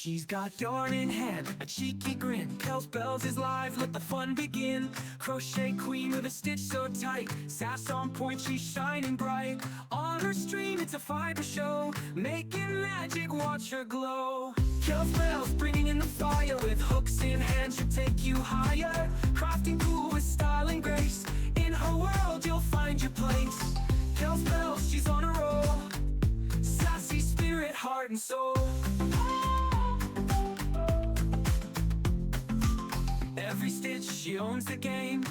She's got yarn in hand, a cheeky grin. Kel's Bells is live, let the fun begin. Crochet queen with a stitch so tight, sass on point, she's shining bright. On her stream, it's a fiber show, making magic, watch her glow. Kel's Bells bringing in the fire, with hooks in hand, she'll take you higher. Crafting cool with style and grace, in her world you'll find your place. Kel's Bells, she's on a roll, sassy spirit, heart and soul. Every stitch, she owns the game.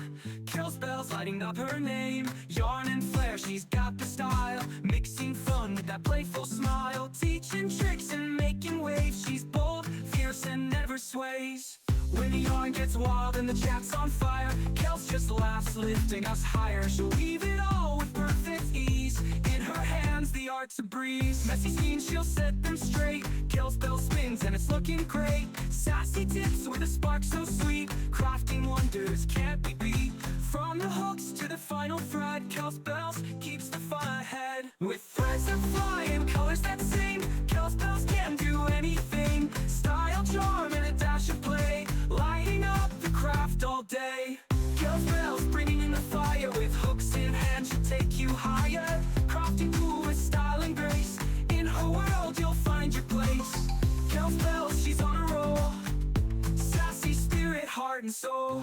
Kel's Bells lighting up her name. Yarn and flair, she's got the style, mixing fun with that playful smile. Teaching tricks and making waves, she's bold, fierce and never sways. When the yarn gets wild and the chat's on fire, Kel's just laughs, lifting us higher. She'll weave it all with perfect ease, in her hands the art's a breeze. Messy scenes, she'll set them straight. Kel's Bells spins and it's looking great. Sassy tips with a spark so sweet, crafting wonders can't be beat. From the hooks to the final thread, Kel's Bells keeps the fun ahead. With threads that fly and colors that sing, Kel's Bells can do anything. Style, charm, and a dash of play, lighting up the craft all day. Kel's Bells bringing in the fire, with hooks in hand, she'll take you higher. Crafting cool with style and grace, in her world you'll find your place. Kel's Bells, she's on a roll, sassy spirit, heart and soul.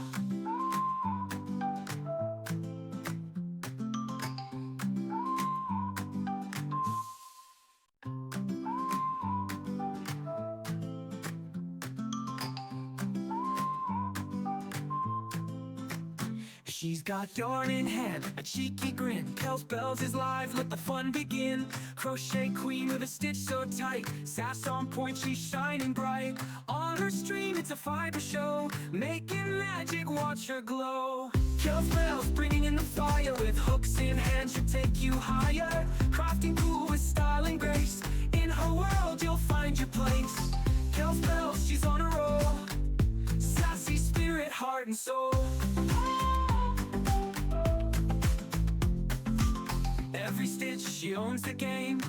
She's got yarn in hand, a cheeky grin. Kel's Bells is live, let the fun begin. Crochet queen with a stitch so tight, sass on point, she's shining bright. On her stream, it's a fiber show, making magic, watch her glow. Kel's Bells bringing in the fire, with hooks in hand, she'll take you higher. Crafting cool with style and grace, in her world you'll find your place. Kel's Bells, she's on a roll, sassy spirit, heart and soul. Every stitch, she owns the game.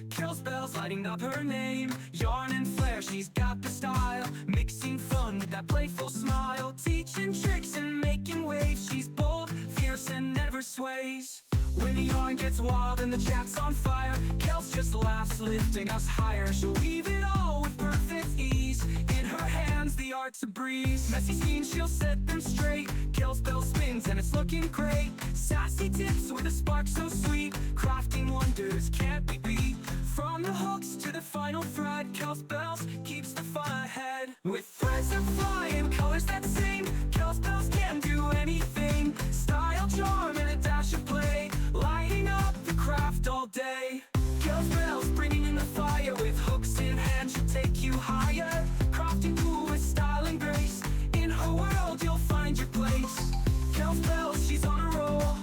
Kel's Bells lighting up her name. Yarn and flair, she's got the style, mixing fun with that playful smile. Teaching tricks and making waves, she's bold, fierce and never sways. When the yarn gets wild and the chat's on fire, Kel's just laughs, lifting us higher. She'll weave it all with perfect ease, in her hands the art's a breeze. Messy scenes, she'll set them straight. Kel's Bells spins and it's looking great. Sassy tips with a spark so sweet, crafting wonders can't be beat. From the hooks to the final thread, Kel's Bells keeps the fun ahead. With threads that fly and colors that sing, Kel's Bells can do anything. Style, charm, and a dash of play, lighting up the craft all day. Kel's Bells bringing in the fire, with hooks in hand, she'll take you higher. Crafting cool with style and grace, in her world you'll find your place. Kel's Bells, she's on a roll,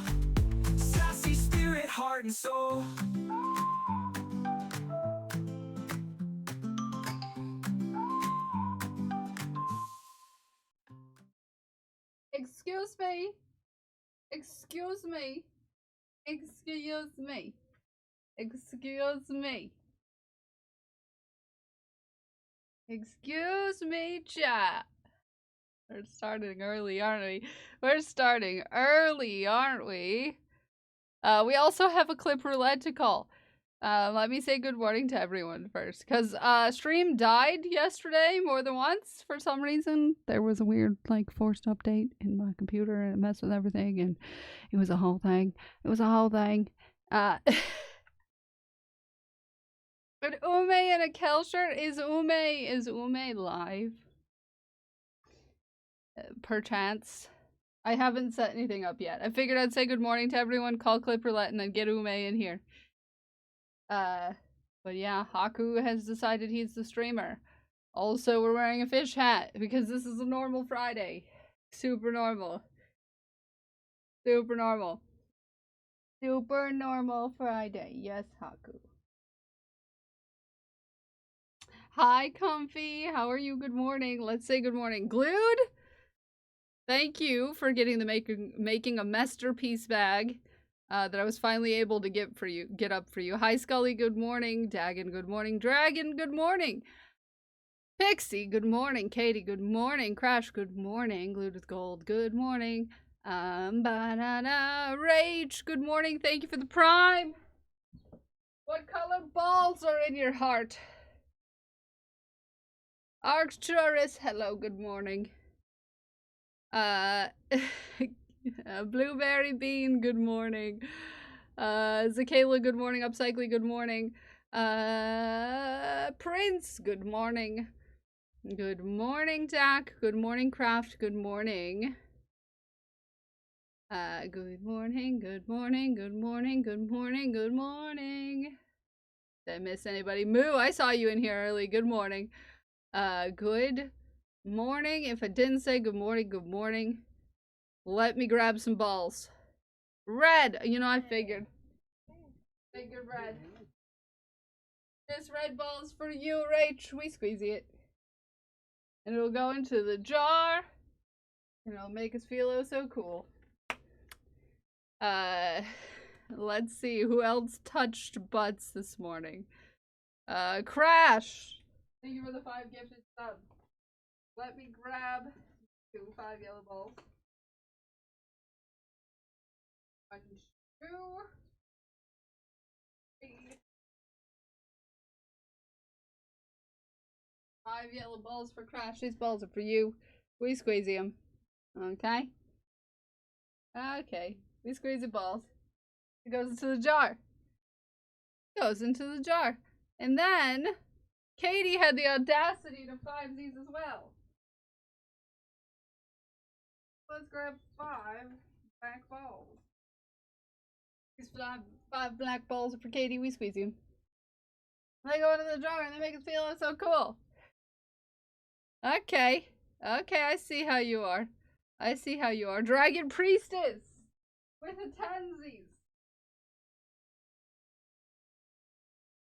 sassy spirit, heart and soul. Excuse me. Excuse me. Excuse me. Excuse me. Excuse me, chat. We're starting early, aren't we? We're starting early, aren't we? We also have a clip roulette to call. Let me say good morning to everyone first, because stream died yesterday more than once for some reason. There was a weird, like, forced update in my computer and it messed with everything, and it was a whole thing. It was a whole thing. But Ume in a Kel shirt? Is Ume live? Perchance. I haven't set anything up yet. I figured I'd say good morning to everyone, call clip roulette, and then get Ume in here. But yeah, Haku has decided he's the streamer. Also, we're wearing a fish hat because this is a normal Friday. Super normal. Super normal. Super normal Friday. Yes, Haku. Hi, Comfy. How are you? Good morning. Let's say good morning. Glued? Thank you for getting the making a masterpiece bag. That I was finally able to get up for you. Hi, Scully, good morning. Dagon, good morning. Dragon, good morning. Pixie, good morning. Katie, good morning. Crash, good morning. Glued with Gold, good morning. Banana Rage, good morning. Thank you for the prime. What color balls are in your heart? Arcturus, hello, good morning. Blueberry Bean, good morning. Zakayla, good morning. Upcycling, good morning. Prince, good morning. Good morning, Dak. Good morning, Craft. Good morning. Good morning, good morning, good morning, good morning, good morning. Did I miss anybody? Moo, I saw you in here early. Good morning. Good morning. If I didn't say good morning, let me grab some balls. Red! You know, I figured. Figured red. This red ball is for you, Rach. We squeeze it. And it'll go into the jar. And it'll make us feel oh so cool. Let's see. Who else touched butts this morning? Crash! Thank you for the 5 gifted subs. Let me grab 5 yellow balls. 1, 2, 3. 5 yellow balls for Crash. These balls are for you. We squeeze them. Okay? Okay. We squeeze the balls. It goes into the jar. It goes into the jar. And then, Katie had the audacity to 5 these as well. Let's grab 5 black balls. These 5 black balls are for Katie. We squeeze them. They go into the jar and they make us feel so cool. Okay. Okay, I see how you are. I see how you are. Dragon Priestess! With a tensies.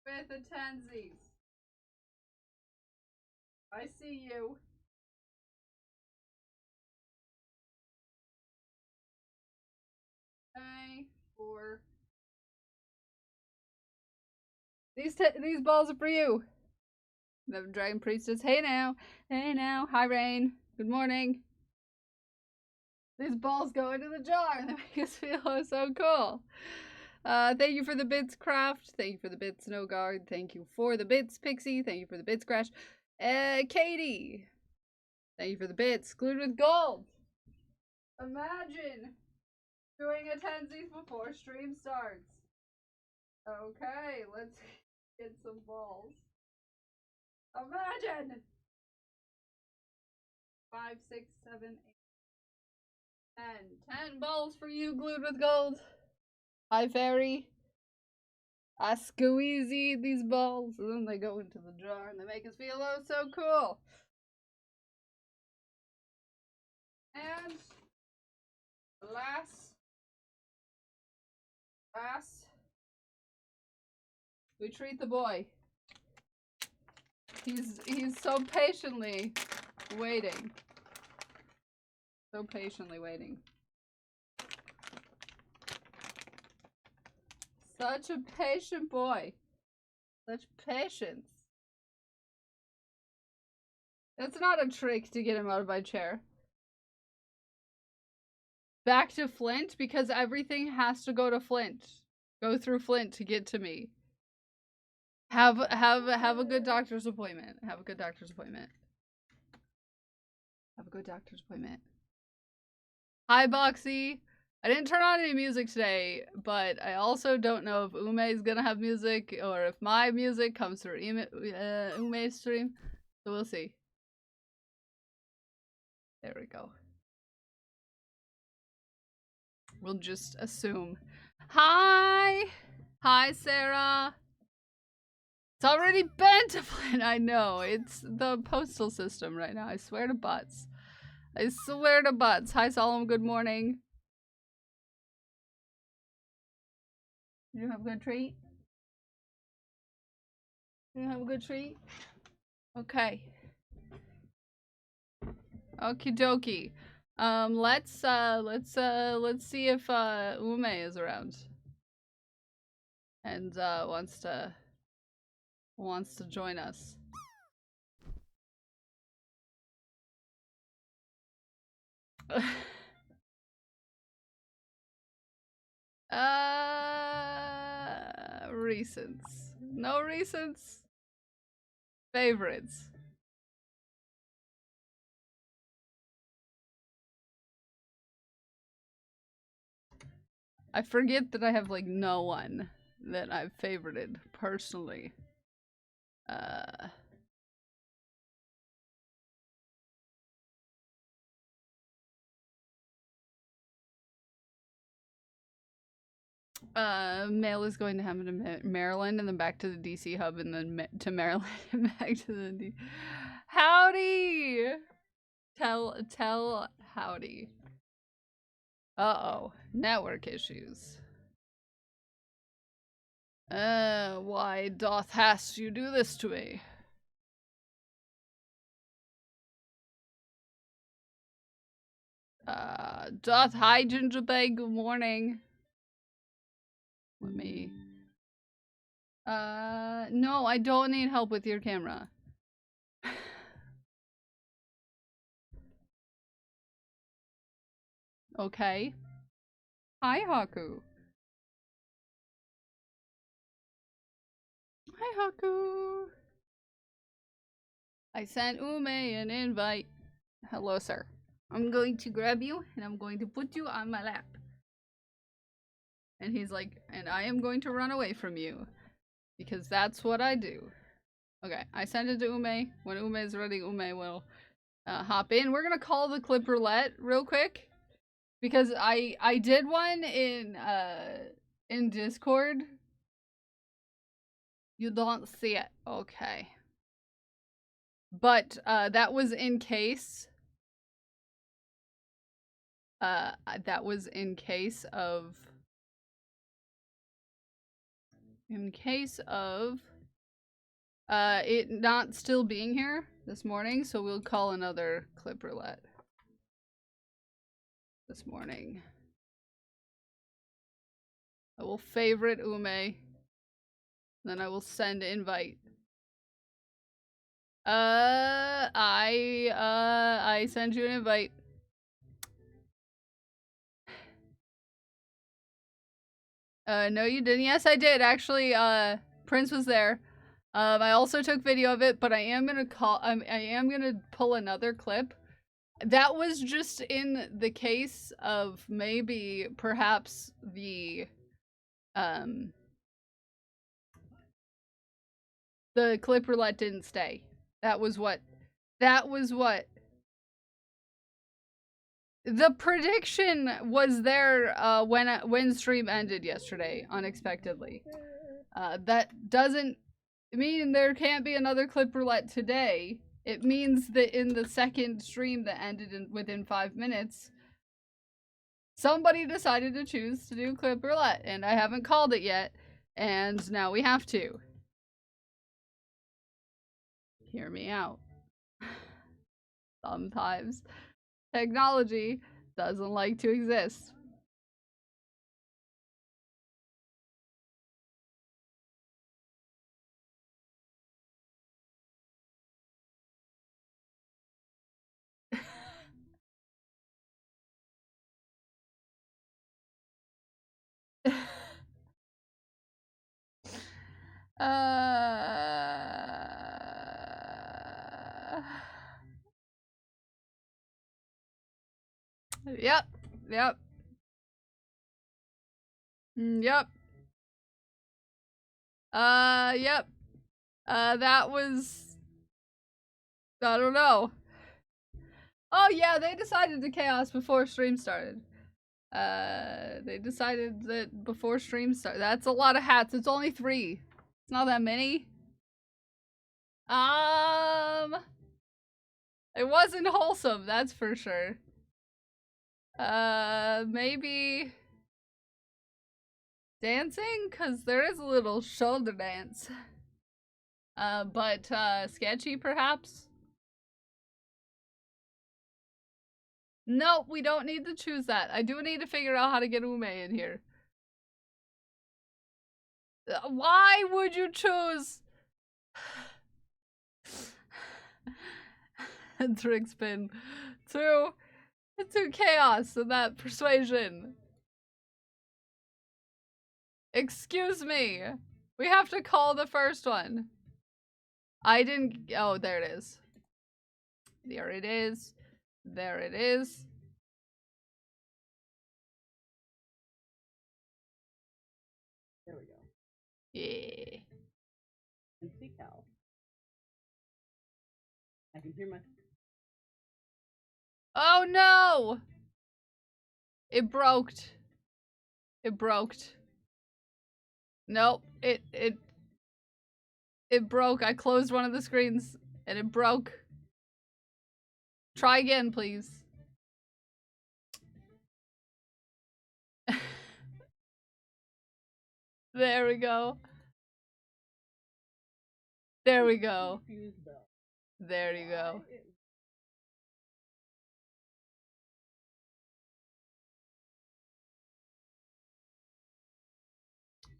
With a tensies. I see you. Okay, 4. These balls are for you. The Dragon Priestess. Hey now. Hey now. Hi, Rain. Good morning. These balls go into the jar and they make us feel so cool. Thank you for the bits, Craft. Thank you for the bits, Snowguard. Thank you for the bits, Pixie. Thank you for the bits, Crash. Katie. Thank you for the bits. Glued with Gold. Imagine doing a tensies before stream starts. Okay, let's get some balls. Imagine! 5, 6, 7, 8, 10. 10 balls for you, Glued with Gold. Hi, Fairy. I squeeze these balls, and then they go into the jar, and they make us feel oh so cool. And last, we treat the boy. He's so patiently waiting. So patiently waiting. Such a patient boy. Such patience. That's not a trick to get him out of my chair. Back to Flint because everything has to go to Flint. Go through Flint to get to me. Have a good doctor's appointment. Have a good doctor's appointment. Have a good doctor's appointment. Hi, Boxy. I didn't turn on any music today, but I also don't know if Ume is gonna have music or if my music comes through Ume's stream. So we'll see. There we go. We'll just assume. Hi! Hi, Sarah! It's already been to Flint. I know. It's the postal system right now. I swear to butts. I swear to butts. Hi, Solemn. Good morning. Did you have a good treat? Did you have a good treat? Okay. Okie dokie. Let's see if Ume is around and wants to join us. Recents. No recents. Favorites. I forget that I have like no one that I've favorited personally. Mail is going to happen to Maryland and then back to the DC hub and then to Maryland and back to the Howdy! Tell howdy. Uh-oh. Network issues. Why doth hast you do this to me? Doth hi Gingerbread, good morning. Let me... no, I don't need help with your camera. Okay. Hi, Haku. Hi, Haku. I sent Ume an invite. Hello, sir. I'm going to grab you and I'm going to put you on my lap. And he's like, and I am going to run away from you. Because that's what I do. Okay, I sent it to Ume. When Ume is ready, Ume will hop in. We're gonna call the clip roulette real quick. Because I did one in Discord. You don't see it. Okay. But that was in case that was in case of it not still being here this morning, so we'll call another clip roulette this morning. I will favorite Ume. Then I will send invite. I sent you an invite. No you didn't. Yes, I did. Actually, Prince was there. I also took video of it, but I am gonna pull another clip. That was just in the case of maybe perhaps the clip roulette didn't stay. That was what the prediction was there when stream ended yesterday unexpectedly. That doesn't mean there can't be another clip roulette today. It means that in the second stream that ended within 5 minutes, somebody decided to choose to do clip roulette, and I haven't called it yet, and now we have to. Hear me out. Sometimes technology doesn't like to exist. Yep. Yep. Yep. Yep. That was... I don't know. Oh yeah, they decided to chaos before stream started. They decided that before stream started. That's a lot of hats. It's only 3. It's not that many. It wasn't wholesome, that's for sure. Maybe dancing? Cause there is a little shoulder dance. But sketchy perhaps? Nope, we don't need to choose that. I do need to figure out how to get Ume in here. Why would you choose Trick Spin 2? Let's do chaos and that persuasion. Excuse me. We have to call the first one. I didn't. Oh, there it is. There it is. There it is. There we go. Yeah. And see Cal. I can hear my. Oh no! It broke. It broke. Nope. It broke. I closed one of the screens and it broke. Try again, please. There we go. There we go. There you go.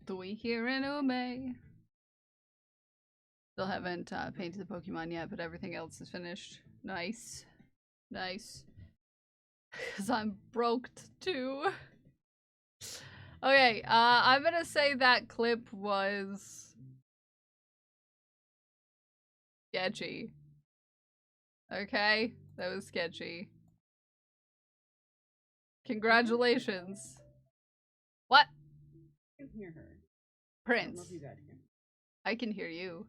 Do we hear an Ume? Still haven't painted the Pokemon yet, but everything else is finished. Nice. Nice. Because I'm broke too. Okay, I'm gonna say that clip was sketchy. Okay, that was sketchy. Congratulations. What? I can hear her. Prince. I don't know if you guys can. I can hear you.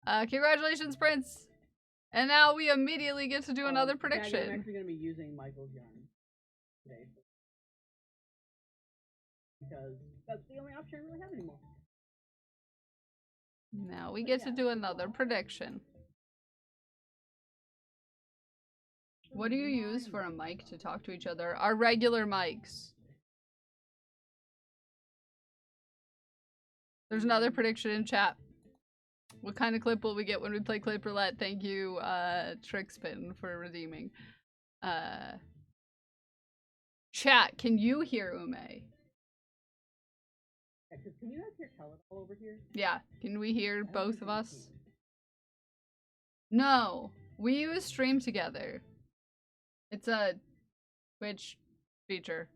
Congratulations, Prince. And now we immediately get to do another prediction. I'm actually going to be using Michael's yarn today. Because that's the only option I really have anymore. Now we get to do another prediction. What do you use for a mic to talk to each other? Our regular mics. There's another prediction in chat. What kind of clip will we get when we play Clip Roulette? Thank you, Trickspin, for redeeming. Chat, can you hear Ume? Yeah, can you guys hear Kelly all over here? Yeah, can we hear both of us? No, we use Stream Together. It's a Twitch feature.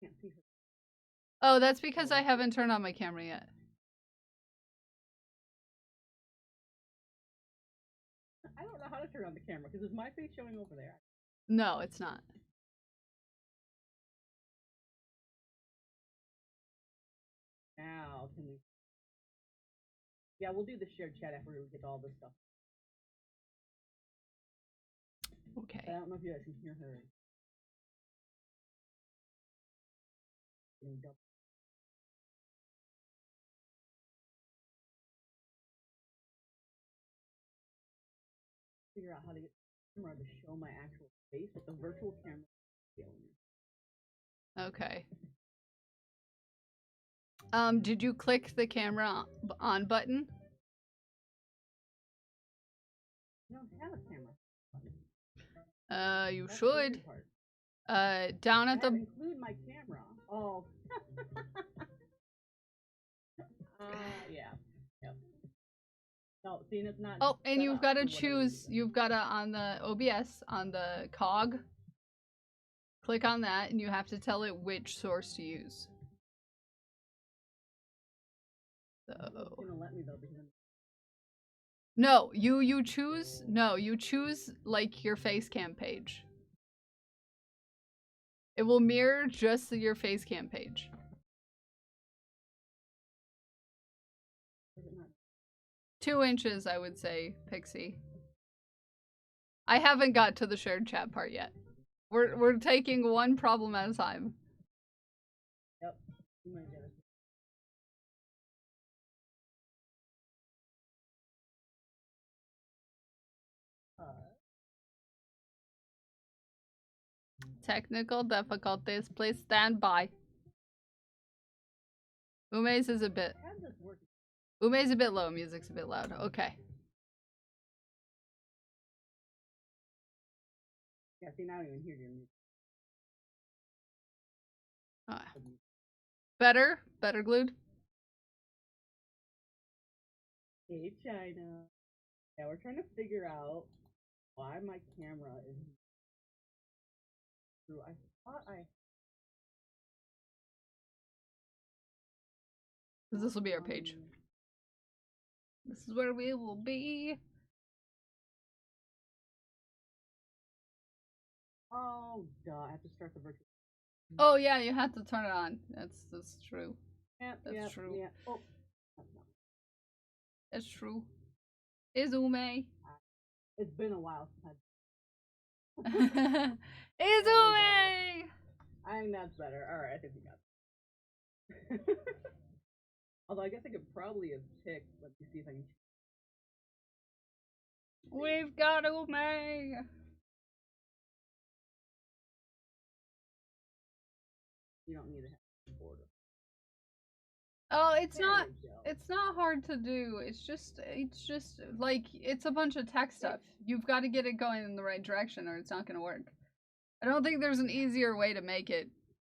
Can't see her. Oh, that's because I haven't turned on my camera yet. I don't know how to turn on the camera because is my face showing over there? No, it's not. Now can we? Yeah, we'll do the shared chat after we get all this stuff. Okay. I don't know if you guys can hear her. Figure out how to get the camera to show my actual face, but the virtual camera is failing me. Okay. Did you click the camera on button? I don't have a camera. You That's should. Down at the... include my camera. Oh. Yeah. Yep. No, seeing it's not. Oh, and you've got to choose. You've got to, on the OBS, on the cog, click on that, and you have to tell it which source to use. So... It's gonna let me though because No, you choose. No, you choose like your face cam page. It will mirror just your face cam page. is it not? 2 inches, I would say, Pixie. I haven't got to the shared chat part yet. We're taking one problem at a time. Yep. You might get it. Technical difficulties, please stand by. Ume's is a bit... How's this working? Ume's a bit low, music's a bit loud. Okay. Yeah, see now I even hear your music. Better? Better glued? Hey China. Yeah, we're trying to figure out why my camera is through. I thought I. This will be our page. This is where we will be. Oh, duh! I have to start the virtual. Oh yeah, you have to turn it on. That's true. Yeah, That's true. Yeah. Oh, that's not. That's true. Izume. It's been a while since Izume. I think that's better. All right, I think we got it. Although I guess I could probably have ticked. Let me see if I can. We've got Ume. You don't need to have a border. Oh, it's There not. we go. It's not hard to do. It's just like it's a bunch of tech stuff. You've got to get it going in the right direction, or it's not going to work. I don't think there's an easier way to make it.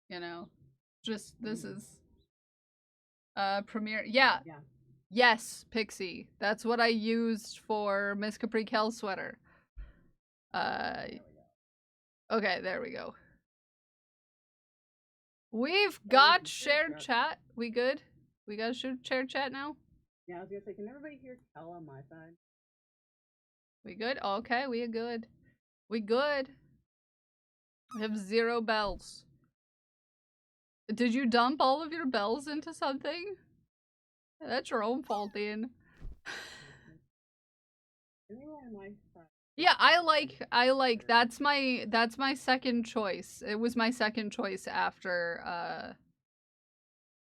You know, just this is Premiere. Yeah. Yeah. Yes, Pixie. That's what I used for Miss Capri Kel's sweater. Okay, there we go. We've got shared chat. We good? We got shared chat now? Yeah, I was gonna say, can everybody hear Kel on my side? We good? Okay, we are good. We good. We have 0 bells. Did you dump all of your bells into something? That's your own fault, Ian. Anyone on my side? Yeah, I like that's my second choice. It was my second choice after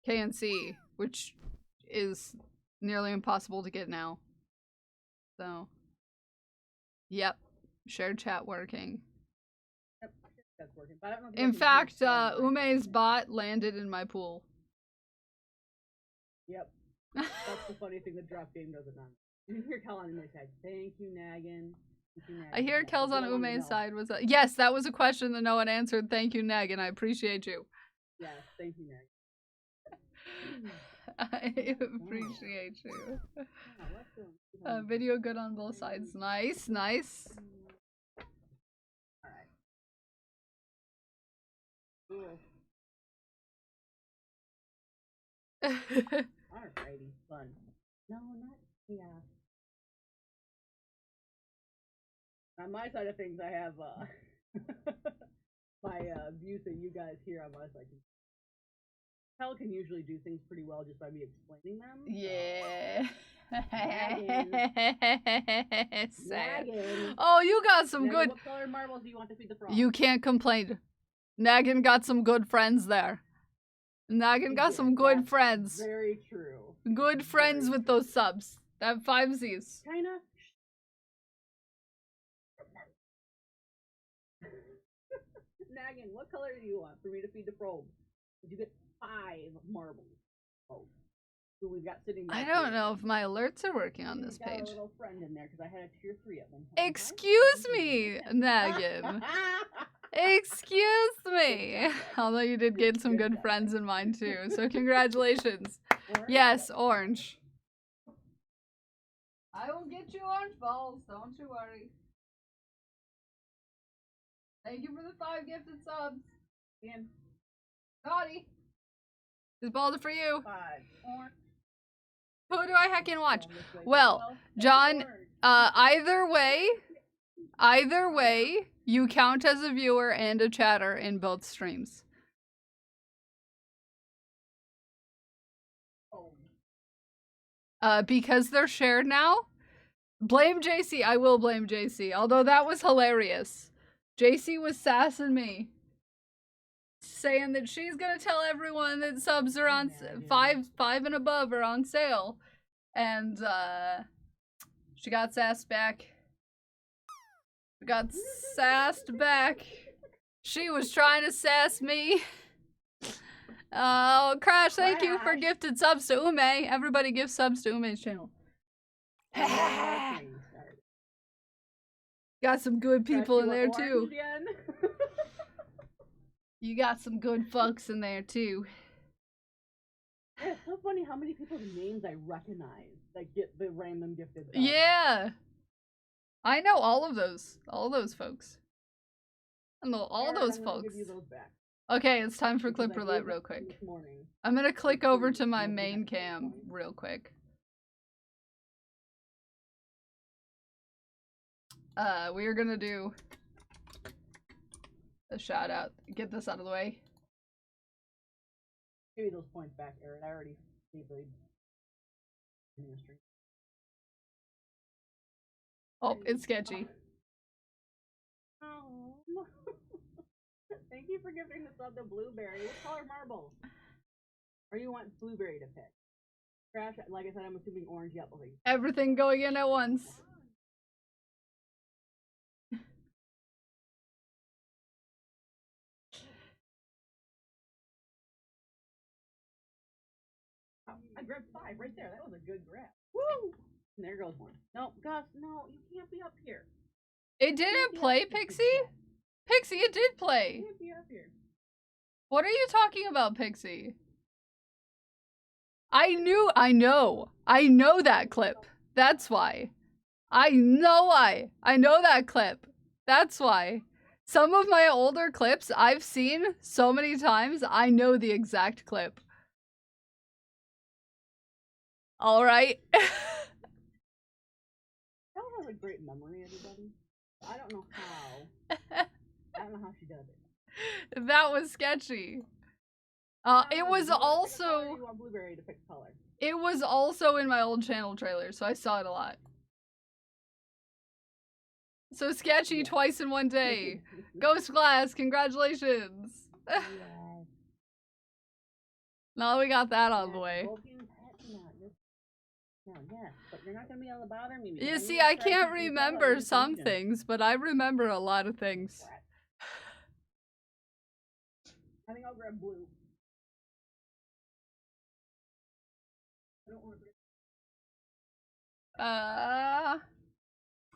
KNC, which is nearly impossible to get now. So yep, shared chat working. Yep, that's working. But I don't know if In fact, Ume's bot landed in my pool. Yep. That's the funny thing, the drop game doesn't matter. You hear Kel on my side. Thank you, Naggin. I hear Kel's on Ume's side was yes, that was a question that no one answered. Thank you, Nag, and I appreciate you. Yes, thank you, Nag. I appreciate you. Video good on both sides. Nice, nice. Alright. Alrighty, fun. No, not yeah. On my side of things, I have my views that you guys hear on my side. Kel can usually do things pretty well just by me explaining them. Yeah. So. Naggin. Oh, you got some Naggin, good. what color marbles do you want to feed the frog? You can't complain. Naggin got some good friends there. Naggin got some good friends. Very true. Good friends Very with true. those subs. That 5 Z's. Kinda. Naggin, what color do you want for me to feed the frog? Did you get 5 marbles? Oh, who we've got sitting back I don't here. know if my alerts are working on this Got page. a little friend in there because I had a tier 3 at one point. Excuse me, Naggin. Excuse me. Although you did get some good friends in mine too, so congratulations. Orange? Yes, orange. I will get you orange balls, don't you worry. Thank you for the 5 gifted subs. And Naughty. This ball is for you. 5 orange. Who do I heckin' watch? Down this way. Well, John, orange. either way, you count as a viewer and a chatter in both streams. Oh. Because they're shared now. Blame JC. I will blame JC. Although that was hilarious. JC was sassing me, saying that she's gonna tell everyone that subs are on five and above are on sale, and she got sassed back. Got sassed back. She was trying to sass me. Oh, Crash, thank you for gifted subs to Ume. Everybody give subs to Ume's channel. Got some good people in there too. You got some good folks in there too. Yeah, it's so funny how many people's names I recognize that get the random gifted. Yeah. I know all those folks. I know all Alright, those I'm gonna folks. give you those back. Okay, it's time for Because clip I roulette gave real them to you quick. this morning. I'm gonna click I'm over sure to my nobody main has those cam points. real quick. We are gonna do a shout out. Get this out of the way. Give me those points back, Eric. I already gave the ministry. Oh, it's sketchy. Oh. Thank you for giving the sub to Blueberry. What color marble? Or you want Blueberry to pick? Trash, like I said, I'm assuming orange, yellow. Everything going in at once. I grabbed 5 right there. That was a good grab. Woo! And there goes one. No, Gus, no, you can't be up here. It didn't play, Pixie? Pixie, it did You play. can't be up here. What are you talking about, Pixie? I know that clip. That's why. I know why. I know that clip. That's why. Some of my older clips I've seen so many times, I know the exact clip. Alright. Kel has a great memory, everybody. I don't know how. I don't know how she does it. That was sketchy. It was You want to pick a color, also... or you want Blueberry to pick color? It was also in my old channel trailer, so I saw it a lot. So sketchy Yeah. twice in one day. Ghost Glass, congratulations. Yes. Now we got that out of the Yes, way. both games had to not. No, yes, but you're not gonna be able to bother me. You because see, need to I try can't something remember color some information. things, but I remember a lot of things. I think I'll grab blue. I don't want to.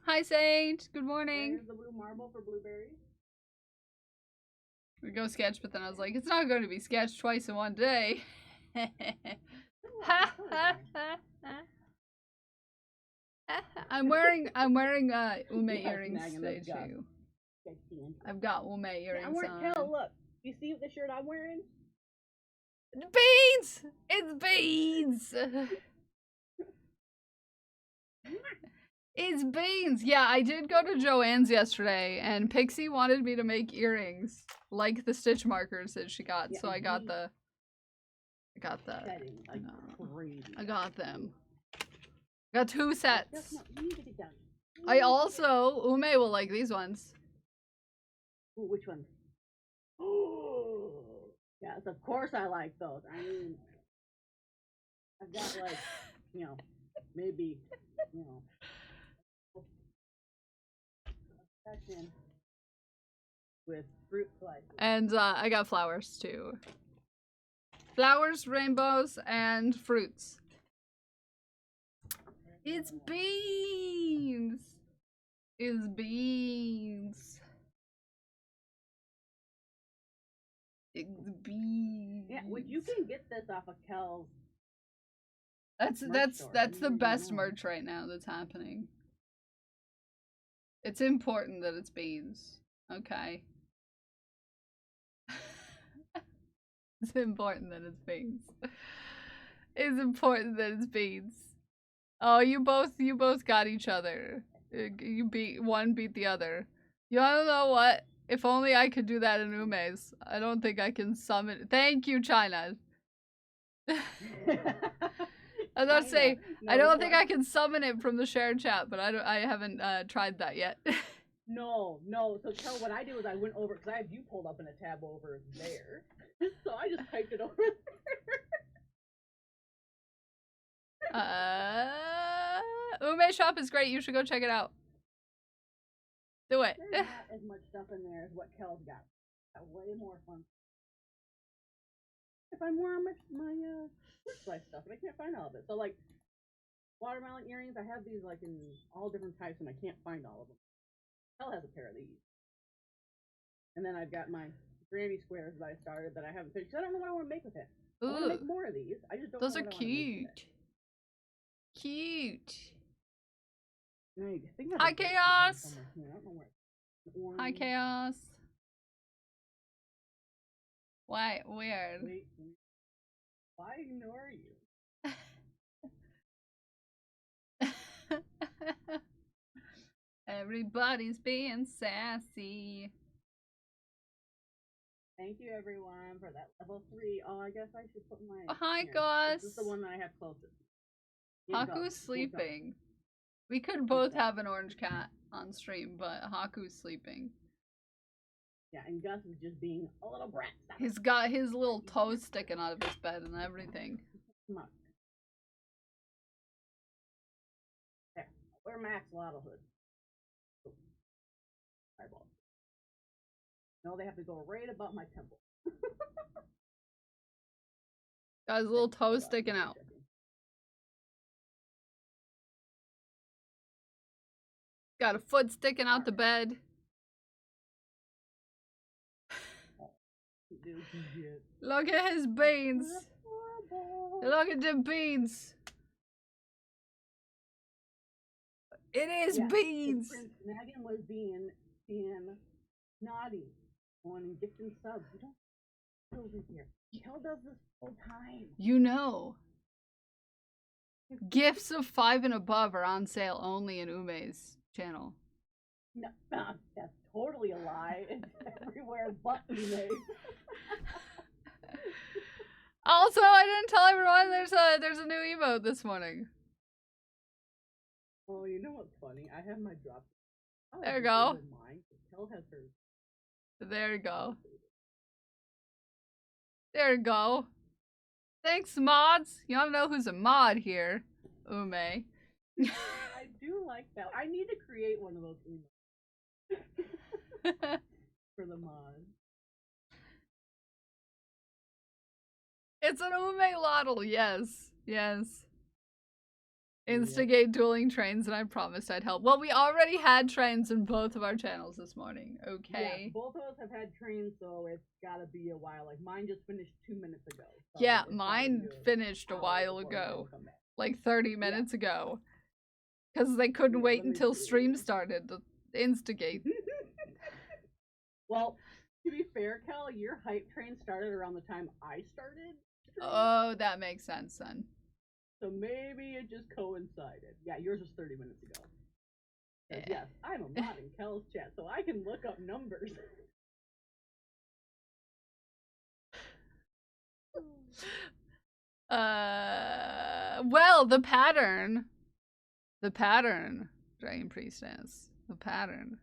Hi Saint, good morning. Here's the blue marble for Blueberry. We go sketch, but then I was like, it's not going to be sketched twice in one day. I'm wearing ume Yes, earrings Megan, today let's go. too. Get the intro. I've got ume earrings I'm wearing. on. Kel, look. You see the shirt I'm wearing? Beans! It's beans! It's beans! Yeah, I did go to Joann's yesterday, and Pixie wanted me to make earrings, like the stitch markers that she got, Yeah, so I and got he- the... Setting like crazy. I got them. Got 2 Just sets. no, you need to get done. I also... Ume will like these ones. Ooh, which ones? Oh, yes, of course I like those. I mean, I've got like, maybe, a section with fruit slices. And I got flowers too. Flowers, rainbows, and fruits. It's beans! It's beans. It's beans. Yeah, well, you can get this off of Kel's. That's merch store. that's the You best know. merch right now that's happening. It's important that it's beans. Okay. It's important that it's beans. It's important that it's beans. Oh, you both got each other. One beat the other. You wanna know what? If only I could do that in Ume's. I don't think I can summon. Thank you, China. I was about to say, I don't think I can summon it from the shared chat, but I haven't tried that yet. No. So Kel, what I do is I went over, because I have you pulled up in a tab over there. So I just typed it over Ume shop is great. You should go check it out. Do it. There's not as much stuff in there as what Kel's got. Got way more fun. If I'm wearing my fruit slice stuff, and I can't find all of it. So like watermelon earrings, I have these like in all different types, and I can't find all of them. Kel has a pair of these. And then I've got my granny squares that I started that I haven't finished. I don't know what I want to make with it. I want to make more of these. I just don't Those know are what I wanna make with it. cute. Cute. I think I have Hi, a date Chaos. somewhere here. I don't know where. Hi, Orange. Chaos. Why? Weird. Wait. Why ignore you? Everybody's being sassy. Thank you everyone for that level 3. Oh, I guess I should put my. Oh, hi, here. Gus. This is the one that I have closest. Here you go. Haku's Here you go. sleeping. We could both Okay. have an orange cat on stream, but Haku's sleeping. Yeah, and Gus is just being a little brat. He's got his little toes sticking out of his bed and everything. Come on. There. Wear my axolotl hood. Oh. Eyeball. No, they have to go right above my temple. Got his little toes sticking out. Got a foot sticking out the bed. Look at his beans. Look at the beans. It is beans. Prince Megan was being naughty on gifting subs. You don't over here. Kel does this full time. You know. Gifts of 5 and above are on sale only in Ume's channel. No, that's totally a lie. It's everywhere but Ume. Also, I didn't tell everyone there's a new emote this morning. Oh, you know what's funny? I have my drop. There you go. Mine. Kel has hers. There you go. There you go. Thanks, mods. You don't know who's a mod here. Ume. I do like that. I need to create one of those emotes for the mod. It's an Ume Lottle, yes. Yes. Instigate dueling trains, and I promised I'd help. Well, we already had trains in both of our channels this morning, okay? Yeah, both of us have had trains, so it's gotta be a while. Like, mine just finished 2 minutes ago. So Yeah, mine finished a while ago. Like 30 minutes ago. Because they couldn't wait until stream started to instigate. Well, to be fair, Cal, your hype train started around the time I started. Oh, that makes sense then. So maybe it just coincided. Yeah, yours was 30 minutes ago. Yes, I'm a mod in Kel's chat, so I can look up numbers. Well, the pattern, Dragon Priestess, the pattern.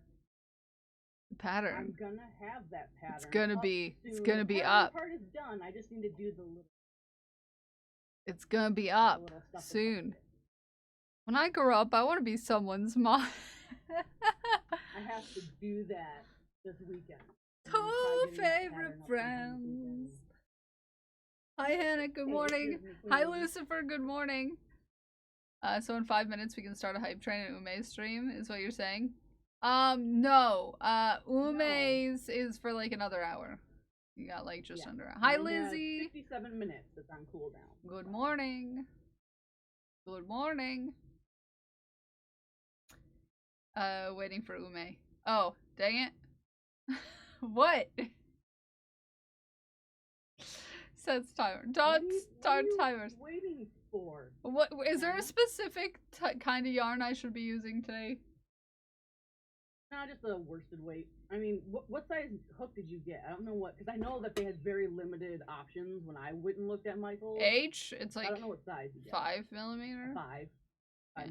I'm gonna have that pattern. It's gonna be the up. Part is done. I just need to do the little. It's gonna be up soon. When I grow up, I want to be someone's mom. I have to do that this weekend. 2 favorite friends. Hi, Hannah. Good morning. Hi, Lucifer. Good morning. So in 5 minutes, we can start a hype train at Ume's stream, is what you're saying? No. Ume's is for like another hour. You got like just under an hour. Hi, Lizzie. 57 minutes. It's on cooldown. Good morning. Good morning. Waiting for Ume. Oh, dang it. What? Sets timer. Don't start timers. Waiting for. What is there a specific kind of yarn I should be using today? No, just a worsted weight. I mean, what size hook did you get? I don't know what, because I know that they had very limited options when I went and looked at Michael's. H? It's like I don't know what size you get. 5 millimeter? 5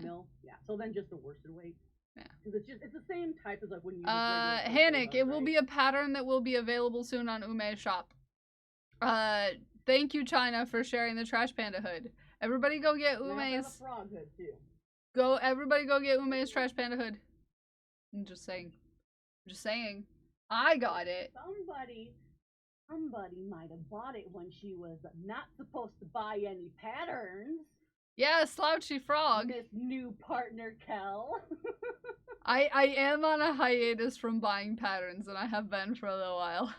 mil? Yeah. So then just a worsted weight. Yeah. Because it's the same type as like when you Hannick, it will be a pattern that will be available soon on Ume's shop. Thank you, China, for sharing the Trash Panda hood. Everybody go get Ume's. Frog hood too. Everybody go get Ume's Trash Panda hood. I'm just saying. I got it. Somebody might have bought it when she was not supposed to buy any patterns. Yeah, Slouchy Frog. This new partner, Kel. I am on a hiatus from buying patterns, and I have been for a little while.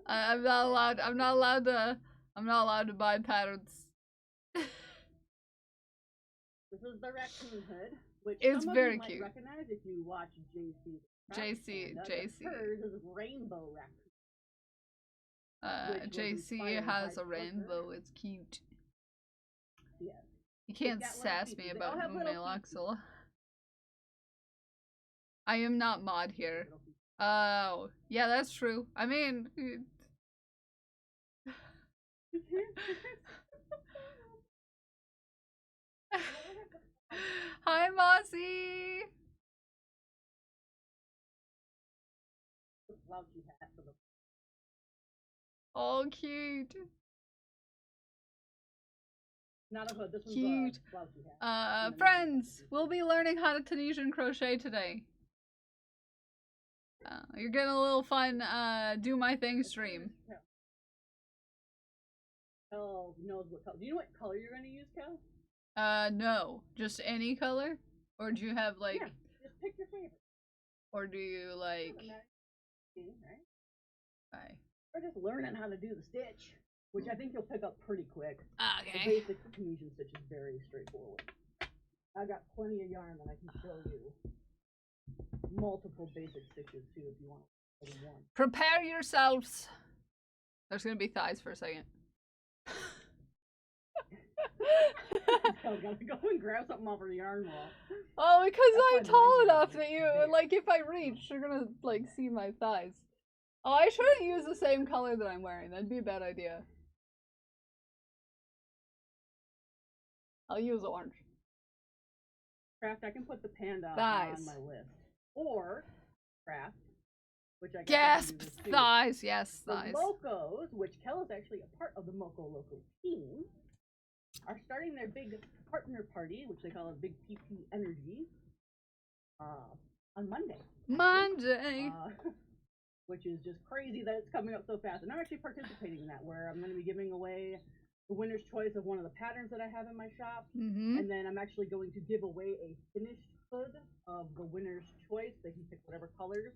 I'm not allowed to buy patterns. This is the raccoon hood, which It's some very of you cute. might recognize if you watch JC. JC. Hers is rainbow raccoon. Which was JC inspired has by a rainbow. It's cute. Yes. You can't got little sass feet. me They about all have Mume little feet. Luxel. I am not mod here. Oh, yeah, that's true. I mean, hi, Mossy. Slouchy hat for the Oh, cute. not a hood. This one's Cute. a slouchy hat. Friends, we'll be learning how to Tunisian crochet today. You're getting a little fun, do my thing stream. Kel knows what color. Do you know what color you're going to use, Kel? No. Just any color? Or do you have, like... Yeah, just pick your favorite. Or do you, like... Right? Okay. We're just learning how to do the stitch, which I think you'll pick up pretty quick. Okay. The basic Tunisian stitch is very straightforward. I've got plenty of yarn that I can show you. Multiple basic stitches, too, if you want one. Prepare yourselves. There's gonna be thighs for a second. I gotta go and grab something off her yarn wall. Oh, because That's I'm why tall mine enough is that you, big. like, if I reach, you're gonna, like, see my thighs. Oh, I shouldn't use the same color that I'm wearing. That'd be a bad idea. I'll use orange. Craft, I can put the panda Thighs. on my list. Or Craft, which I guess Gasp! I can do this too. Thighs, yes, The thighs. Locos, which Kel is actually a part of the Moco Loco team, are starting their big partner party, which they call a Big PP Energy, on Monday. Monday! Which is just crazy that it's coming up so fast. And I'm actually participating in that, where I'm going to be giving away the winner's choice of one of the patterns that I have in my shop. Mm-hmm. And then I'm actually going to give away a finished hood of the winner's choice. They can pick whatever colors.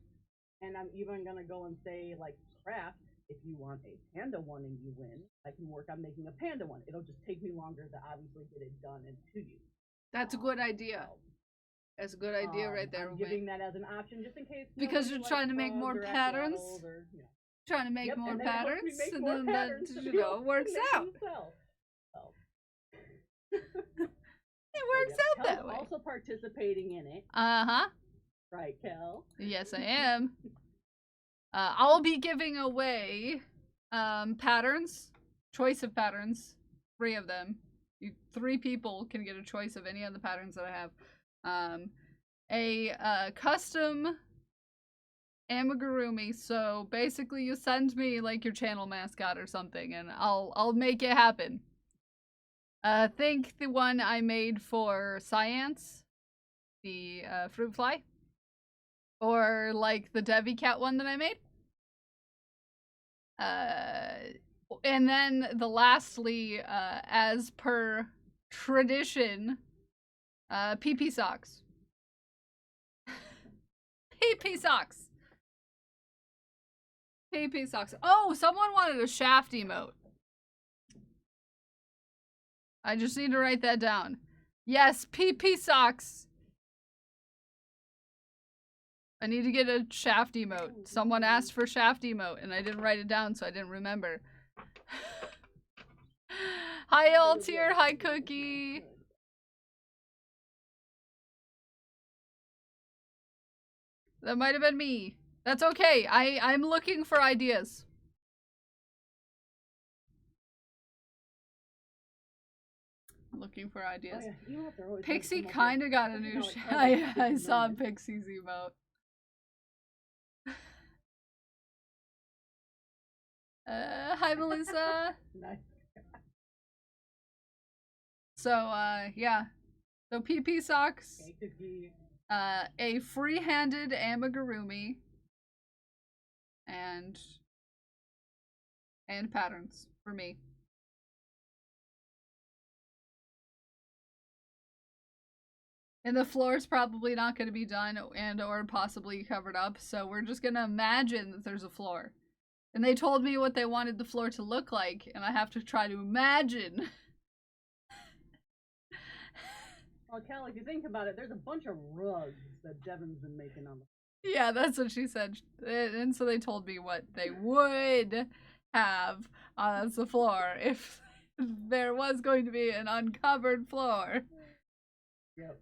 And I'm even going to go and say, like, Craft, if you want a panda one and you win, I can work on making a panda one. It'll just take me longer to obviously get it done and to you. That's a good idea. That's a good idea right there. I'm giving that as an option just in case. Because you're trying to make more patterns. Or, you know. Trying to make Yep, more and then it helps me patterns, make and more then patterns that, to you be know, able to works make out. and sell. It works out that Kel's way. also participating in it. Uh-huh. Right, Kel? Yes, I am. I'll be giving away patterns, choice of patterns, 3 of them. 3 people can get a choice of any of the patterns that I have. A custom amigurumi, so basically you send me like your channel mascot or something and I'll make it happen. Think the one I made for Science, the fruit fly, or like the Devi Cat one that I made. And then lastly, as per tradition, PP socks. PP socks. PP socks. Oh, someone wanted a shaft emote. I just need to write that down. Yes, PP socks. I need to get a shaft emote. Someone asked for shaft emote, and I didn't write it down, so I didn't remember. Hi, Altier. Hi, Cookie. That might have been me. That's okay. I'm looking for ideas. I'm looking for ideas. Oh, yeah. Pixie kind of got a new I saw Pixie's emote. Hi, Melissa. Nice. So, yeah. So, PP socks. A free-handed amigurumi. And patterns for me. And the floor's probably not going to be done and or possibly covered up, so we're just going to imagine that there's a floor. And they told me what they wanted the floor to look like, and I have to try to imagine. Well, Cal, if you think about it, there's a bunch of rugs that Devin's been making on the. Yeah, that's what she said. And so they told me what they would have on the floor if there was going to be an uncovered floor. Yep.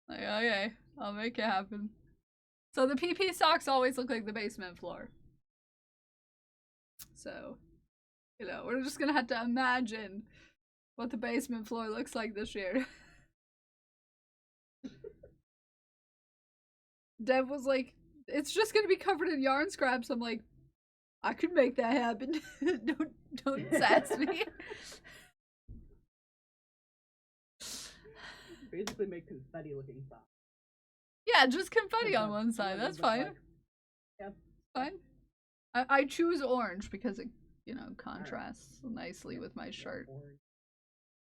Like, okay, I'll make it happen. So the PP socks always look like the basement floor. So, you know, we're just gonna have to imagine what the basement floor looks like this year. Dev was like, it's just gonna be covered in yarn scraps. I'm like, I could make that happen. don't sass me. Basically make confetti looking socks. Yeah, just confetti on one side. That's fine. Like, yeah. Fine. I choose orange because it, you know, contrasts nicely with my shirt.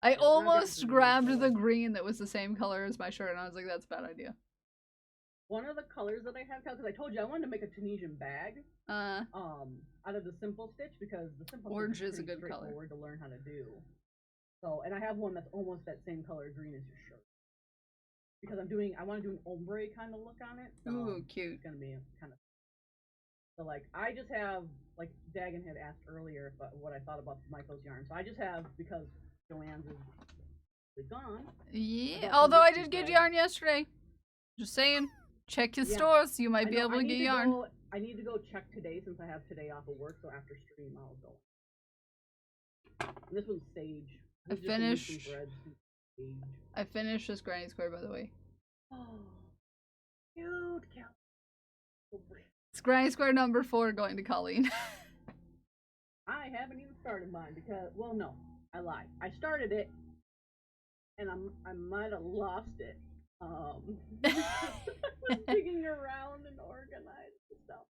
I almost grabbed the green that was the same color as my shirt, and I was like, that's a bad idea. One of the colors that I have, because I told you I wanted to make a Tunisian bag. Out of the simple stitch, because the simple orange stitch is a good color. Straightforward to learn how to do. So, and I have one that's almost that same color green as your shirt. Because I want to do an ombre kind of look on it. So ooh, cute. It's gonna be kind of. So like, I just have, like Dagan had asked earlier what I thought about Michael's yarn. So I just have, because Joanne's is gone. Yeah, although I did get yarn yesterday. Just saying. Check your stores. You might be able to get yarn. I need to go check today since I have today off of work. So after stream, I'll go. And this one's sage. I finished. I finished this granny square, by the way. Oh, cute. It's granny square number 4 going to Colleen. I haven't even started mine because, well, no, I lied. I started it, and I might have lost it. I was digging around and organized stuff.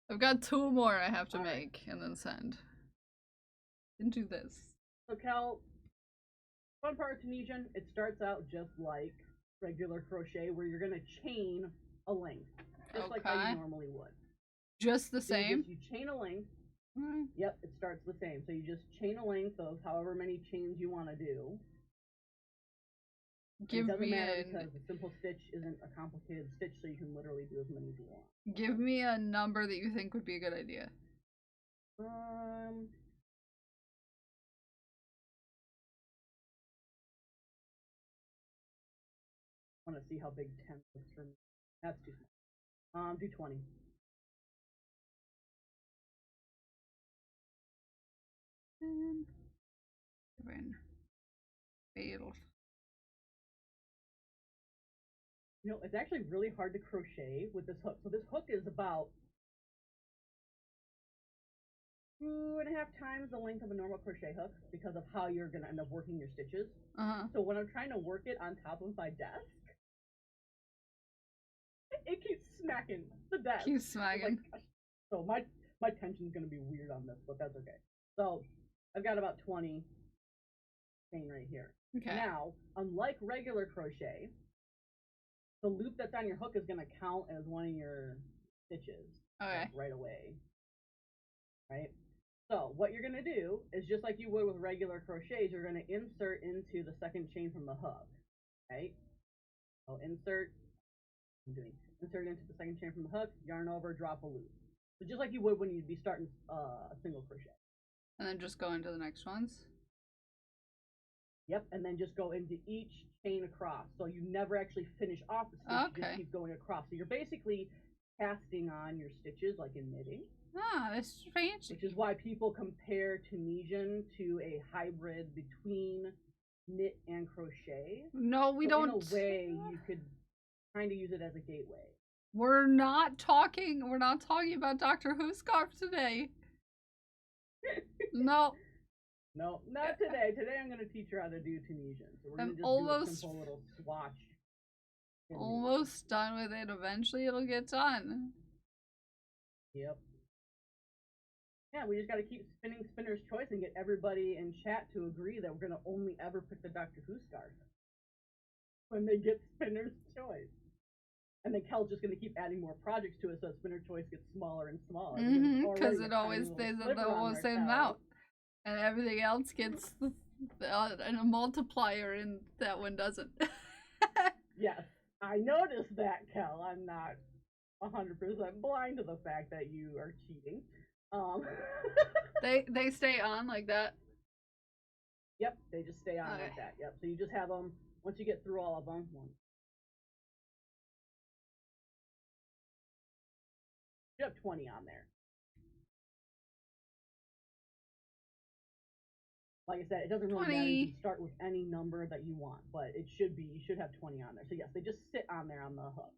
I've got 2 more I have to make and then send. And do this. So Cal, fun part of Tunisian, it starts out just like regular crochet where you're gonna chain a length. Just like how you normally would. Just the same? You chain a length. Yep, it starts the same. So you just chain a length of however many chains you want to do. It doesn't matter because the simple stitch isn't a complicated stitch, so you can literally do as many as you want. Give me a number that you think would be a good idea. I want to see how big 10 looks for me. That's too small. Do 20. You know, it's actually really hard to crochet with this hook. So this hook is about 2.5 times the length of a normal crochet hook because of how you're going to end up working your stitches. So when I'm trying to work it on top of my desk, it keeps smacking the desk. Keeps smacking. Like, so my tension's going to be weird on this, but that's okay. So I've got about 20 chain right here. Okay. Now, unlike regular crochet, the loop that's on your hook is going to count as one of your stitches. Okay. Like, right away. Right? So what you're going to do is just like you would with regular crochets, you're going to insert into the second chain from the hook. Right? So insert into the second chain from the hook, yarn over, drop a loop. So just like you would when you'd be starting a single crochet. And then just go into the next ones? Yep, and then just go into each chain across. So you never actually finish off the stitch, you just keep going across. So you're basically casting on your stitches like in knitting. Ah, that's fancy. Which is why people compare Tunisian to a hybrid between knit and crochet. No, we don't. In a way, you could kind of use it as a gateway. We're not talking about Doctor Who scarf today. No. No, not today. Today I'm going to teach her how to do Tunisian. So we're going to just do a simple little swatch. Almost done with it. Eventually it'll get done. Yep. Yeah, we just got to keep spinning Spinner's Choice and get everybody in chat to agree that we're going to only ever pick the Doctor Who scarf when they get Spinner's Choice. And then Kel's just going to keep adding more projects to it so Spinner's Choice gets smaller and smaller. Because it always stays at the same amount. And everything else gets and a multiplier, and that one doesn't. Yes, I noticed that, Kel. I'm not 100% blind to the fact that you are cheating. They stay on like that. Yep, they just stay on Okay. like that. Yep, so you just have them, once you get through all of them, you have 20 on there. Like I said, it doesn't really matter. You can start with any number that you want, but it should be, you should have 20 on there. So yes, they just sit on there on the hook.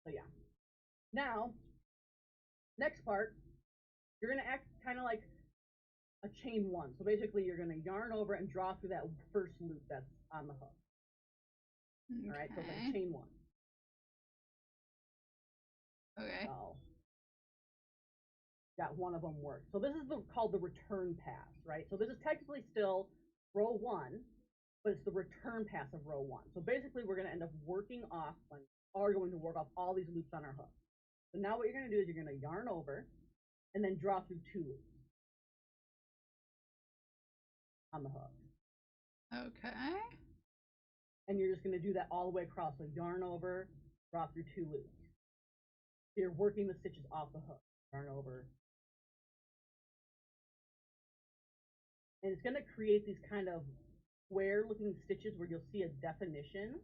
So yeah. Now, next part, you're gonna act kind of like a chain one. So basically, you're gonna yarn over and draw through that first loop that's on the hook. Okay. All right, so it's like a chain one. Okay. So got one of them worked. So this is called the return pass, right? So this is technically still row one, but it's the return pass of row one. So basically, we're gonna end up working off, going to work off all these loops on our hook. So now what you're gonna do is you're gonna yarn over, and then draw through 2 loops on the hook. Okay. And you're just going to do that all the way across. So yarn over, draw through 2 loops. So you're working the stitches off the hook. Yarn over. And it's going to create these kind of square looking stitches where you'll see a definition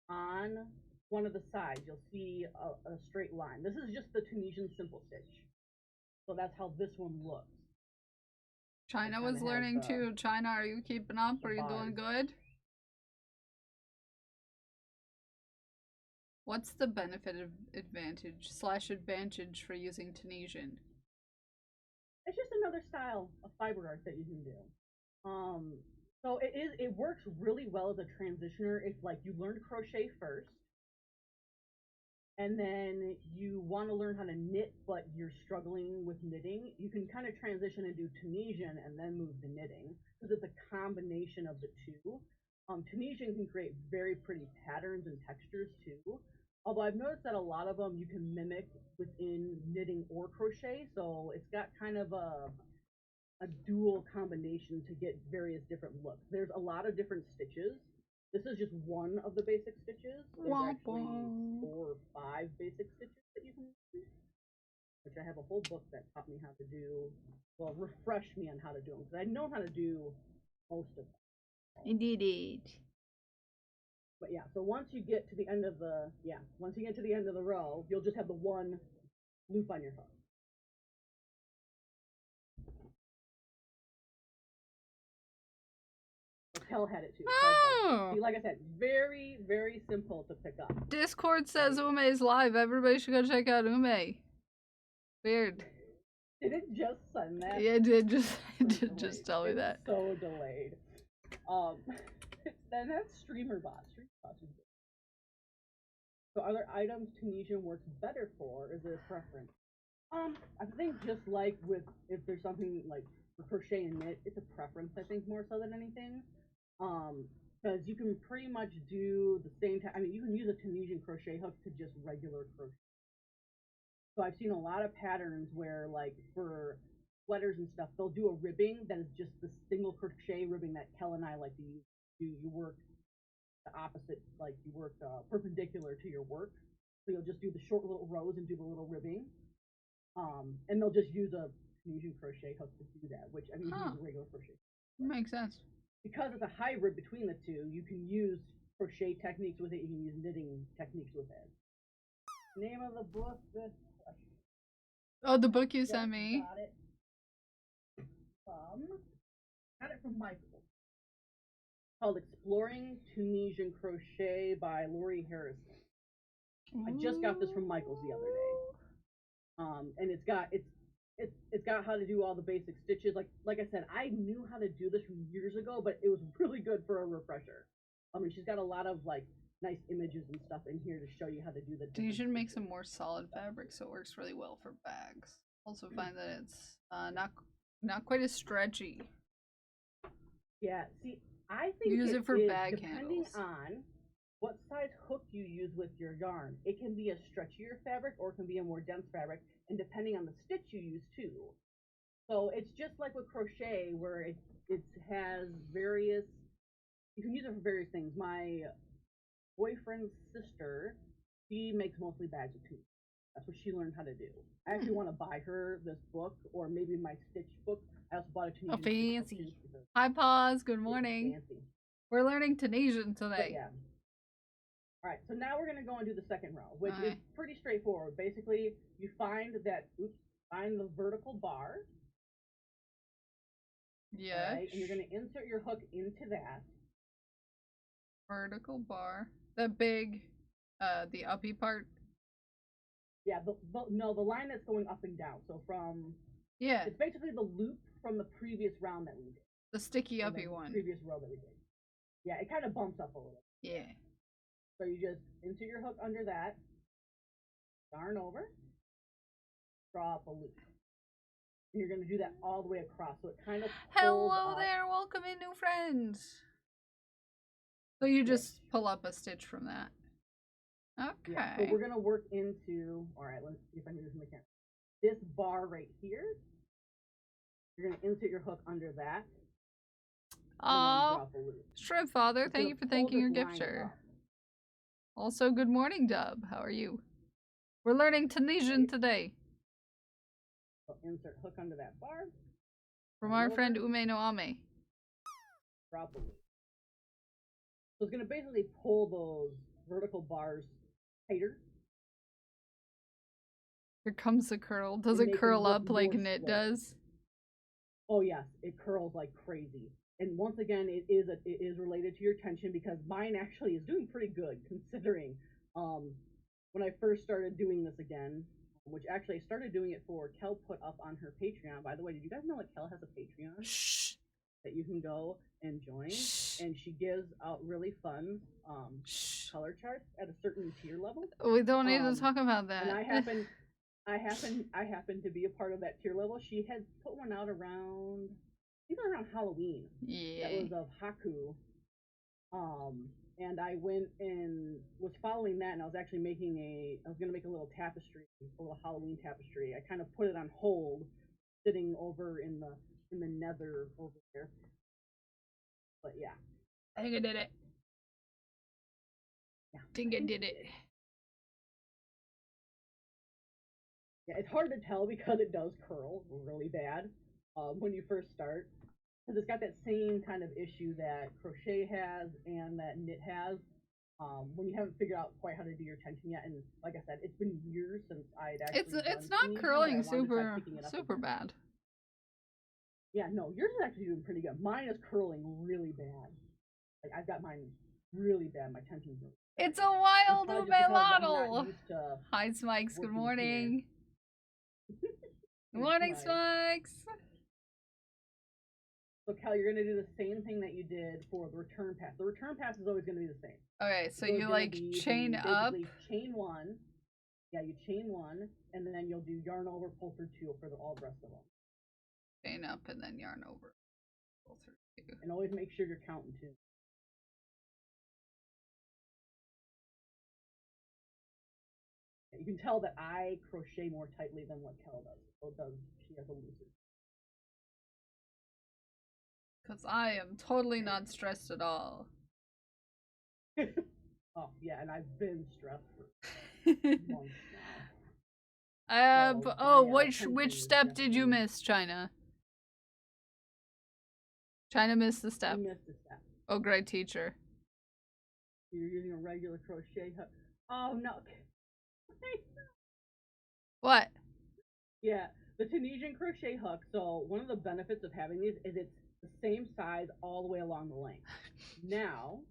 on one of the sides. You'll see a straight line. This is just the Tunisian simple stitch. So that's how this one looks. China was learning too. China, are you keeping up? Are you doing good? What's the benefit of advantage for using Tunisian? It's just another style of fiber art that you can do. So it works really well as a transitioner if like you learned crochet first, and then you want to learn how to knit, but you're struggling with knitting. You can kind of transition and do Tunisian and then move to knitting because it's a combination of the two. Tunisian can create very pretty patterns and textures too. Although I've noticed that a lot of them you can mimic within knitting or crochet, so it's got kind of a dual combination to get various different looks. There's a lot of different stitches. This is just one of the basic stitches. There's actually 4 or 5 basic stitches that you can use, which I have a whole book that taught me how to do, well, refreshed me on how to do them, because I know how to do most of them. Indeed. But yeah, so once you get to the end of the row, you'll just have the one loop on your hook. Kel had it too. Oh. See, like I said, very, very simple to pick up. Discord says Ume's live. Everybody should go check out Ume. Weird. Did it just send that? Yeah, it did just tell me that. So delayed. And that's StreamerBot. So other items Tunisian works better for, is there a preference? I think just like with, if there's something like for crochet and knit, it's a preference, I think, more so than anything. Because you can pretty much do the same time. I mean, you can use a Tunisian crochet hook to just regular crochet. So I've seen a lot of patterns where, like, for sweaters and stuff, they'll do a ribbing that is just the single crochet ribbing that Kel and I like to use. You work the opposite, like you work perpendicular to your work. So you'll just do the short little rows and do the little ribbing. And they'll just use a Tunisian crochet hook to do that, which, I mean, you use a regular crochet. Makes sense. Because it's a hybrid between the two, you can use crochet techniques with it, you can use knitting techniques with it. Name of the book, this question. Oh, the book you sent me. Got it. Got it from Michael. Called Exploring Tunisian Crochet by Lori Harrison. I just got this from Michael's the other day. And it's got how to do all the basic stitches. Like I said, I knew how to do this from years ago, but it was really good for a refresher. I mean, she's got a lot of like nice images and stuff in here to show you how to do the. You should make some more solid fabric, so it works really well for bags. Also find that it's not quite as stretchy. Yeah, see, I think use it for bag depending handles. on what size hook you use with your yarn. It can be a stretchier fabric or it can be a more dense fabric, and depending on the stitch you use too. So it's just like with crochet, where it has various. You can use it for various things. My boyfriend's sister, she makes mostly bags of tunics. That's what she learned how to do. I actually want to buy her this book, or maybe my stitch book. I also bought a Tunisian fancy. Hi, Pause. Good morning. Fancy. We're learning Tunisian But today. yeah. All right, so now we're gonna go and do the second row, which is pretty straightforward. Basically, you find the vertical bar. Yeah. Right, and you're gonna insert your hook into that. Vertical bar. The big, the uppy part. Yeah, the line that's going up and down. So from it's basically the loop from the previous round that we did. The sticky uppy one. Previous row that we did. Yeah, it kind of bumps up a little. Yeah. So you just insert your hook under that, yarn over, draw up a loop. And you're gonna do that all the way across. So it kind of hello there, welcome in, new friends. So you just pull up a stitch from that. Okay. Yeah, so we're gonna work into. All right, let's see if I can do this in the camera. This bar right here. You're gonna insert your hook under that. Oh, Shrimp Father, thank you for thanking your gifter. Also, good morning, Dub. How are you? We're learning Tunisian today. So insert hook under that bar. From our friend Ume no Ame. Drop a loop. So it's gonna basically pull those vertical bars tighter. Here comes the curl. Does it curl up like knit does? Oh yes, it curls like crazy. And once again, it is related to your tension, because mine actually is doing pretty good considering when I first started doing this again, which actually I started doing it for Kel put up on her Patreon. By the way, did you guys know that Kel has a Patreon? Shh. That you can go and join? Shh. And she gives out really fun color charts at a certain tier level. We don't need to talk about that. And I happen to be a part of that tier level. She had put one out around, I think around Halloween. Yeah. That was of Haku. And I went and was following that, and I was actually I was gonna make a little tapestry, a little Halloween tapestry. I kind of put it on hold, sitting over in the nether over there. But yeah. I think I did it. Yeah. I think I did it. Yeah, it's hard to tell because it does curl really bad when you first start. Because it's got that same kind of issue that crochet has and that knit has when you haven't figured out quite how to do your tension yet. And like I said, it's been years since I'd actually it's not curling super bad. Yeah, no, yours is actually doing pretty good. Mine is curling really bad. Like I've got mine really bad. My tension's really bad. It's a wild Umelotl. Hi, Smikes. Good morning. Good morning, Smikes. So, Cal, you're going to do the same thing that you did for the return pass. The return pass is always going to be the same. Okay, so you like chain up? Chain one. Yeah, you chain one, and then you'll do yarn over, pull through two for all the rest of them. Chain up and then yarn over, pull through two. And always make sure you're counting too. You can tell that I crochet more tightly than what Kel does. So she has a looser. Because I am totally not stressed at all. Oh, yeah, and I've been stressed for months now. Which step did you miss, China? China missed the step. You missed the step. Oh, great teacher. You're using a regular crochet hook. Oh, no. What? Yeah, the Tunisian crochet hook. So one of the benefits of having these is it's the same size all the way along the length. Now,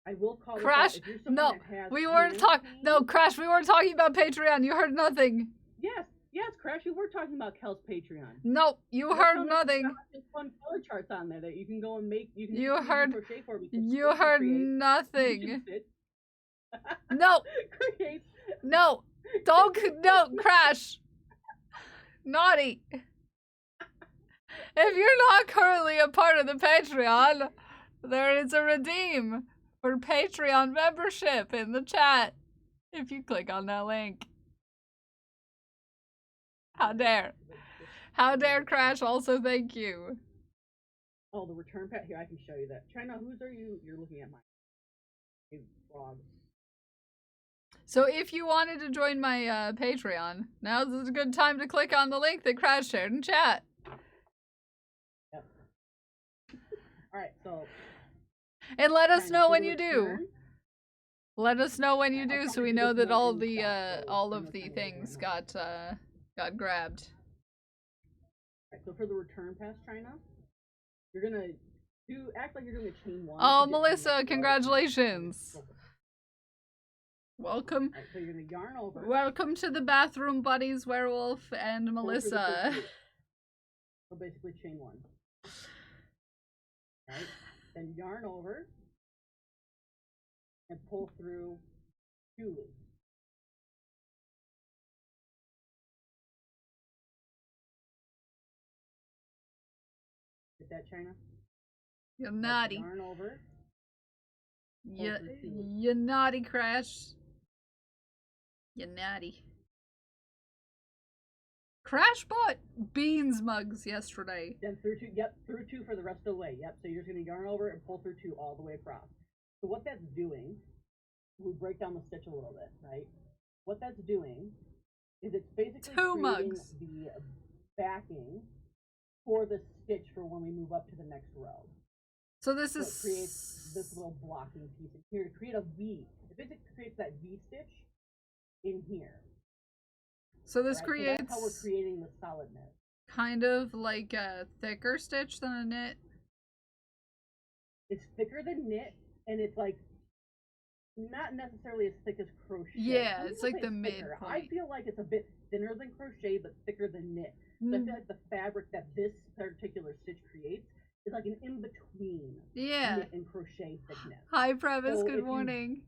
I will call Crash. No, we weren't talking. No, Crash. We weren't talking about Patreon. You heard nothing. Yes, Crash. We were talking about Kel's Patreon. No, you heard nothing. There's fun color charts on there that you can go and make. You heard nothing. No. Create. No. Don't. No, Crash. Naughty. If you're not currently a part of the Patreon, there is a redeem for Patreon membership in the chat if you click on that link. How dare. How dare Crash also thank you. Oh, the return path. Here, I can show you that. China, whose are you? You're looking at mine. You frog. So if you wanted to join my Patreon, now's a good time to click on the link that Crash shared in chat. Yep. Alright, so... And let us China, know for when the you do. return- Let us know when you I'll do, try so to we do know this that more all in the stock, so all I of know the China's things right got grabbed. Alright, so for the return pass, China, you're gonna act like you're doing a chain one. Oh, to get to the Melissa, next row. congratulations. Welcome. Alright, so you're gonna yarn over. Welcome to the Bathroom Buddies, Werewolf, and pull through the Melissa. first loop. So basically chain one. Right? Then yarn over and pull through 2 loops. Get that, China? You're naughty. Yarn over. You naughty, Crash. You naughty. Crash bought beans mugs yesterday. Then through 2, yep, through 2 for the rest of the way. Yep, so you're just gonna yarn over and pull through 2 all the way across. So what that's doing, we break down the stitch a little bit, right? What that's doing is it's basically 2 creating mugs. the backing for the stitch for when we move up to the next row. So this So is it creates this little blocking piece in here to create a V. It basically creates that V stitch in here. so this Right? creates So that's how we're creating the solidness. kind of like a thicker stitch than a knit. It's thicker than knit, and it's like not necessarily as thick as crochet. Yeah, Some it's people like say the thicker. I midpoint. feel like it's a bit thinner than crochet, but thicker than knit. So I feel like the fabric that this particular stitch creates is like an in-between Yeah. knit and crochet thickness. Hi, Previs. So Good if you morning.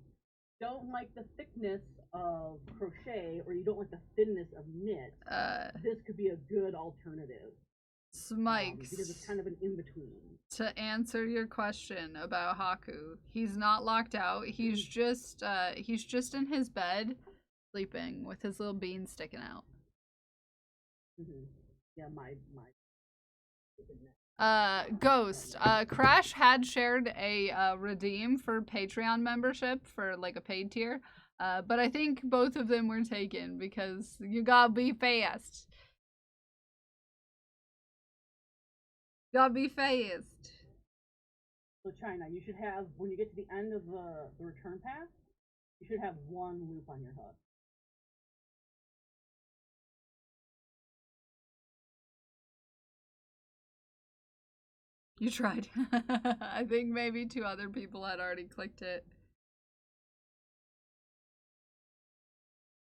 don't like the thickness of crochet, or you don't like the thinness of knit, this could be a good alternative. Smikes. Because it's kind of an in-between. To answer your question about Haku, he's not locked out. He's just in his bed, sleeping with his little bean sticking out. Yeah, my. Ghost. Crash had shared a redeem for Patreon membership for like a paid tier, but I think both of them were taken because you gotta be fast. Gotta be fast. So China, you should have, when you get to the end of the return path, you should have 1 loop on your hook. You tried. I think maybe 2 other people had already clicked it.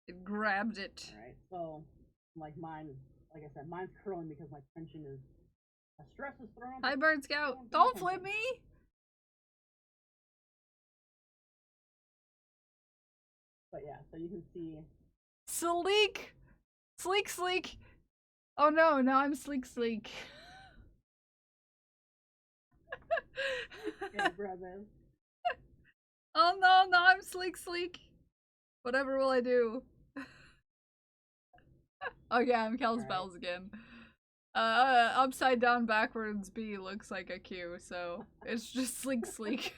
It grabbed it. Alright, so, like mine, like I said, mine's curling because my tension is, stress is thrown. Hi, Bird Scout. Don't flip me! But yeah, so you can see. Sleek! Sleek, sleek! Oh no, now I'm sleek, sleek. Yeah, grab it. Oh no, now I'm sleek, sleek. Whatever will I do? Oh yeah, I'm Kel's bells again. Upside down backwards B looks like a Q, so it's just sleek, sleek.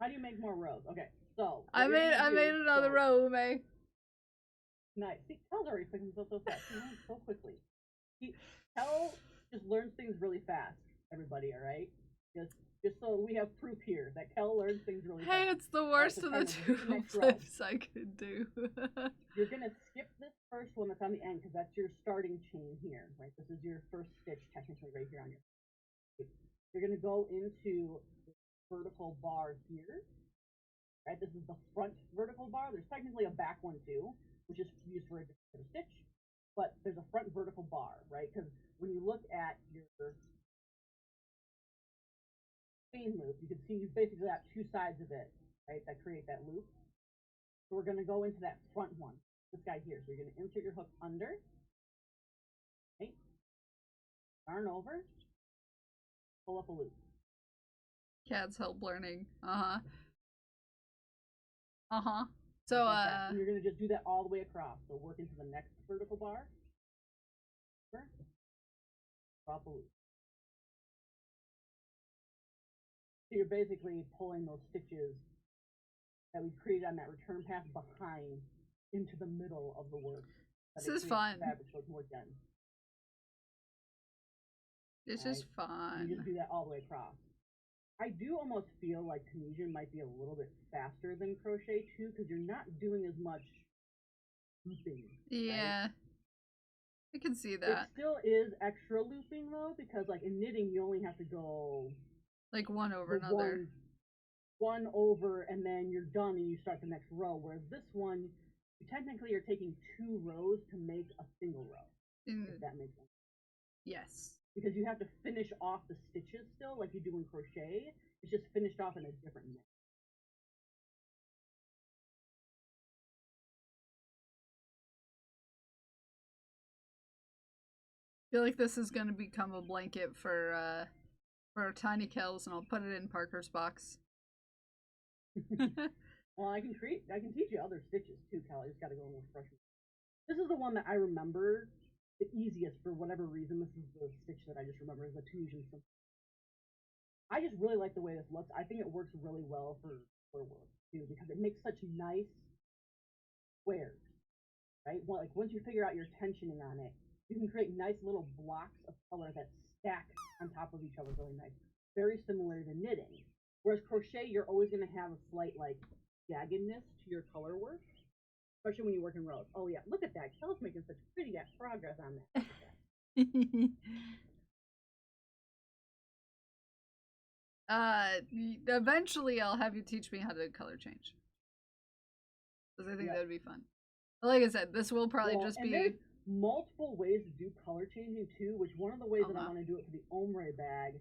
How do you make more rows? Okay, so I made another row, Ume. Nice. See, Kel's already fixing himself so fast. He learns so quickly. Kel just learns things really fast. Everybody, all right? Just so we have proof here that Kel learns things really fast. Hey, it's the worst of the 2 flips I could do. You're gonna skip this first one that's on the end because that's your starting chain here, right? This is your first stitch technically right here on your. You're gonna go into the vertical bar here, right? This is the front vertical bar. There's technically a back one too, which is used for a different stitch, but there's a front vertical bar, right? Because when you look at your chain loop, you can see you've basically got 2 sides of it, right, that create that loop. So we're going to go into that front one, this guy here. So you're going to insert your hook under, right? Yarn over, pull up a loop. Cats help learning. Uh-huh. Uh-huh. So, And you're gonna just do that all the way across. So work into the next vertical bar. Drop a loop. So you're basically pulling those stitches that we created on that return path behind into the middle of the work. This is fun. Fabric so it's more dense. This is fun. You just do that all the way across. I do almost feel like Tunisian might be a little bit faster than crochet too, because you're not doing as much looping. Yeah. Right? I can see that. It still is extra looping though, because like in knitting you only have to go like one over another. One over and then you're done and you start the next row. Whereas this one, you technically are taking 2 rows to make a single row. If that makes sense. Yes. Because you have to finish off the stitches still, like you do in crochet. It's just finished off in a different knit. I feel like this is gonna become a blanket for tiny kills, and I'll put it in Parker's box. Well, I can teach you other stitches too, Kelly. I just gotta go and refresh. This is the one that I remember the easiest for whatever reason. This is the stitch that I just remember is the Tunisian. I just really like the way this looks. I think it works really well for work too, because it makes such nice squares, right? Well, like once you figure out your tensioning on it, you can create nice little blocks of color that stack on top of each other really nice. Very similar to knitting. Whereas crochet, you're always going to have a slight like jaggedness to your color work, especially when you work in rows. Oh yeah, look at that. Kel's making such pretty progress on that. Eventually I'll have you teach me how to color change, because I think that would be fun. But like I said, this will probably just be... There's multiple ways to do color changing too, which one of the ways that I want to do it for the ombre bag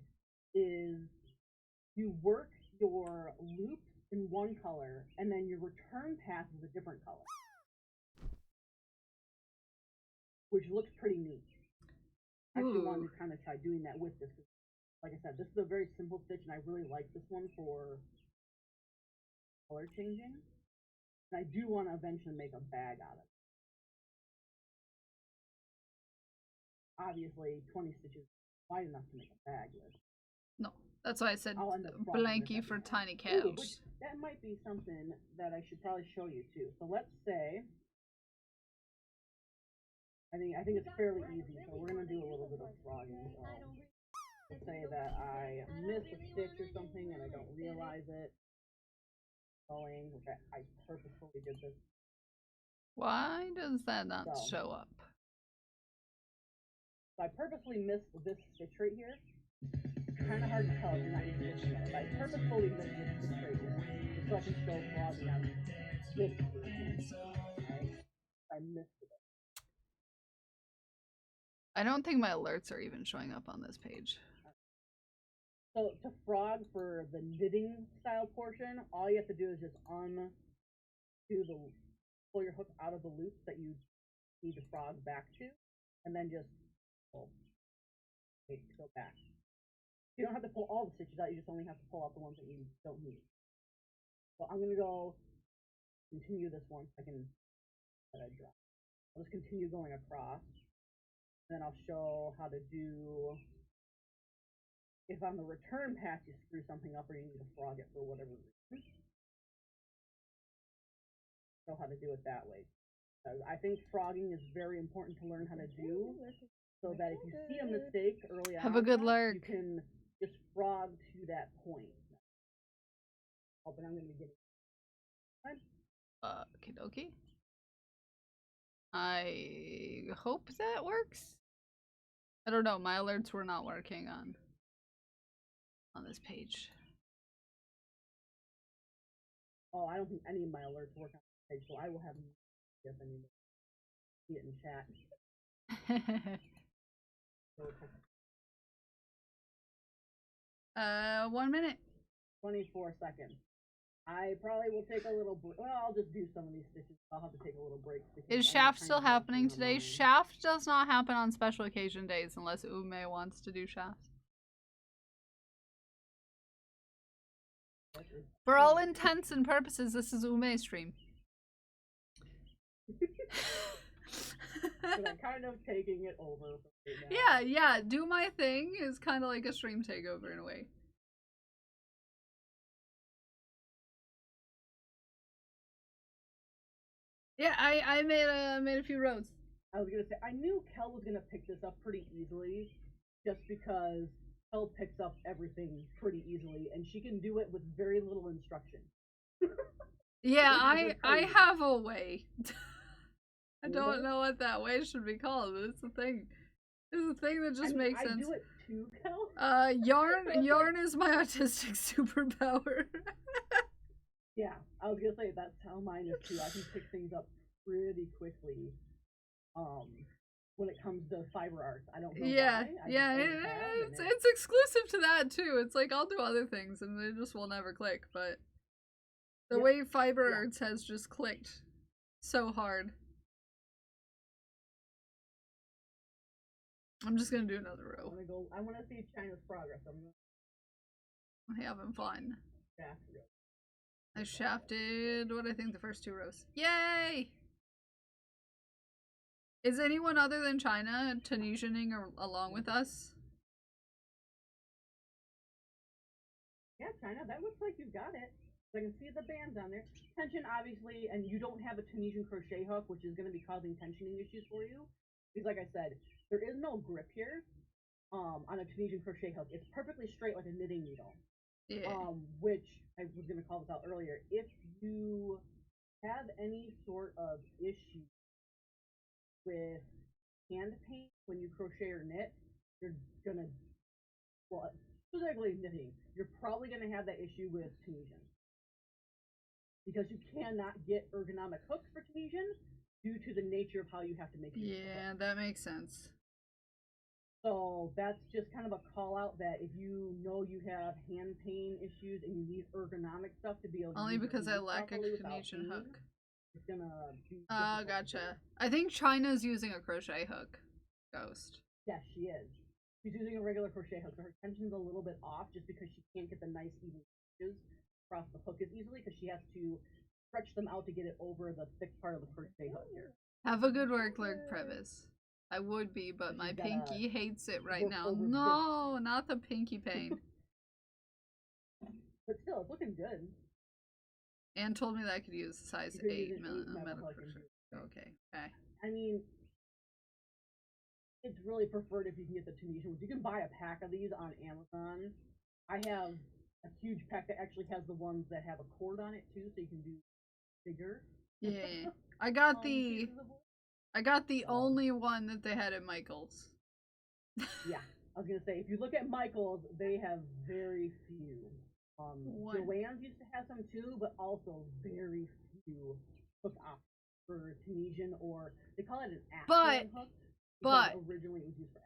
is you work your loops in one color and then your return path is a different color, which looks pretty neat. I actually wanted to kind of try doing that with this. Like I said, this is a very simple stitch, and I really like this one for color changing. And I do want to eventually make a bag out of it. Obviously, 20 stitches is wide enough to make a bag with. No, that's why I said blankie for tiny cows. That might be something that I should probably show you too. So let's say, I think it's fairly easy. So we're gonna do a little bit of frogging. So let's say that I missed a stitch or something and I don't realize it. Which I purposefully did this. Why does that not show up? So I purposely missed this stitch right here. Kind of hard to tell if you're not even looking at it, but I purposefully missed this stitch right here, just so I can show frogging on this version. Right? I missed it. I don't think my alerts are even showing up on this page. So to frog for the knitting style portion, all you have to do is just pull your hook out of the loops that you need to frog back to, and then just go back. You don't have to pull all the stitches out, you just only have to pull out the ones that you don't need. So I'm gonna go continue this one second that I dropped. I'll just continue going across, and then I'll show how to do if on the return path you screw something up or you need to frog it for whatever reason. Show how to do it that way. I think frogging is very important to learn how to do, so that if you see a mistake early on, have a good lurk. You can just frog to that point. Oh, but I'm going to be getting okie dokie. I hope that works. I don't know, my alerts were not working on this page. Oh, I don't think any of my alerts work on this page, so I will have if any see it in chat. 1 minute. 24 seconds. I probably will take a little break. Well, I'll just do some of these stitches. I'll have to take a little break. Is Shaft still happening today? Shaft does not happen on special occasion days unless Ume wants to do Shaft. For all intents and purposes, this is Ume's stream. But I'm kind of taking it over. Right Yeah, yeah. Do my thing is kind of like a stream takeover in a way. Yeah, I made a few rows. I was gonna say I knew Kel was gonna pick this up pretty easily, just because Kel picks up everything pretty easily, and she can do it with very little instruction. Yeah, Which is I crazy. have a way. I don't Mhm. know what that way should be called, but it's a thing. It's a thing that just I mean, makes I sense. do it too, Kel. Yarn is my autistic superpower. Yeah, I was gonna say that's how mine is too. I can pick things up pretty quickly. When it comes to fiber arts, I don't know Yeah, why. I yeah, just always have, and it's exclusive to that too. It's like I'll do other things and they just will never click, but the Yep. way fiber Yeah. arts has just clicked so hard. I'm just gonna do another row. I want to see China's progress. I'm I'm having fun. gonna I shafted what I think the first two rows. Yay! Is anyone other than China Tunisianing along with us? Yeah, China, that looks like you've got it. I can see the bands on there. Tension, obviously, and you don't have a Tunisian crochet hook, which is going to be causing tensioning issues for you. Because, like I said, there is no grip here on a Tunisian crochet hook. It's perfectly straight like a knitting needle. Yeah. Which I was going to call this out earlier. If you have any sort of issue with hand pain when you crochet or knit, you're going to, well, specifically knitting, you're probably going to have that issue with Tunisian. Because you cannot get ergonomic hooks for Tunisian due to the nature of how you have to make the hook. That makes sense. So that's just kind of a call out that if you know you have hand pain issues and you need ergonomic stuff to be able to Only use because I lack a Tunisian Tunisian hook. It's gonna be Oh, gotcha. I think China's using a crochet hook. Ghost. Yes, she is. She's using a regular crochet hook, so her tension's a little bit off just because she can't get the nice even stitches across the hook as easily because she has to stretch them out to get it over the thick part of the crochet hook here. Have a good work, Lurk Previs. I would be, but my pinky hates it right now. No, not the pinky pain. But still, it's looking good. Anne told me that I could use size 8 metal crochet. Okay. I mean, it's really preferred if you can get the Tunisian ones. You can buy a pack of these on Amazon. I have a huge pack that actually has the ones that have a cord on it too, so you can do bigger. Yeah. I got the only one that they had at Michael's. Yeah, I was gonna say if you look at Michael's, they have very few. Joanne's used to have some too, but also very few hook options for Tunisian, or they call it an Afghan hook. But originally it was used for.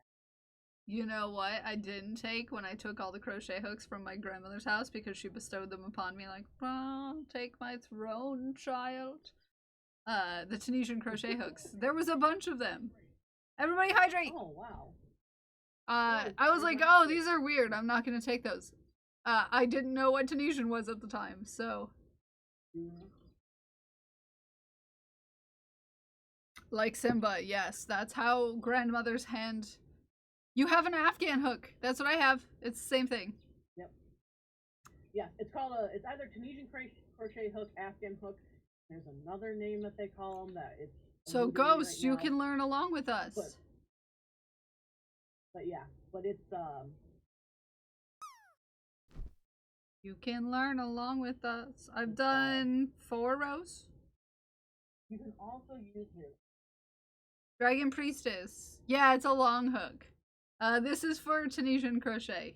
You know what I didn't take when I took all the crochet hooks from my grandmother's house because she bestowed them upon me like, oh, take my throne, child. The Tunisian crochet hooks. There was a bunch of them. Everybody hydrate! Oh, wow. I was like, oh, these are weird. I'm not going to take those. I didn't know what Tunisian was at the time, so. Like Simba, yes. That's how grandmother's hand. You have an Afghan hook. That's what I have. It's the same thing. Yep. Yeah, it's either Tunisian crochet hook, Afghan hook. There's another name that they call them that it's. So Ghost, you can learn along with us. But yeah, but it's You can learn along with us. I've done 4 rows. You can also use this. Dragon Priestess. Yeah, it's a long hook. This is for Tunisian crochet.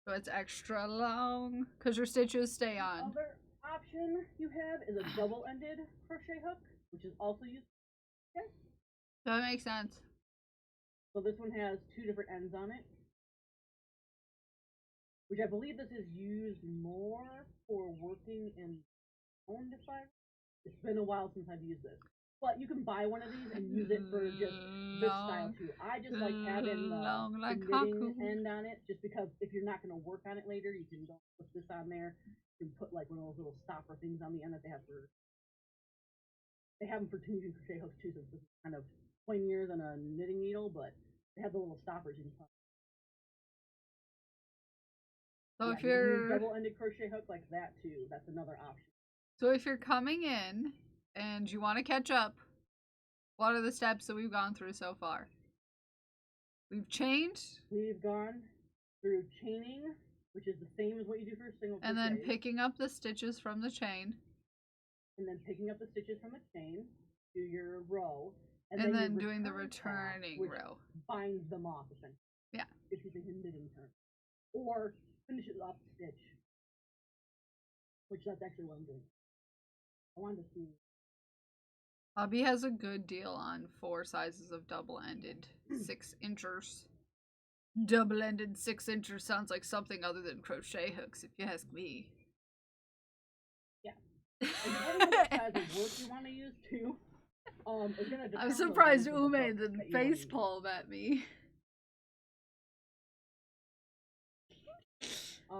So it's extra long because your stitches stay on. The other option you have is a double-ended crochet hook, which is also used. Okay. That makes sense. So this one has 2 different ends on it, which I believe this is used more for working in owned fiber. It's been a while since I've used this. But you can buy one of these and use it for just this style too. I just like having long the like knitting Haku. end on it, just because if you're not going to work on it later, you can go put this on there. You can put like one of those little stopper things on the end that they have for. They have them for Tunisian crochet hooks too, so it's kind of pointier than a knitting needle, but they have the little stoppers you can put. So Yeah, if you can use you're double-ended crochet hook like that too. That's another option. so if you're coming in and you want to catch up, what are the steps that we've gone through so far? We've chained. We've gone through chaining, which is the same as what you do for a single crochet. And then picking up the stitches from the chain. And then picking up the stitches from the chain, do your row. And then doing the returning row. Binds them off, essentially. Yeah. If you think a knitting term. Or finishes off the stitch. Which that's actually what I'm doing. I wanted to see. Hobby has a good deal on 4 sizes of double-ended 6-inchers. Double-ended 6-inchers sounds like something other than crochet hooks, if you ask me. Yeah. And depending on what size of work you want to use too. I'm surprised Ume didn't facepalm at me. I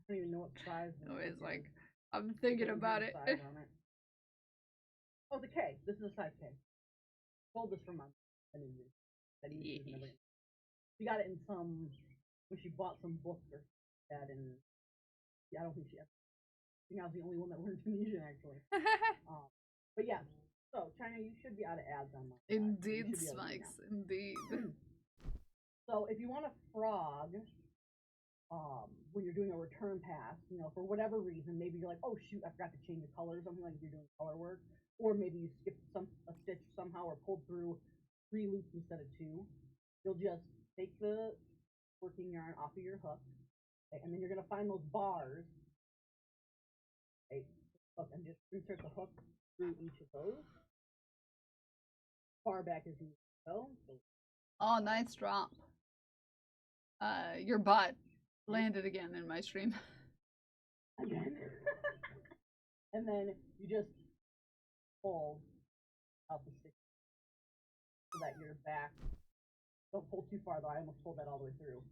don't even know what size. Always like, I'm thinking about it. Oh, the K. This is a size K. Sold this for months. She got it in some when she bought some books or that, and yeah, I don't think she. I think I was the only one that learned Tunisian actually. But yeah. So China, you should be out of ads on that. Indeed, Smikes. Indeed. So if you want a frog, when you're doing a return pass, you know, for whatever reason, maybe you're like, oh shoot, I forgot to change the color or something, like if you're doing color work, or maybe you skipped a stitch somehow or pulled through 3 loops instead of 2. You'll just take the working yarn off of your hook, okay, and then you're gonna find those bars, okay, and just insert the hook through each of those. Far back as you go. Oh, nice drop. Your butt landed again in my stream. Again. And then you just pull out the stick so that you're back. Don't pull too far though, I almost pulled that all the way through.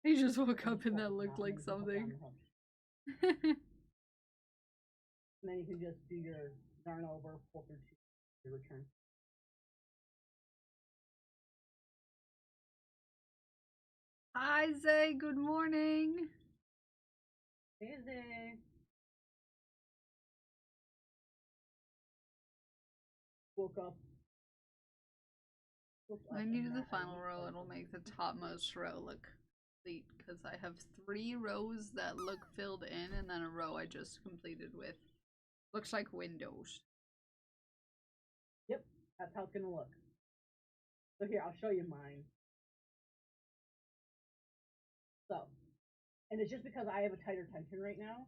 He just woke up and that looked like something. And then you can just do your yarn over, pull through your return. Hi Zay, good morning. Hey Zay. Woke up. When you do the final row, it'll make the topmost row look complete because I have 3 rows that look filled in and then a row I just completed with. Looks like windows. Yep, that's how it's gonna look. So here, I'll show you mine. So, and it's just because I have a tighter tension right now,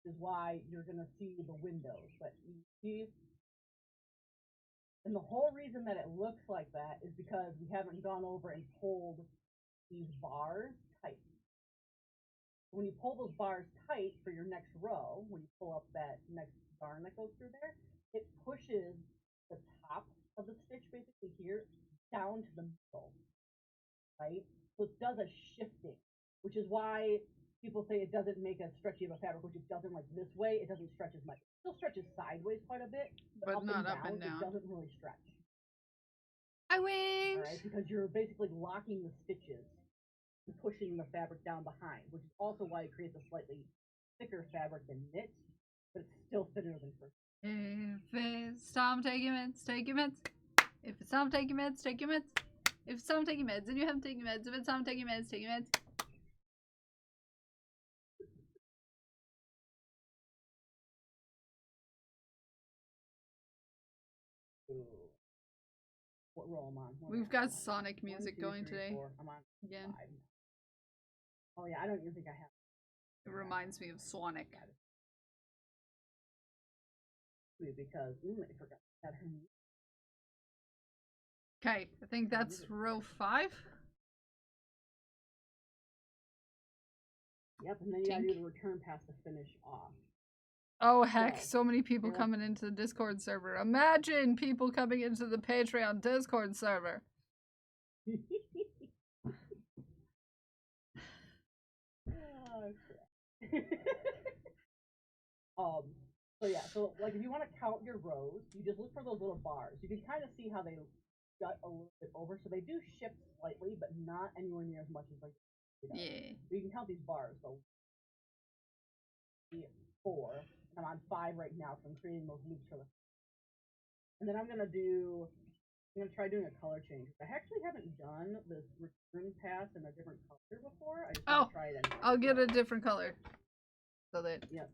is why you're gonna see the windows. But you see, and the whole reason that it looks like that is because we haven't gone over and pulled these bars tight. When you pull those bars tight for your next row, when you pull up that next yarn that goes through there, it pushes the top of the stitch basically here down to the middle, right? So it does a shifting, which is why people say it doesn't make as stretchy of a fabric, which it doesn't like this way. It doesn't stretch as much. It still stretches sideways quite a bit, but not up and down. It doesn't really stretch. I wish. All right, because you're basically locking the stitches and pushing the fabric down behind, which is also why it creates a slightly thicker fabric than knit, but it's still thinner than crochet. If it's time to take your meds, take your meds. If it's time to take your meds, take your meds. If it's time to take your meds and you haven't taken your meds, if it's time to take your meds, take your meds. What row am I on? We've got Sonic music going today. I'm on again. 5. Oh yeah, I don't even think I have. It reminds me of Sonic. Because I forgot that her. Okay, I think that's row 5. Yep, and then you gotta do the return pass to finish off. Oh heck, So, so many people yeah. coming into the Discord server. Imagine people coming into the Patreon Discord server. Oh, crap. So yeah, so like if you want to count your rows, you just look for those little bars. You can kind of see how they gut a little bit over, so they do shift slightly, but not anywhere near as much as like. Yeah. But you can count these bars. So 4, and I'm on 5 right now, so I'm creating those loops for the. And then I'm gonna try doing a color change. I actually haven't done this return pass in a different color before. I just want to try it anyway. I'll get a different color so that Yep.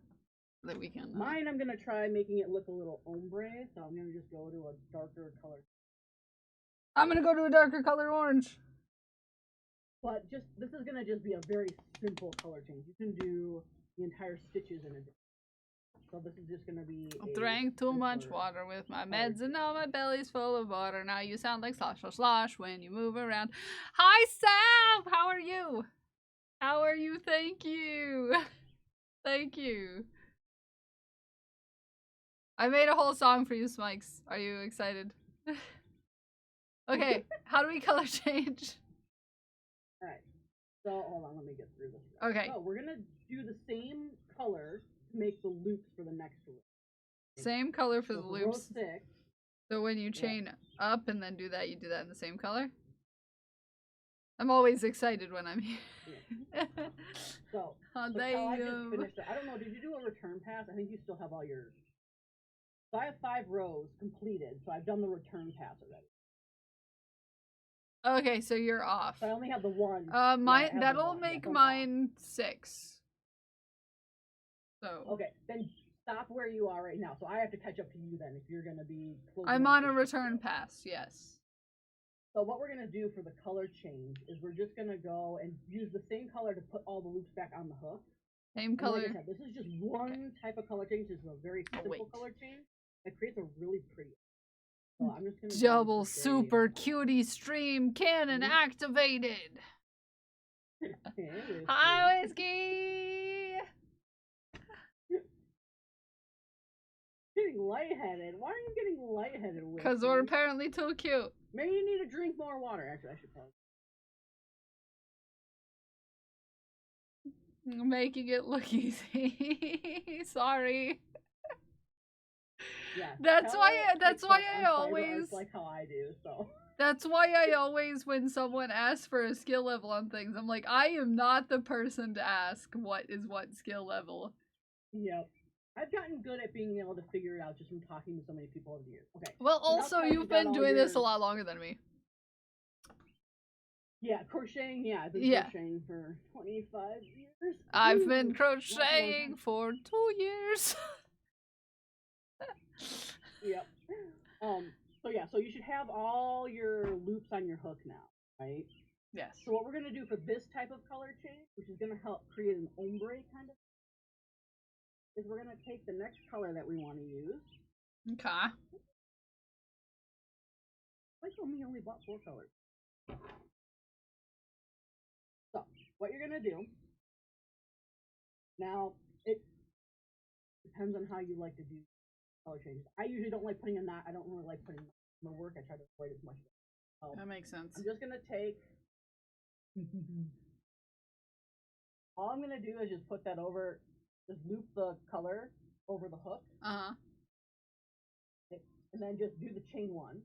that we can. Mine, I'm gonna try making it look a little ombre, so I'm gonna just go to a darker color. I'm gonna go to a darker color orange. But this is gonna just be a very simple color change. You can do the entire stitches in a day. So this is just gonna be. I drank too much water with my meds and now my belly's full of water. Now you sound like slosh slosh slosh when you move around. Hi Sam! How are you? How are you? Thank you. Thank you. I made a whole song for you, Smikes. Are you excited? Okay, how do we color change? Alright, so hold on, let me get through this. Okay. So we're gonna do the same color to make the loops for the next row. Same color for the row loops. 6. So when you chain up and then do that, you do that in the same color? I'm always excited when I'm here. Yeah. So, oh, so Cal, I just finished it. I don't know, did you do a return pass? I think you still have all your. So I have 5 rows completed, so I've done the return pass already. Okay, so you're off. So I only have the one. That'll make mine 6. So. Okay, then stop where you are right now. So I have to catch up to you then if you're gonna be. I'm on a return pass, yes. So what we're gonna do for the color change is we're just gonna go and use the same color to put all the loops back on the hook. Same color. Like I said, this is just one type of color change. This is a very simple color change. It creates a really pretty. So I'm just gonna double super cutie stream cannon activated. Hi, Whiskey. Getting lightheaded. Why are you getting lightheaded? Because we're apparently too cute. Maybe you need to drink more water. Actually, I should probably. Making it look easy. Sorry. Yeah. That's why I always like how I do, so. That's why I always, when someone asks for a skill level on things, I'm like, I am not the person to ask what is what skill level. Yep. I've gotten good at being able to figure it out just from talking to so many people over the years. Okay. Well, so also you've been doing this a lot longer than me. Yeah, crocheting, I've been crocheting for 25 years. I've been crocheting for 2 years. Yep. So you should have all your loops on your hook now, right? Yes. So what we're gonna do for this type of color change, which is gonna help create an ombre kind of, is we're gonna take the next color that we want to use. Okay. Like me only bought 4 colors. So what you're gonna do now, it depends on how you like to do color changes. I usually don't like putting a knot. I don't really like putting my work. I try to avoid as much. That makes sense. I'm just gonna take. All I'm gonna do is just put that over. Just loop the color over the hook. And then just do the chain one.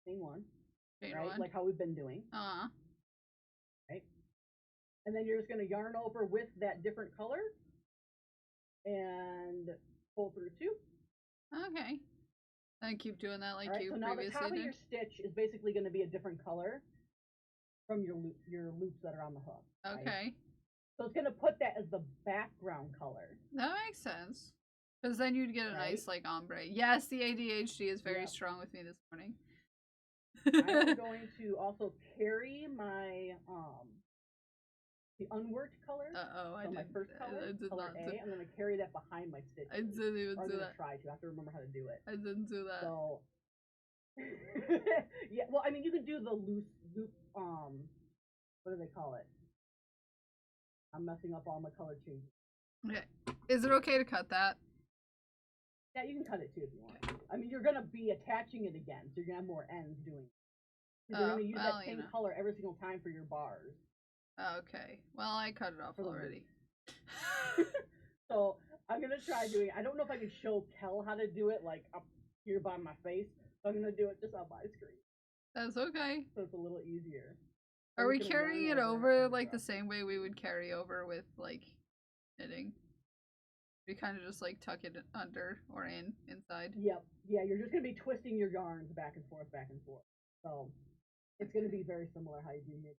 Chain one. Right, like how we've been doing. Right. And then you're just gonna yarn over with that different color. And pull through 2. Okay. And keep doing that like you so now previously the top did. of your stitch is basically going to be a different color from your loops that are on the hook. Okay. Right? So it's going to put that as the background color. That makes sense. Because then you'd get a nice like ombre. Yes, the ADHD is very strong with me this morning. I'm going to also carry my the unworked color. I did. My first color, I did color not. A. I'm going to carry that behind my stitches. I didn't even do that. Try to. I have to remember how to do it. I didn't do that. So, yeah. Well, I mean, you can do the loop. What do they call it? I'm messing up all my color changes. Okay. Is it okay to cut that? Yeah, you can cut it too if you want to. I mean, you're gonna be attaching it again, so you're gonna have more ends doing it. 'Cause you're gonna use that same color every single time for your bars. Okay. Well, I cut it off already. So I'm gonna try doing. I don't know if I can show Kel how to do it like up here by my face. So I'm gonna do it just on my screen. That's okay. So it's a little easier. Are we carrying it over like the same way we would carry over with like knitting? We kind of just like tuck it under or inside. Yep. Yeah, you're just gonna be twisting your yarns back and forth, back and forth. So it's gonna be very similar how you do knit.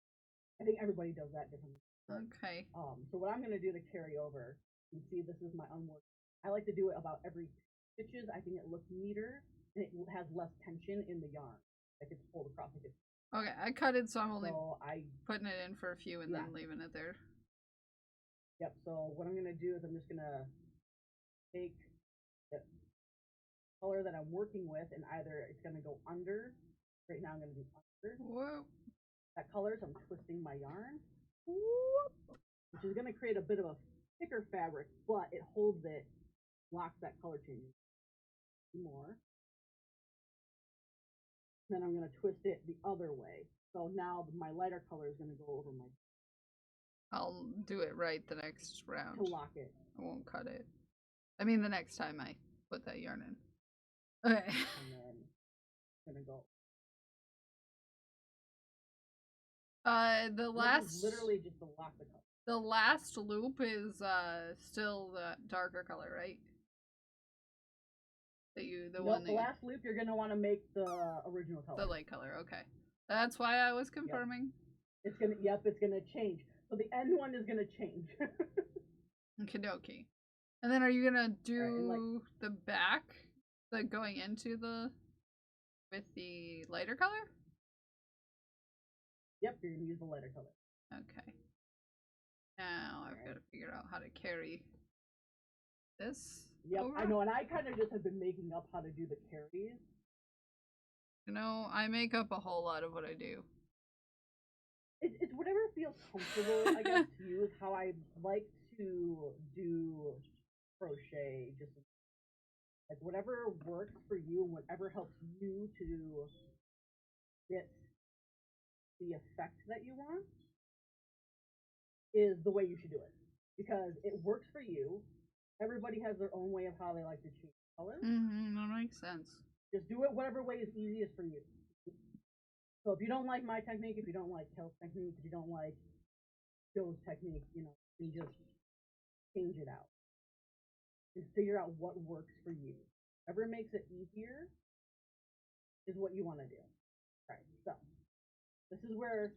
I think everybody does that differently. Okay. So what I'm gonna do to carry over, you see this is my unworked. I like to do it about every 2 stitches. I think it looks neater and it has less tension in the yarn. Like it's pulled across like it's. Okay, I cut it, so I'm only putting it in for a few and then leaving it there. Yep. So what I'm gonna do is I'm just gonna take the color that I'm working with, and either it's gonna go under. Right now I'm gonna do under. Whoa. That color, so I'm twisting my yarn, which is gonna create a bit of a thicker fabric, but it holds it, locks that color change more. Then I'm gonna twist it the other way. So now my lighter color is gonna go over my. I'll do it right the next round. To lock it. I won't cut it. I mean the next time I put that yarn in. Okay. And then I'm gonna go. The last literally just to lock the color. The last loop is still the darker color, right? The last loop you're gonna want to make the original color. The light color, okay. That's why I was confirming. Yep. It's gonna change. So the end one is gonna change. Okie. And then are you gonna do the back, like going into with the lighter color? Yep, you're gonna use the lighter color. Okay. Now I've got to figure out how to carry this. Yep, over. I know, and I kind of just have been making up how to do the carries. You know, I make up a whole lot of what I do. It's whatever feels comfortable, I guess, to you, is how I like to do crochet. Just like whatever works for you and whatever helps you to get the effect that you want is the way you should do it. Because it works for you. Everybody has their own way of how they like to change colors. That makes sense. Just do it whatever way is easiest for you. So if you don't like my technique, if you don't like Kel's technique, if you don't like Joe's technique, you just change it out. And figure out what works for you. Whatever makes it easier is what you want to do. All right, so this is where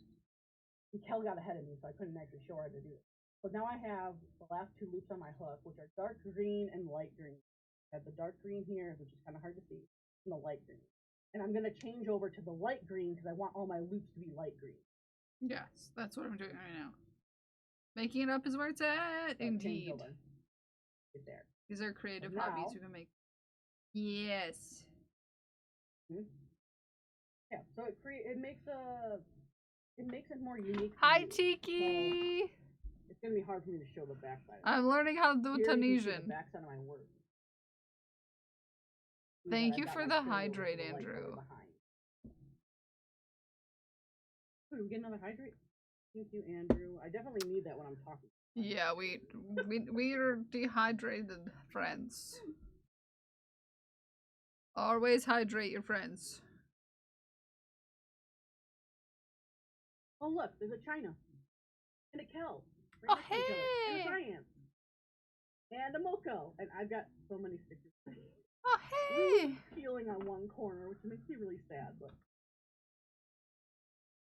Kel got ahead of me, so I couldn't actually show her how to do it. So now I have the last 2 loops on my hook, which are dark green and light green. I have the dark green here, which is kind of hard to see, and the light green. And I'm going to change over to the light green because I want all my loops to be light green. Yes, that's what I'm doing right now. Making it up is where it's at, indeed. Right there. These are creative hobbies you can make. Yes. Yeah, so it makes it more unique. Hi, Tiki! So it's gonna be hard for me to show the backside. I'm learning how to do Tunisian. The backside of my work. Thank you for the hydrate, Andrew. Ooh, we get another hydrate? Thank you, Andrew. I definitely need that when I'm talking. Yeah, we are dehydrated friends. Always hydrate your friends. Oh look, there's a China. And a Kel. Right oh hey! And a Cyan. And a Moko. And I've got so many stickers. Oh hey! Peeling on one corner, which makes me really sad, but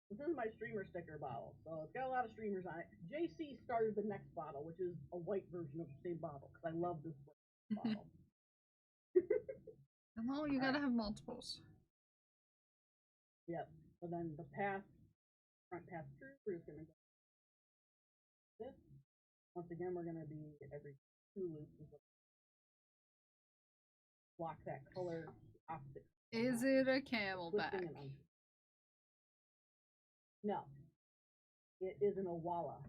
this is my streamer sticker bottle, so it's got a lot of streamers on it. JC started the next bottle, which is a white version of the same bottle, because I love this bottle. No, you gotta have multiples. Yep. So then the front pass through, we're just gonna go this. Once again, we're gonna be every 2 loops. Block that color opposite. Is it a camelback? No. It is an Owala.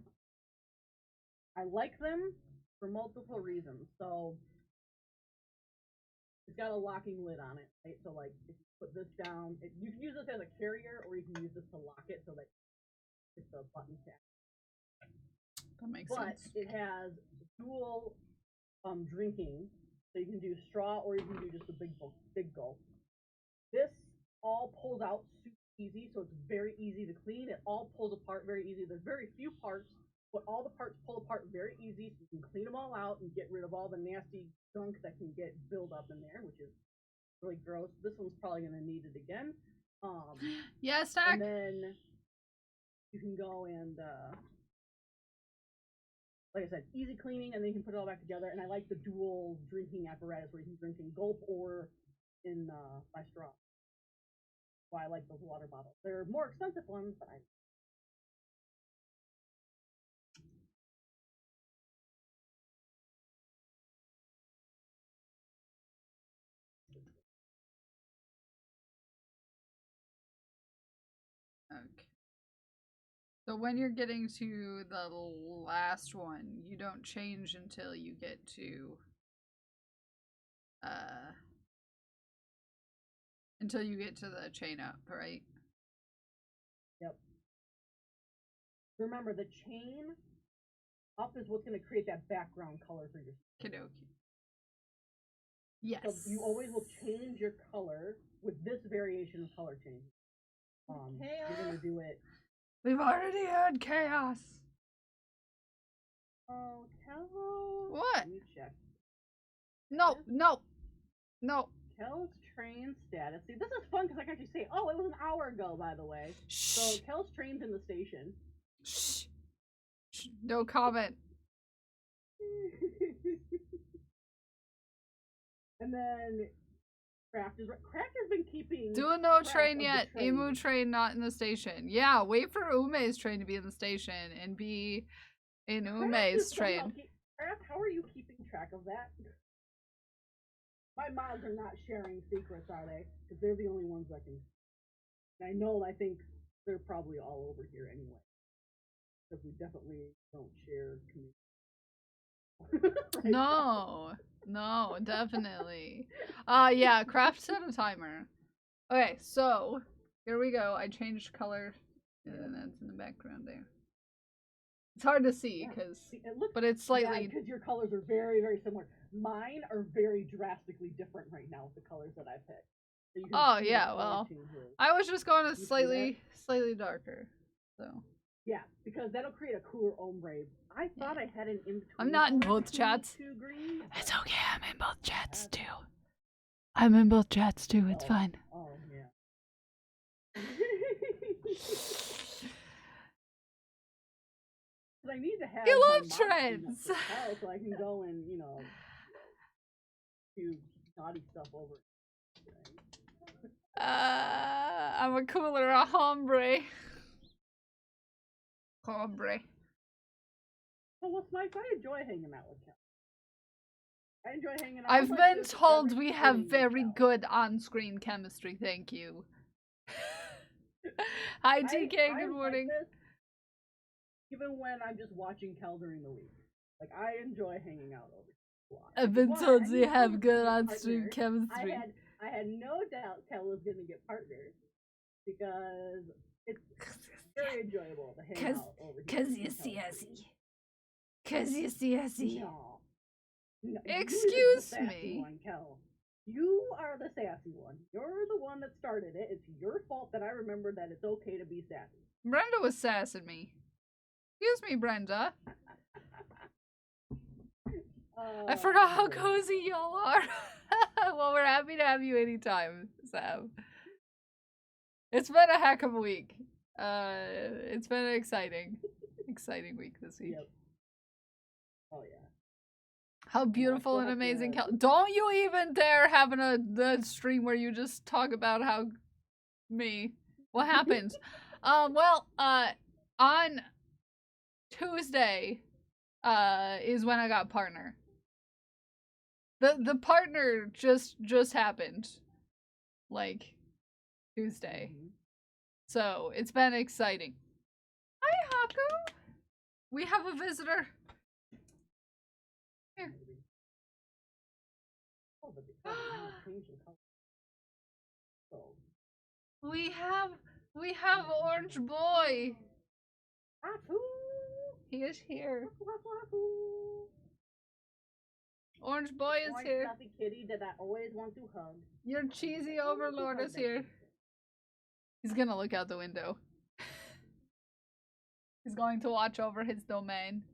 I like them, for multiple reasons. So it's got a locking lid on it, right? So like if you put this down, you can use this as a carrier, or you can use this to lock it so that it's a button tap. That makes But sense. it has dual drinking, so you can do straw or you can do just a big gulp. This all pulls out super easy, so it's very easy to clean. It all pulls apart very easy. There's very few parts, but all the parts pull apart very easy, so you can clean them all out and get rid of all the nasty gunk that can get build up in there, which is really gross. This one's probably going to need it again. Yeah, stack. And then you can go and like I said, easy cleaning, and then you can put it all back together. And I like the dual drinking apparatus where you can drink in gulp or in by straw. Why I like those water bottles. They're more expensive ones, but Okay. So when you're getting to the last one, you don't change until you get to the chain up, right? Yep. Remember, the chain up is what's going to create that background color for your Kidoki. Yes. So you always will change your color with this variation of color change. You're going to do it. We've already had chaos. Oh, Kel. What? Let me check. No, no, no. Kel's train status. See, this is fun because I can actually say, oh, it was an hour ago, by the way. Shh. So Kel's train's in the station. Shh. Shh. No comment. And then Craft has been keeping. Do a no train yet. Emu train not in the station. Yeah, wait for Ume's train to be in the station and be in Ume's train. Craft, how are you keeping track of that? My mods are not sharing secrets, are they? Because they're the only ones that can. And I think they're probably all over here anyway. Because we definitely don't share right No. No, definitely. Yeah, Craft set a timer. Okay, so here we go. I changed color. And that's in the background there. It's hard to see but it's slightly. Because your colors are very, very similar. Mine are very drastically different right now with the colors that I picked. So oh yeah, well, I was just going to slightly darker. So. Yeah, because that'll create a cooler ombre. I thought I had an in-between. I'm not in both chats. Green. It's okay, I'm in both chats too. I'm in both chats too, it's fine. Oh, yeah. I need to have. You love trends! So I can go and, do naughty stuff over. I'm a cooler hombre. Hombre. Well, what's nice? I enjoy hanging out with Kel. I enjoy hanging out. I've been told we have very good on-screen chemistry. Thank you. Hi, TK. Good morning. Like even when I'm just watching Kel during the week, like I enjoy hanging out over here. I've been told we have good on-screen chemistry. I had no doubt Kel was going to get partnered because it's very enjoyable to hang out over here. Cause you're sassy. Cause you're sassy. No, excuse me. One, Kel. You are the sassy one. You're the one that started it. It's your fault that I remember that it's okay to be sassy. Brenda was sassing me. Excuse me, Brenda. I forgot how cozy y'all are. Well, we're happy to have you anytime, Sam. It's been a heck of a week. It's been an exciting week this week. Yep. Oh yeah. How beautiful and amazing don't you even dare having the stream where you just talk about how what happened. Well, on Tuesday is when I got partner. The partner just happened like Tuesday. So it's been exciting. Hi Haku. We have a visitor. Oh, but they changed the color. So. We have Orange Boy. Apple. He is here. Apple. Orange Boy is Orange here. fluffy kitty that I always want to hug. Your cheesy overlord is here. He's gonna look out the window. He's going to watch over his domain.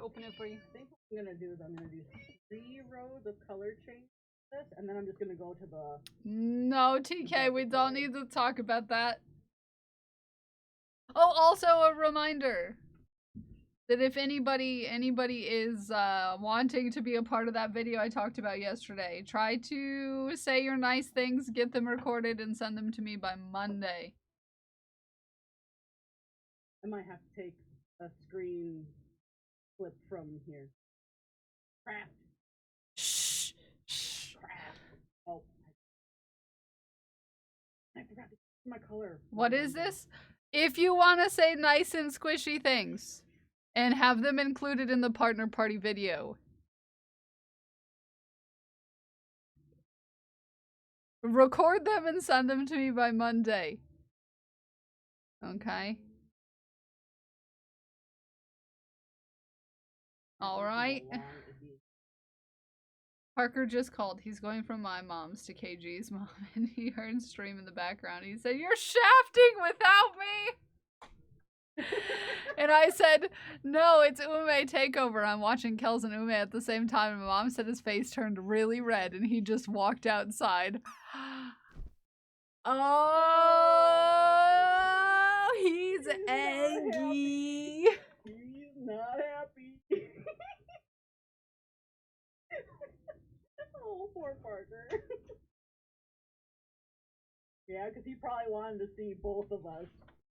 Open it for you. I think what I'm gonna do is I'm gonna do 3 rows of color change this, and then I'm just gonna go to the. No, TK, we don't need to talk about that. Oh, also a reminder that if anybody is wanting to be a part of that video I talked about yesterday, try to say your nice things, get them recorded, and send them to me by Monday. I might have to take a screen clip from here. Crap. Shh. Shh. Crap. Oh. I forgot to change my color. What is this? If you want to say nice and squishy things and have them included in the partner party video, record them and send them to me by Monday. Okay. All right. Parker just called. He's going from my mom's to KG's mom, and he heard stream in the background. He said, "You're shafting without me." And I said, "No, it's Ume takeover. I'm watching Kels and Ume at the same time." And my mom said his face turned really red, and he just walked outside. Oh, he's angry. He's not happy. Oh, poor Parker. Yeah, because he probably wanted to see both of us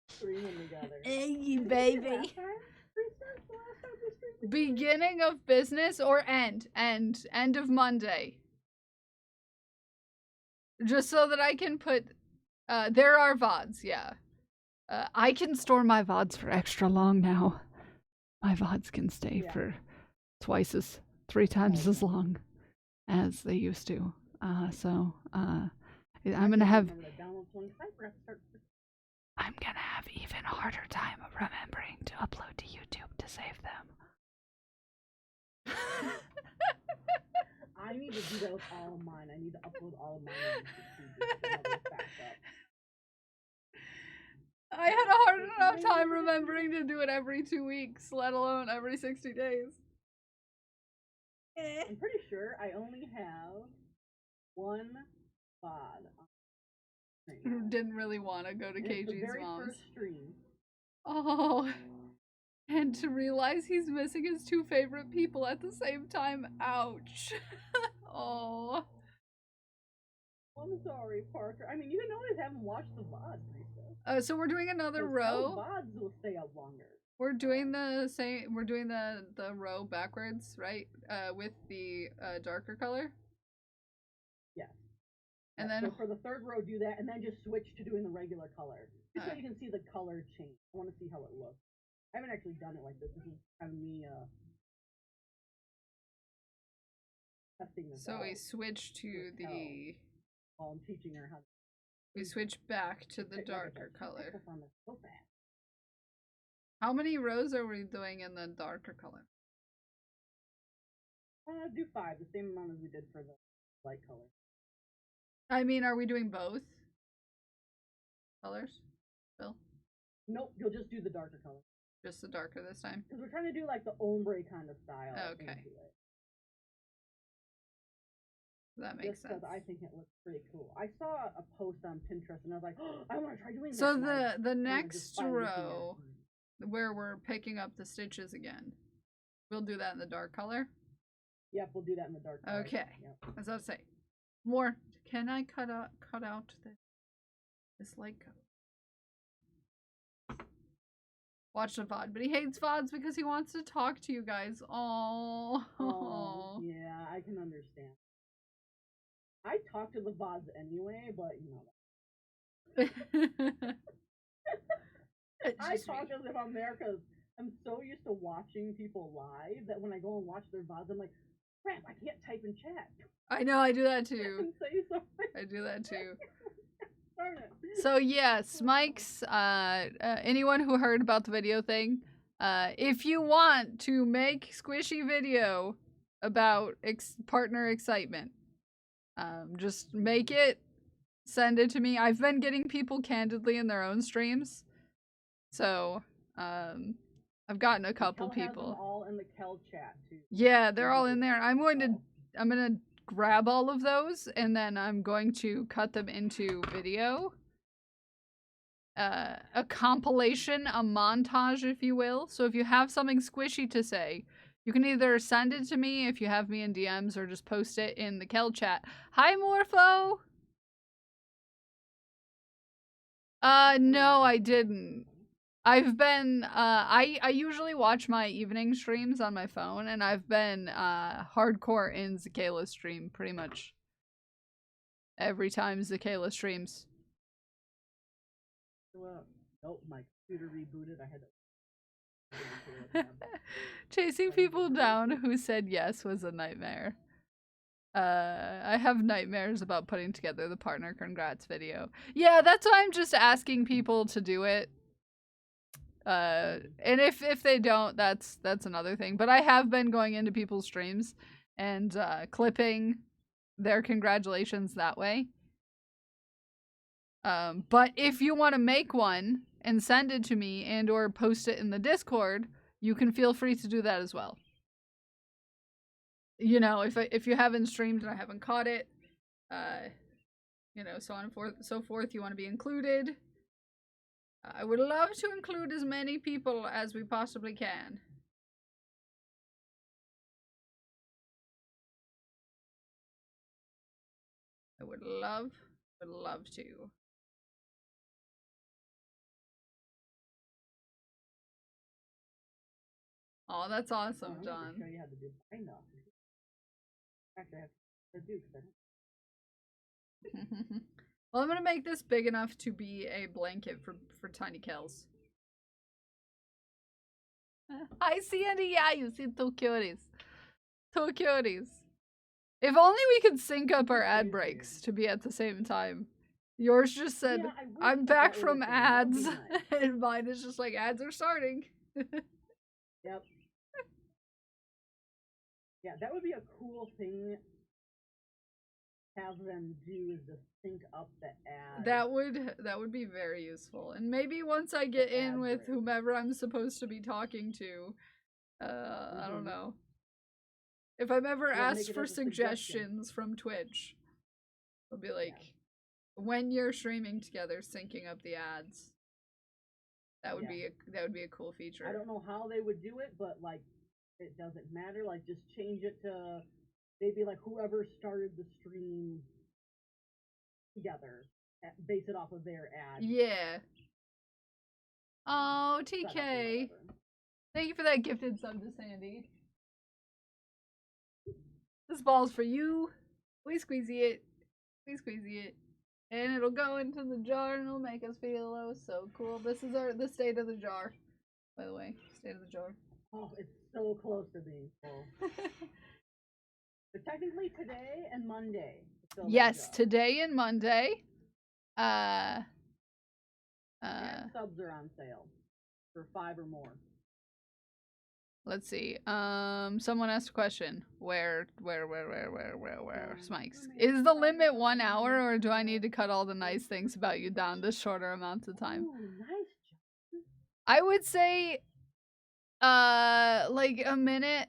streaming together. Angry baby. Last time we streamed Beginning of business or end of Monday. Just so that I can put, there are VODs, yeah. I can store my VODs for extra long now. My VODs can stay for 3 times as long as they used to. I'm gonna have even harder time of remembering to upload to YouTube to save them. I need to do that with all of mine. I need to upload all of mine to YouTube. I had a hard enough time remembering to do it every 2 weeks, let alone every 60 days. I'm pretty sure I only have 1 VOD. Who didn't really want to go to KG's mom's. First stream. Oh, and to realize he's missing his 2 favorite people at the same time. Ouch. Oh. I'm sorry, Parker. I mean, you can always have him watch the VOD, Lisa. So we're doing another row. VODs will stay up longer. We're doing the same. We're doing the row backwards, right? With the darker color. Yes. And then so for the 3rd row, do that, and then just switch to doing the regular color, just so you can see the color change. I want to see how it looks. I haven't actually done it like this. This is kind of me testing this. So out. we switch to the. While I'm teaching her how. We switch back to the darker color. So fast. How many rows are we doing in the darker color? Do 5, the same amount as we did for the light color. I mean, are we doing both colors, Bill? Nope, you'll just do the darker color. Just the darker this time? Because we're trying to do like the ombre kind of style. Okay. That makes sense. Because I think it looks pretty cool. I saw a post on Pinterest and I was like, oh, I want to try doing that. So the next row, where we're picking up the stitches again, we'll do that in the dark color? Yep, we'll do that in the dark color. Okay. Yep. I was about to say. More. Can I cut out this light color? Watch the VOD, but he hates VODs because he wants to talk to you guys. Oh, yeah, I can understand. I talk to the VODs anyway, but you know. I talk as if I'm there because I'm so used to watching people live that when I go and watch their VODs, I'm like, crap, I can't type in chat. I know, I do that too. And say something. I do that too. Darn it. So yeah, Smikes, anyone who heard about the video thing, if you want to make squishy video about partner excitement, just make it, send it to me. I've been getting people candidly in their own streams, so I've gotten a couple Kel has people. them all in the Kel chat too. Yeah, they're all in there. I'm gonna grab all of those and then I'm going to cut them into video. A compilation, a montage, if you will. So if you have something squishy to say, you can either send it to me if you have me in DMs or just post it in the Kel chat. Hi, Morpho! No, I didn't. I've been, I usually watch my evening streams on my phone, and I've been, hardcore in Zakayla's stream pretty much every time Zakayla streams. Nope, my computer rebooted. I had to. Chasing people down who said yes was a nightmare. I have nightmares about putting together the partner congrats video. Yeah, that's why I'm just asking people to do it. And if they don't, that's another thing. But I have been going into people's streams and clipping their congratulations that way. But if you want to make one and send it to me and or post it in the Discord, you can feel free to do that as well. You know, if you haven't streamed and I haven't caught it, you know, so on and so forth, you want to be included. I would love to include as many people as we possibly can. I would love to. Oh, that's awesome, John. I'm show you how to do bind off. Actually, I have to do because Well, I'm gonna make this big enough to be a blanket for tiny Kels. Hi, Sandy. Yeah, you see two cuties. Two cuties. If only we could sync up our ad breaks to be at the same time. Yours just said, yeah, I'm back from ads. Nice. And mine is just like, ads are starting. Yep. Yeah, that would be a cool thing to have them do, is to sync up the ad. That would be very useful. And maybe once I get in with whomever I'm supposed to be talking to, I don't know. If I'm ever asked for suggestions from Twitch, I'll be like, when you're streaming together, syncing up the ads. That would be a cool feature. I don't know how they would do it, but like, it doesn't matter. Like, just change it to maybe like whoever started the stream together, base it off of their ad. Yeah. Oh, TK. Thank you for that gifted sub to Sandy. This ball's for you. We squeezy it. We squeezy it. And it'll go into the jar and it'll make us feel oh so cool. This is the state of the jar, by the way. State of the jar. Oh, it's so close to being full. But technically today and Monday. Yes, today and Monday. And subs are on sale for 5 or more. Let's see. Someone asked a question. Where? Smikes. Is the limit 1 hour, or do I need to cut all the nice things about you down to shorter amounts of time? Ooh, nice job. I would say, like a minute.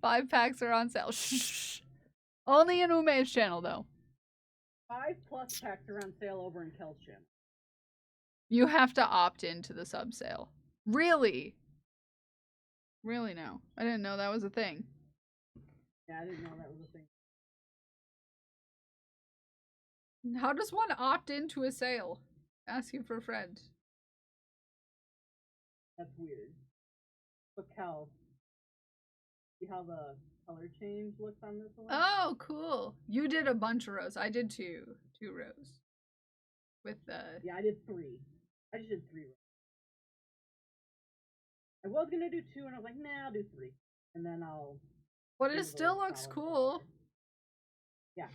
5 packs are on sale. Shh. Only in Ume's channel, though. 5+ packs are on sale over in Kel's channel. You have to opt into the sub sale. Really? Really no. I didn't know that was a thing. Yeah, I didn't know that was a thing. How does one opt into a sale? Asking for a friend. That's weird. But Kel, see how the color change looks on this one? Oh, cool. You did a bunch of rows. I did two rows. With the... Yeah, I did 3. I just did 3 rows. I was gonna do 2, and I was like, nah, I'll do 3, and then I'll. But it still looks cool. Yeah,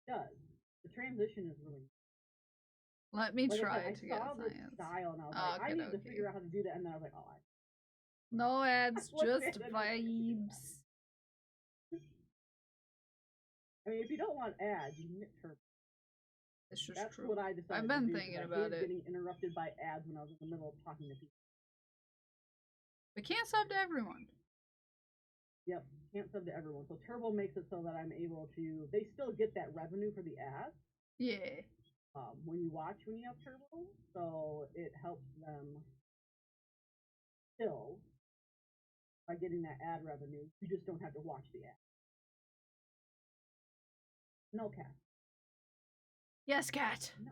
it does. The transition is really. Let me Like try I to get saw this science. style, and I was like, I need to figure out how to do that, and then I was like, oh, no ads, What's just it? vibes. I mean, if you don't want ads, you can get turbo. It's just That's true. what I decided. I've been to do, thinking I about hated it. getting interrupted by ads when I was in the middle of talking to people. We can't sub to everyone. Yep, can't sub to everyone. So Turbo makes it so that I'm able to. They still get that revenue for the ads. Yeah. When you have Turbo, so it helps them still by getting that ad revenue. You just don't have to watch the ad. No, cat. Yes, cat. No,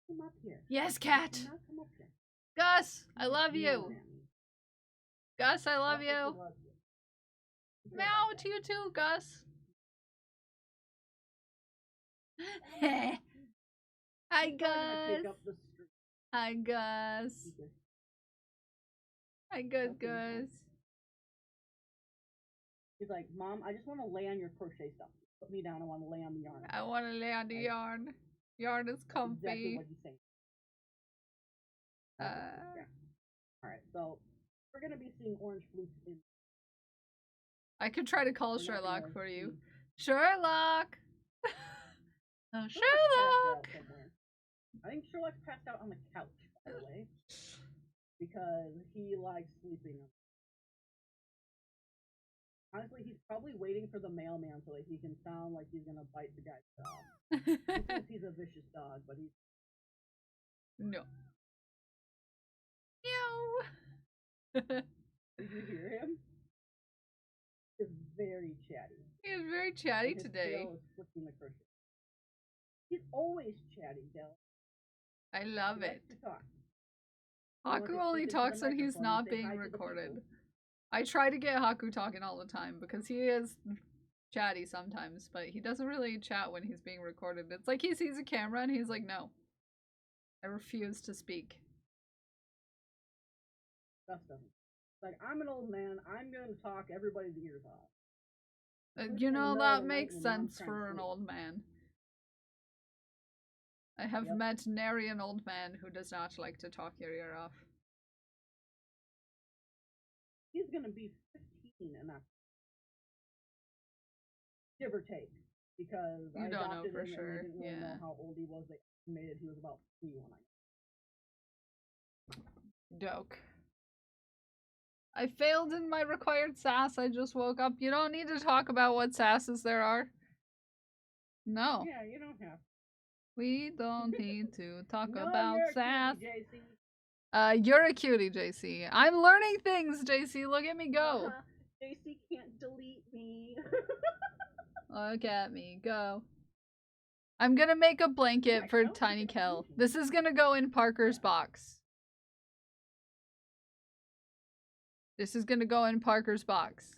come up here. Yes, cat. Do not come up here. Gus, I love you. Gus, I love you. Meow to you too, Gus. Hi, Gus. Hi, Gus. Hi, good Gus. He's like, Mom, I just want to lay on your crochet stuff. Put me down. I want to lay on the yarn. I want to lay on the yarn. Yarn is comfy. That's exactly what he's saying. Yeah. All right, so we're gonna be seeing orange flutes in. I could try to call Sherlock for you. Sherlock. Oh, Sherlock. I think Sherlock's passed out on the couch, by the way, because he likes sleeping. Honestly, he's probably waiting for the mailman so that he can sound like he's gonna bite the guy's dog. He thinks he's a vicious dog, but he's no. Meow. Did you hear him? He's very chatty. He is very chatty today. The he's always chatty, Del. I love it. Haku only talks when he's not being recorded. I try to get Haku talking all the time because he is chatty sometimes, but he doesn't really chat when he's being recorded. It's like he sees a camera and he's like, no. I refuse to speak. Like, I'm an old man, I'm gonna talk everybody's ears off. You know, that makes sense for an old man. I have met nary an old man who does not like to talk your ear off. He's gonna be 15 and that's give or take. Because you I don't know adopted for him sure. And I didn't really know how old he was. They estimated he was about 3 when Doke. I failed in my required sass. I just woke up. You don't need to talk about what sasses there are. No. Yeah, you don't have. We don't need to talk no, about sass. JC. You're a cutie, JC. I'm learning things, JC. Look at me go. JC can't delete me. Look at me go. I'm gonna make a blanket for Tiny Kel. This is gonna go in Parker's box. This is gonna go in Parker's box.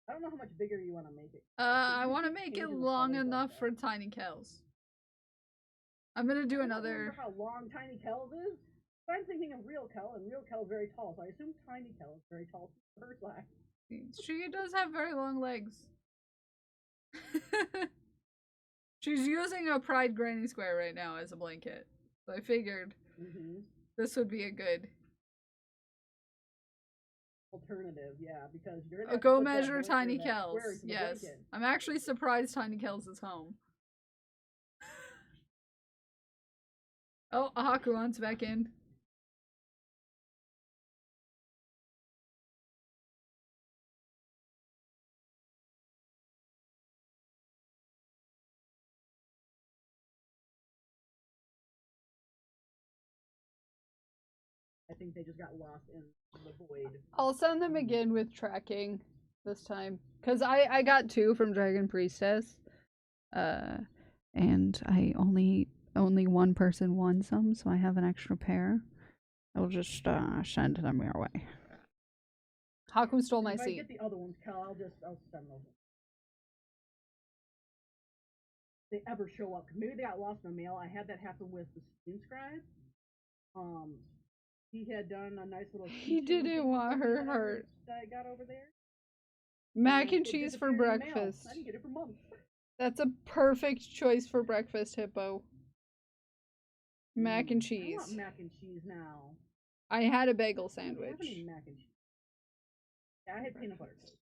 I don't know how much bigger you want to make it. I want to make it long enough for Tiny Kel's. I'm gonna do another. I don't remember how long Tiny Kel's is. But I'm thinking of Real Kel, and Real Kel is very tall, so I assume Tiny Kel is very tall for her size. She does have very long legs. She's using a Pride Granny Square right now as a blanket. So I figured this would be a good alternative, yeah, because you're gonna go measure Tiny Kel's. Yes. I'm actually surprised Tiny Kel's is home. Oh, Haku wants back in. I think they just got lost in the void. I'll send them again with tracking this time. Because I got 2 from Dragon Priestess. And I only one person won some, so I have an extra pair. I'll just send them your way. Haku stole my seat. If I get the other ones, Cal, I'll send those. they ever show up. Maybe they got lost in the mail. I had that happen with the Screen Scribe. He had done a nice little. He didn't want her hurt. That I got over there. Mac and cheese for breakfast. I didn't get it for months. That's a perfect choice for breakfast, Hippo. Mac and cheese. I want mac and cheese now. I had a bagel sandwich. I haven't mac and cheese. Yeah, I had peanut butter toast.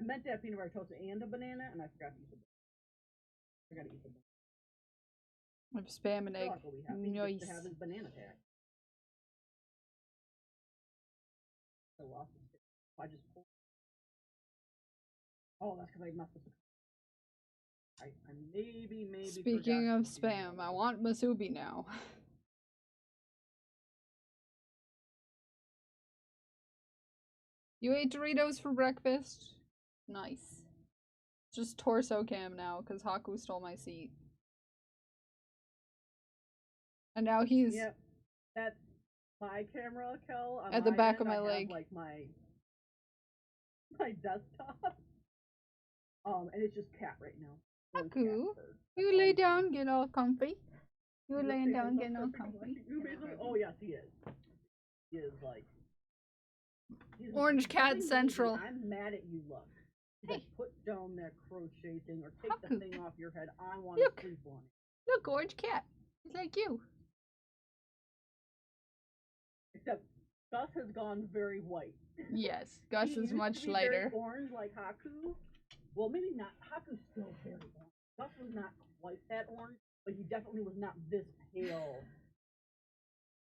I meant to have peanut butter toast and a banana, and I forgot to eat the banana. I gotta eat the banana. I have spam and egg. Will be happy Nice. to have his banana tag. I lost it. I just pulled. Oh, that's because I messed up the. I maybe. Speaking of spam, I want Masubi now. You ate Doritos for breakfast? Nice. Just torso cam now, because Haku stole my seat. And now he's... Yep. That's my camera, Kel. At the back of my leg. Like my desktop. And it's just cat right now. Haku, you lay down, get all comfy. You laying down, getting all comfy. Oh yes, he is. He is like... Orange Cat Central. I'm mad at you, look. Hey. Put down that crochet thing or take Haku. the thing off your head. I want to sleep on it. Look, Orange Cat. He's like you. Except Gus has gone very white. Yes, Gus is much very lighter. Orange like Haku. Well, maybe not. Haku's still very orange. Gus was not quite that orange, but he definitely was not this pale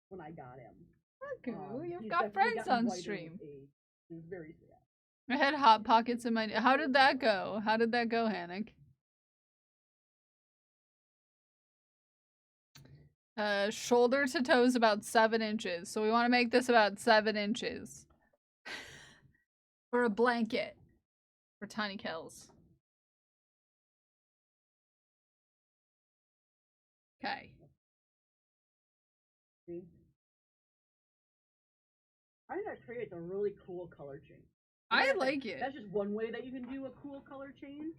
when I got him. Haku, you've got friends on stream. He's very sad. I had Hot Pockets in my... How did that go? How did that go, Hannick? Shoulder to toes about 7 inches. So we want to make this about 7 inches. For a blanket. For Tiny Kells. Okay. See? I think that creates a really cool color change. I like it. That's just one way that you can do a cool color change.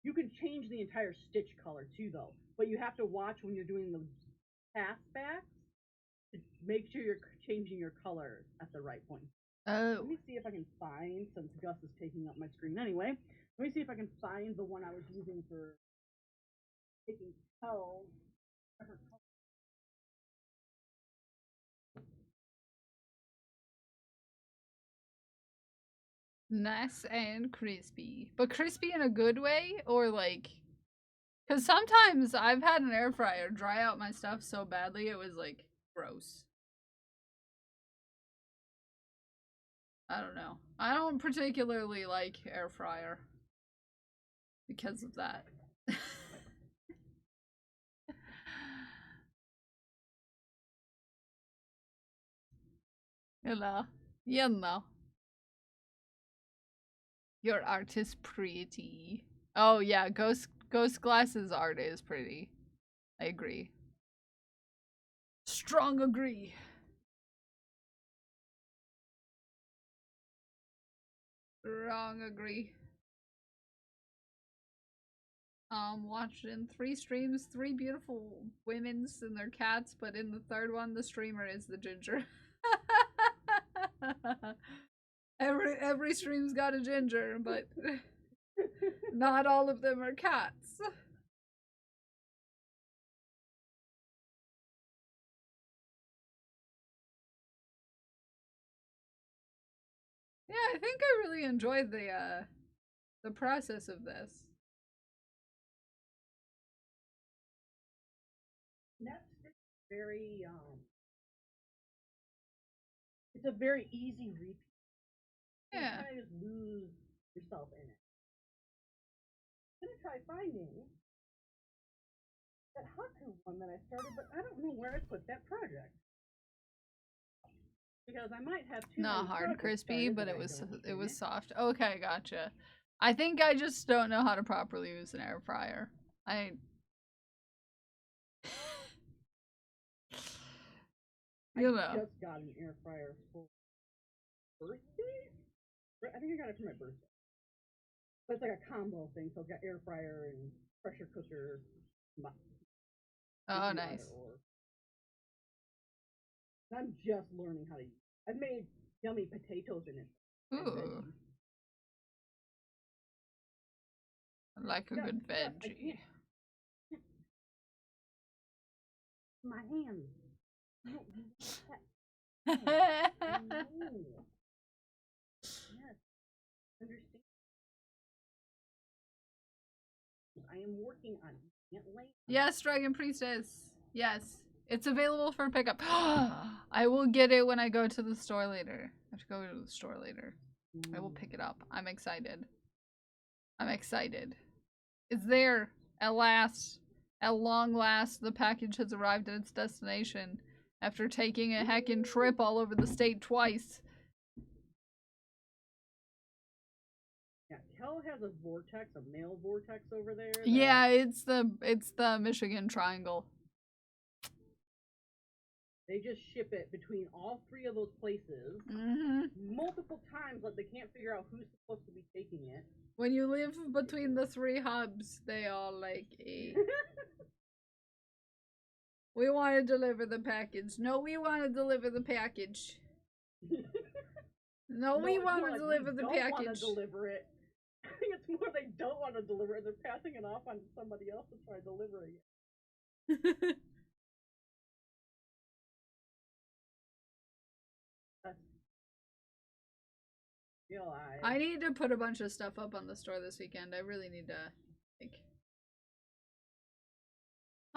You can change the entire stitch color too, though. But you have to watch when you're doing the pass back to make sure you're changing your color at the right point. Oh. Let me see if I can find, since Gus is taking up my screen anyway, let me see if I can find the one I was using for taking tells. Nice and crispy. But crispy in a good way? Or like... Because sometimes I've had an air fryer dry out my stuff so badly it was like gross. I don't know. I don't particularly like air fryer. Because of that. You know. You know. Your art is pretty. Oh yeah, Ghost Glass's art is pretty. I agree. Strong agree. Strong agree. Watched in 3 streams, 3 beautiful women's and their cats, but in the 3rd one, the streamer is the ginger. Every stream's got a ginger, but not all of them are cats. Yeah, I think I really enjoyed the process of this. That's very it's a very easy repeat. Yeah. You kind of just lose yourself in it. I'm gonna try finding that Haku one that I started, but I don't know where I put that project. Because I might have too Not many hard and projects crispy, started but that it I was don't it was finish. soft. Okay, gotcha. I think I just don't know how to properly use an air fryer. You know. I just got an air fryer for birthday? I think I got it for my birthday. But it's like a combo thing, so it's got air fryer and pressure cooker. Oh, nice. I'm just learning how to use it. I've made yummy potatoes in it. Ooh. I like a good veggie. My hands. No, I yes. Understand. I am working on it. Can't wait. Yes, Dragon Priestess. Yes. It's available for pickup. I will get it when I go to the store later. I have to go to the store later. I will pick it up. I'm excited. I'm excited. It's there. At last. At long last, the package has arrived at its destination. After taking a heckin' trip all over the state twice. Yeah, Kel has a vortex, a male vortex over there. Yeah, it's the Michigan Triangle. They just ship it between all three of those places multiple times, like they can't figure out who's supposed to be taking it. When you live between the three hubs, they all like a. We want to deliver the package. No, we want to deliver the package. No, we want to deliver the package. Don't want to deliver it. I think it's more they don't want to deliver it. They're passing it off on somebody else to try delivering it. I need to put a bunch of stuff up on the store this weekend. I really need to, like...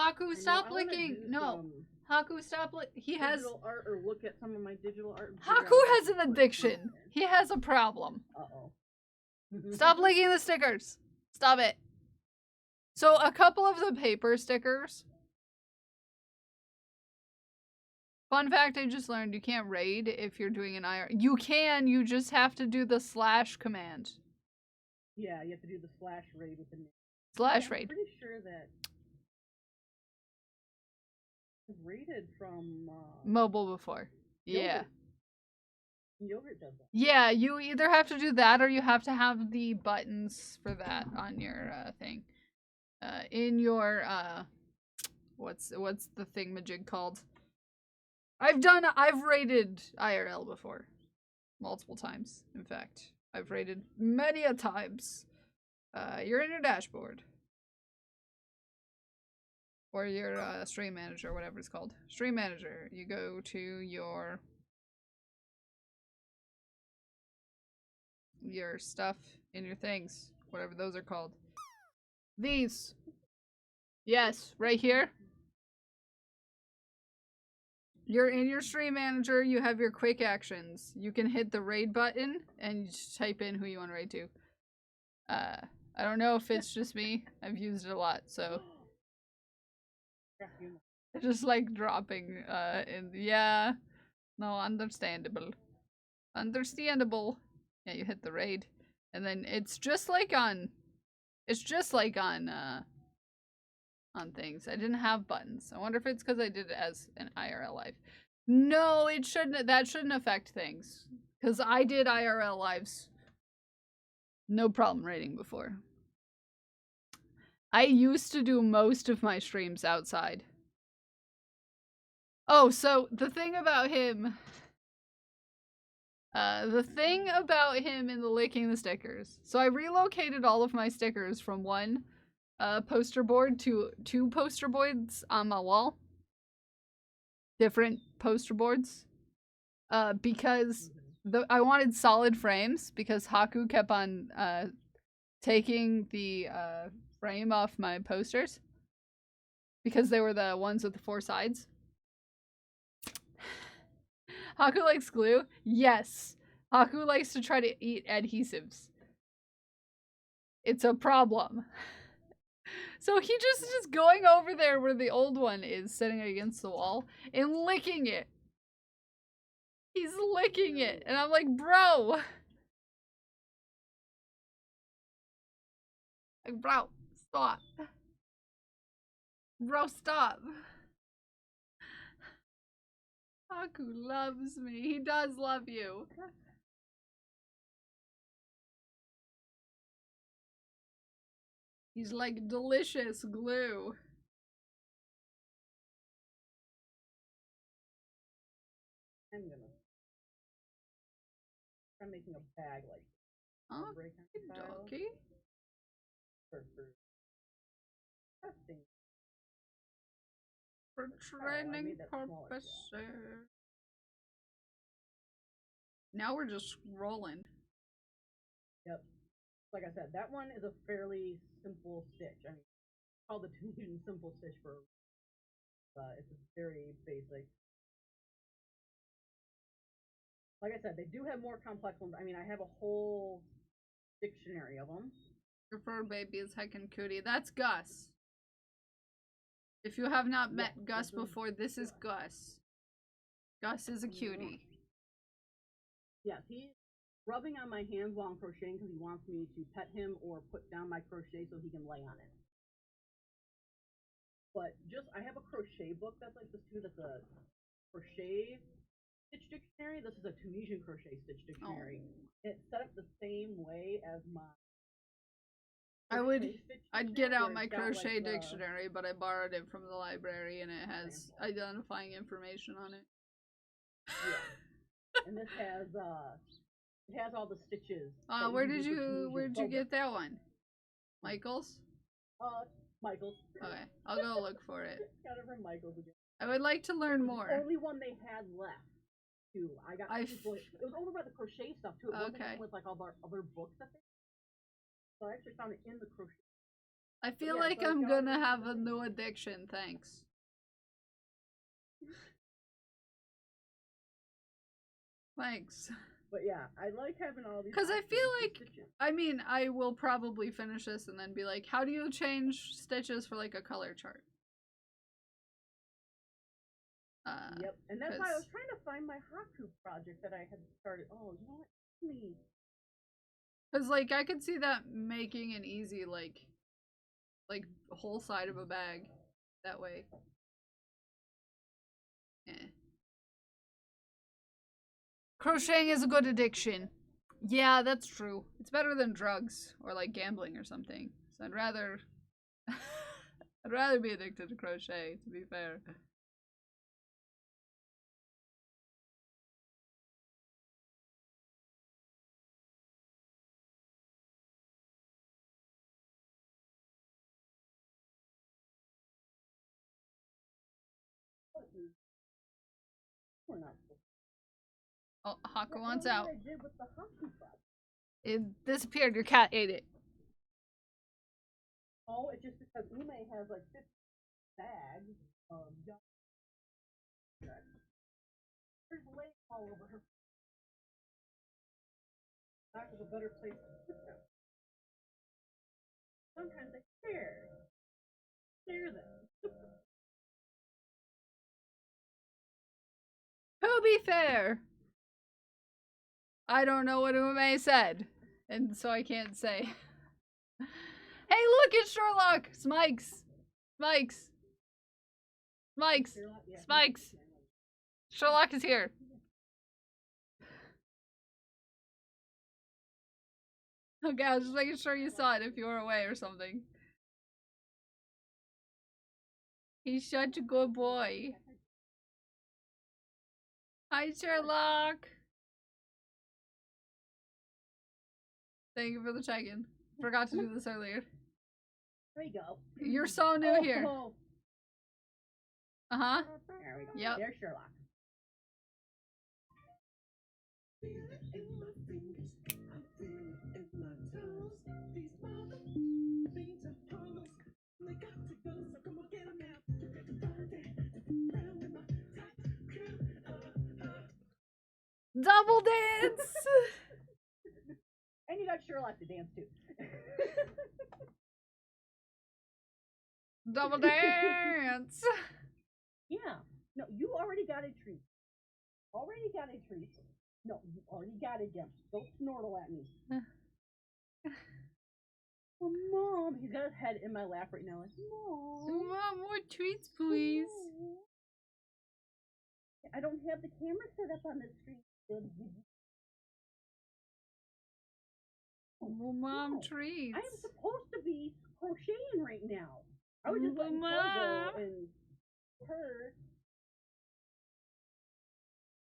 Haku, stop licking! No! Haku, stop he has... digital art, or look at some of my digital art. Haku has an addiction! He has a problem. Uh-oh. Stop licking the stickers! Stop it! So, a couple of the paper stickers... Fun fact I just learned, you can't raid if you're doing an IR. You can, you just have to do the / command. Yeah, you have to do the / raid with the name. / raid. I'm pretty sure that I've raided from mobile before. Yeah. Yogurt does that. Yeah, you either have to do that or you have to have the buttons for that on your thing. In your what's the thingamajig called? I've raided IRL before. Multiple times, in fact. I've raided many a times. You're in your dashboard. Or your stream manager, whatever it's called. Stream manager. You go to your stuff in your things. Whatever those are called. These. Yes, right here. You're in your stream manager, you have your quick actions. You can hit the raid button and you just type in who you want to raid to. I don't know if it's just me. I've used it a lot, so I just like dropping in. Yeah. No, understandable. Understandable. Yeah, you hit the raid. And then it's just like on things. I didn't have buttons. I wonder if it's because I did it as an IRL live. No, it shouldn't. That shouldn't affect things. Because I did IRL lives. No problem raiding before. I used to do most of my streams outside. Oh, so the thing about him... in the licking the stickers. So I relocated all of my stickers from one poster board to 2 poster boards on my wall. Different poster boards. Because I wanted solid frames because Haku kept on taking the frame off my posters. Because they were the ones with the 4 sides. Haku likes glue? Yes. Haku likes to try to eat adhesives. It's a problem. So he just is going over there where the old one is, sitting against the wall, and licking it. He's licking it. And I'm like, bro. Like, bro, stop. Bro, stop. Haku loves me. He does love you. He's like delicious glue. I'm making a bag like Oh, style donkey. for testing. For training purposes. Now we're just rolling. Yep. Like I said, that one is a fairly simple stitch. I mean, it's called the Tunisian simple stitch for. It's a very basic. Like I said, they do have more complex ones. I mean, I have a whole dictionary of them. Your fur baby is heckin' cootie. That's Gus. If you have not met Gus before, this is Gus. Gus is a cutie. Yes, he's rubbing on my hands while I'm crocheting because he wants me to pet him or put down my crochet so he can lay on it. But I have a crochet book that's like this too. That's a crochet stitch dictionary. This is a Tunisian crochet stitch dictionary. Oh. It's set up the same way as my. I'd get out my crochet dictionary, but I borrowed it from the library and it has identifying information on it. Yeah. And this has it has all the stitches. Where did you get that one? Michael's? Michael's. Okay, I'll go look for it. Got it from Michael's again. I would like to learn more. The only one they had left. Too. It was over by the crochet stuff too. It wasn't with like all the other books that they. So I actually found it in the crochet. I feel like I'm gonna have a new addiction. Thanks. Thanks. But yeah, I like having all these. Because I feel like, I mean, I will probably finish this and then be like, how do you change stitches for like a color chart? Yep, and that's why I was trying to find my Haku project that I had started. Oh, you know what? Because like I could see that making an easy like whole side of a bag that way. Eh. Crocheting is a good addiction. Yeah, that's true. It's better than drugs or like gambling or something. So I'd rather be addicted to crochet, to be fair. Oh, Haku wants out. It disappeared. Your cat ate it. Oh, it's just because Ume has like 50 bags of young. There's lace all over her. That was a better place to put them. Sometimes I stare them. To be fair, I don't know what Ume said, and so I can't say. Hey, look, it's Sherlock! Smikes! Smikes! Smikes! Smikes! Sherlock is here. Okay, I was just making sure you saw it if you were away or something. He's such a good boy. Hi, Sherlock! Thank you for the check-in. Forgot to do this earlier. There you go. You're so new here. Uh-huh. There we go. Yep. There's Sherlock. Double dance! And you got Sherlock to dance too. Double dance! Yeah. No, you already got a treat. Already got a treat. No, you already got it, Gimp. Don't snortle at me. Oh, Mom. He's got his head in my lap right now. Like, Mom. Mom, more treats, please. I don't have the camera set up on this screen. Mom No, treats. I am supposed to be crocheting right now. I was just letting her Mom. go and her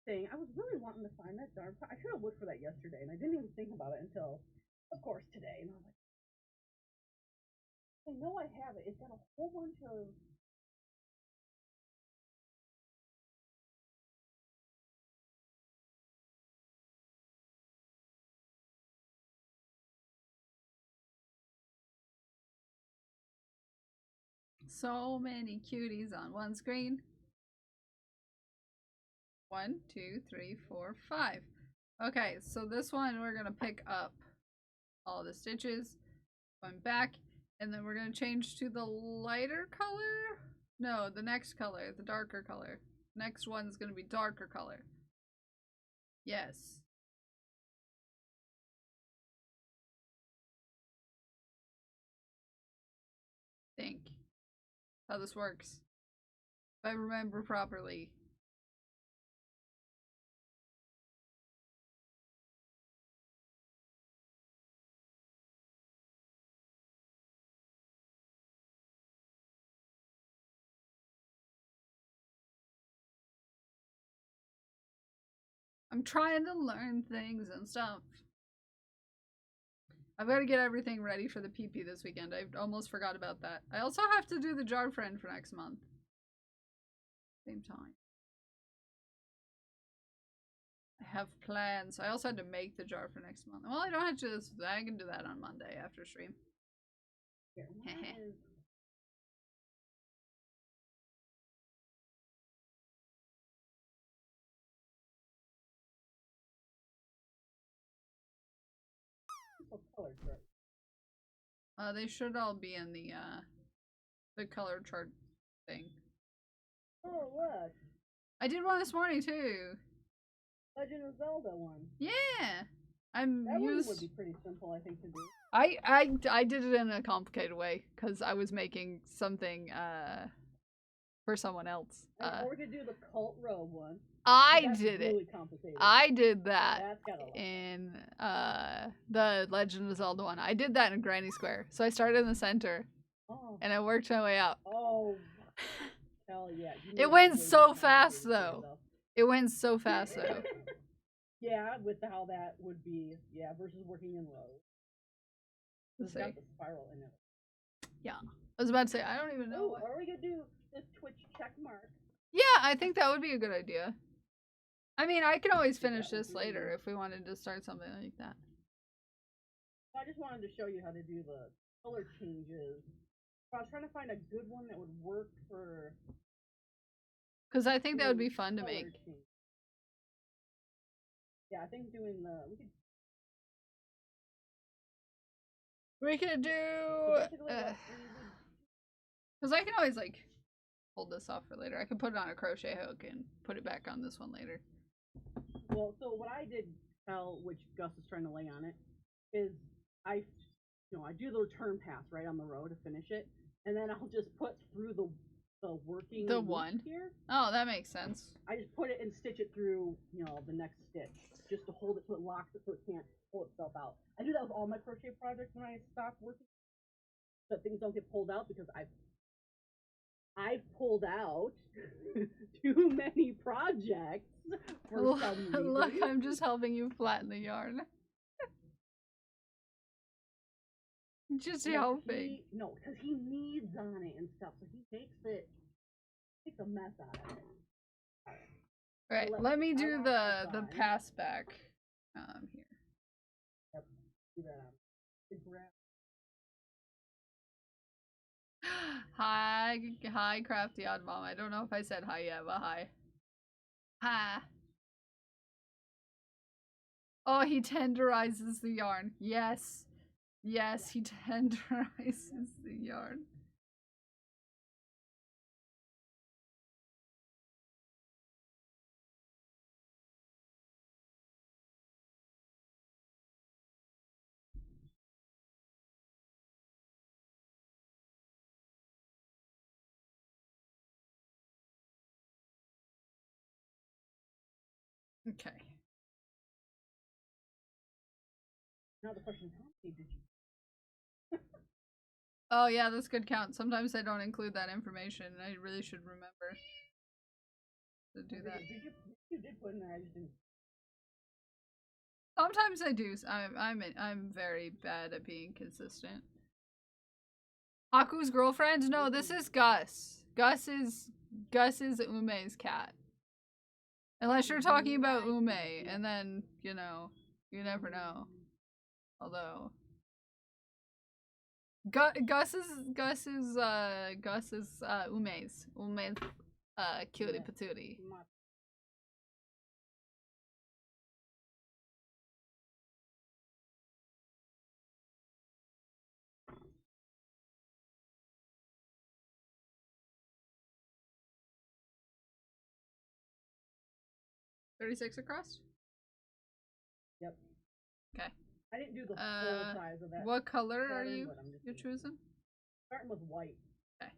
thing. I was really wanting to find that darn. I should have looked for that yesterday, and I didn't even think about it until, of course, today. And I was like, I know I have it. It's got a whole bunch of. So many cuties on one screen. 1, 2, 3, 4, 5. Okay, so this one we're gonna pick up all the stitches, going back, and then we're gonna change to the lighter color. No, the next color, the darker color. Next one's gonna be darker color. Yes. Think how this works. If I remember properly. I'm trying to learn things and stuff. I've got to get everything ready for the PP this weekend. I almost forgot about that. I also have to do the jar friend for next month. Same time. I have plans. I also had to make the jar for next month. Well, I don't have to. I can do that on Monday after stream. Here, one is. Color chart. They should all be in the color chart thing. Oh, look. I did one this morning too. Legend of Zelda one. Yeah. I'm That used. one would be pretty simple, I think, to do. I did it in a complicated way because I was making something for someone else. Or we could do the Cult Row one. I That's did really it. complicated. I did that That's got a lot. in the Legend of Zelda one. I did that in Granny Square. So I started in the center Oh. and I worked my way up. Oh. Hell yeah. It went so fast though. It went so fast though. Yeah, with how that would be, yeah, versus working in rows. It's got the spiral in it. Yeah. I was about to say, I don't even know. Oh, are we gonna do this Twitch check mark? Yeah, I think that would be a good idea. I mean, I can always finish this later if we wanted to start something like that. I just wanted to show you how to do the color changes. I was trying to find a good one that would work for. Because I think that would be fun to make. Change. Yeah, I think doing the we could do because I can always like hold this off for later. I can put it on a crochet hook and put it back on this one later. Well, so what I did tell, which Gus is trying to lay on it, is I do the return pass right on the row to finish it, and then I'll just put through the working one here. Oh, that makes sense. I just put it and stitch it through, the next stitch, just to hold it so it locks it so it can't pull itself out. I do that with all my crochet projects when I stop working, so things don't get pulled out because I've pulled out too many projects for some reason. Look, I'm just helping you flatten the yarn. Just helping. Because he kneads on it and stuff, so he makes a mess out of it. Alright, So let me do the pass back here. Yep, do that Hi, Crafty Odd Mom. I don't know if I said hi yet, but hi. Hi. Oh, he tenderizes the yarn. Yes. Yes, he tenderizes the yarn. Okay. Now the question is, how many did you? Oh yeah, that's good count. Sometimes I don't include that information. I really should remember to do that. You did put in there. I just didn't. Sometimes I do. I'm very bad at being consistent. Haku's girlfriend? No, this is Gus. Gus is Ume's cat. Unless you're talking about Ume, and then you know, you never know. Although Gus is Ume's cutie patootie. 36 across? Yep. Okay. I didn't do the full size of that. What color are pattern, you but I'm just you're choosing? starting with white. Okay.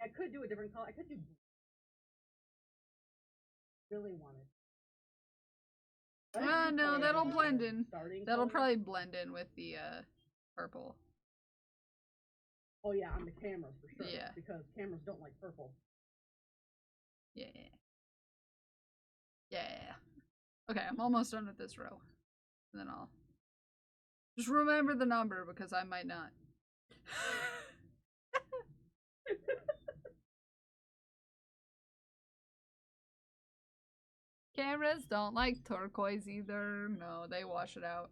I could do a different color. I could do really wanted. No, that'll blend in. That'll Color. probably blend in with the purple. Oh yeah, on the cameras for sure. Yeah. Because cameras don't like purple. Yeah. Yeah. Okay, I'm almost done with this row. And then I'll just remember the number because I might not. Cameras don't like turquoise either. No, they wash it out.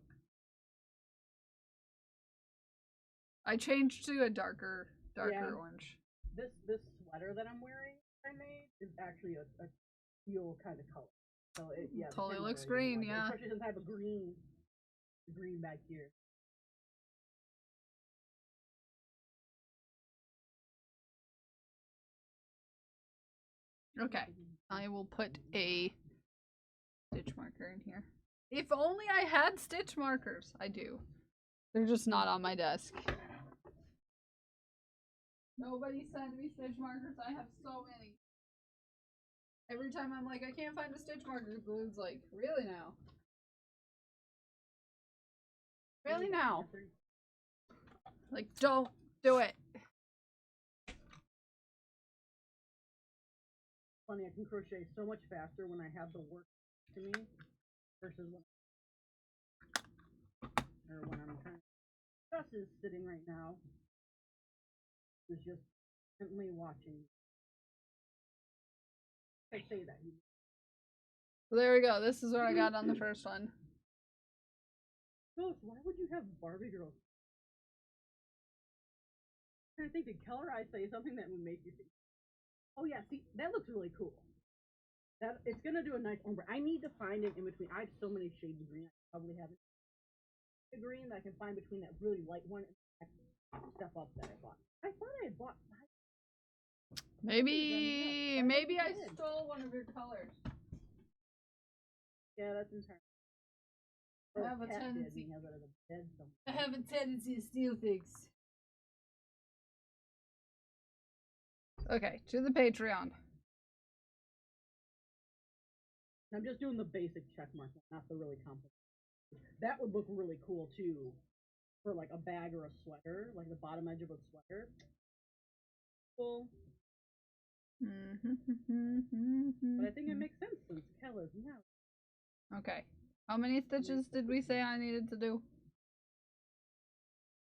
I changed to a darker orange. This sweater that I'm wearing I made is actually a teal kind of color. So it totally looks green, yeah. Especially since I have a green back here. Okay, I will put a stitch marker in here. If only I had stitch markers. I do. They're just not on my desk. Nobody sent me stitch markers. I have so many. Every time I'm like, I can't find a stitch marker, Glue's like, really now? Really now? Like, don't do it. Funny, I can crochet so much faster when I have the work to me versus when I'm trying. Gus is sitting right now. Is just intently watching. I say that. There we go. This is what I got on the first one. Ghost, why would you have Barbie girls? I think did Color Eye say something that would make you think? Oh yeah, see that looks really cool. That it's gonna do a nice ombre. I need to find it in between. I have so many shades of green. I probably haven't. The green that I can find between that really light one and the step up that I bought. I thought I had bought. Maybe I stole one of your colors. Yeah, that's entirely. I have a tendency. I have a tendency to steal things. Okay, to the Patreon. I'm just doing the basic check mark, not the really complicated. That would look really cool too, for like a bag or a sweater, like the bottom edge of a sweater. Cool. But I think it makes sense since Kella's now. Okay. How many stitches did we say I needed to do?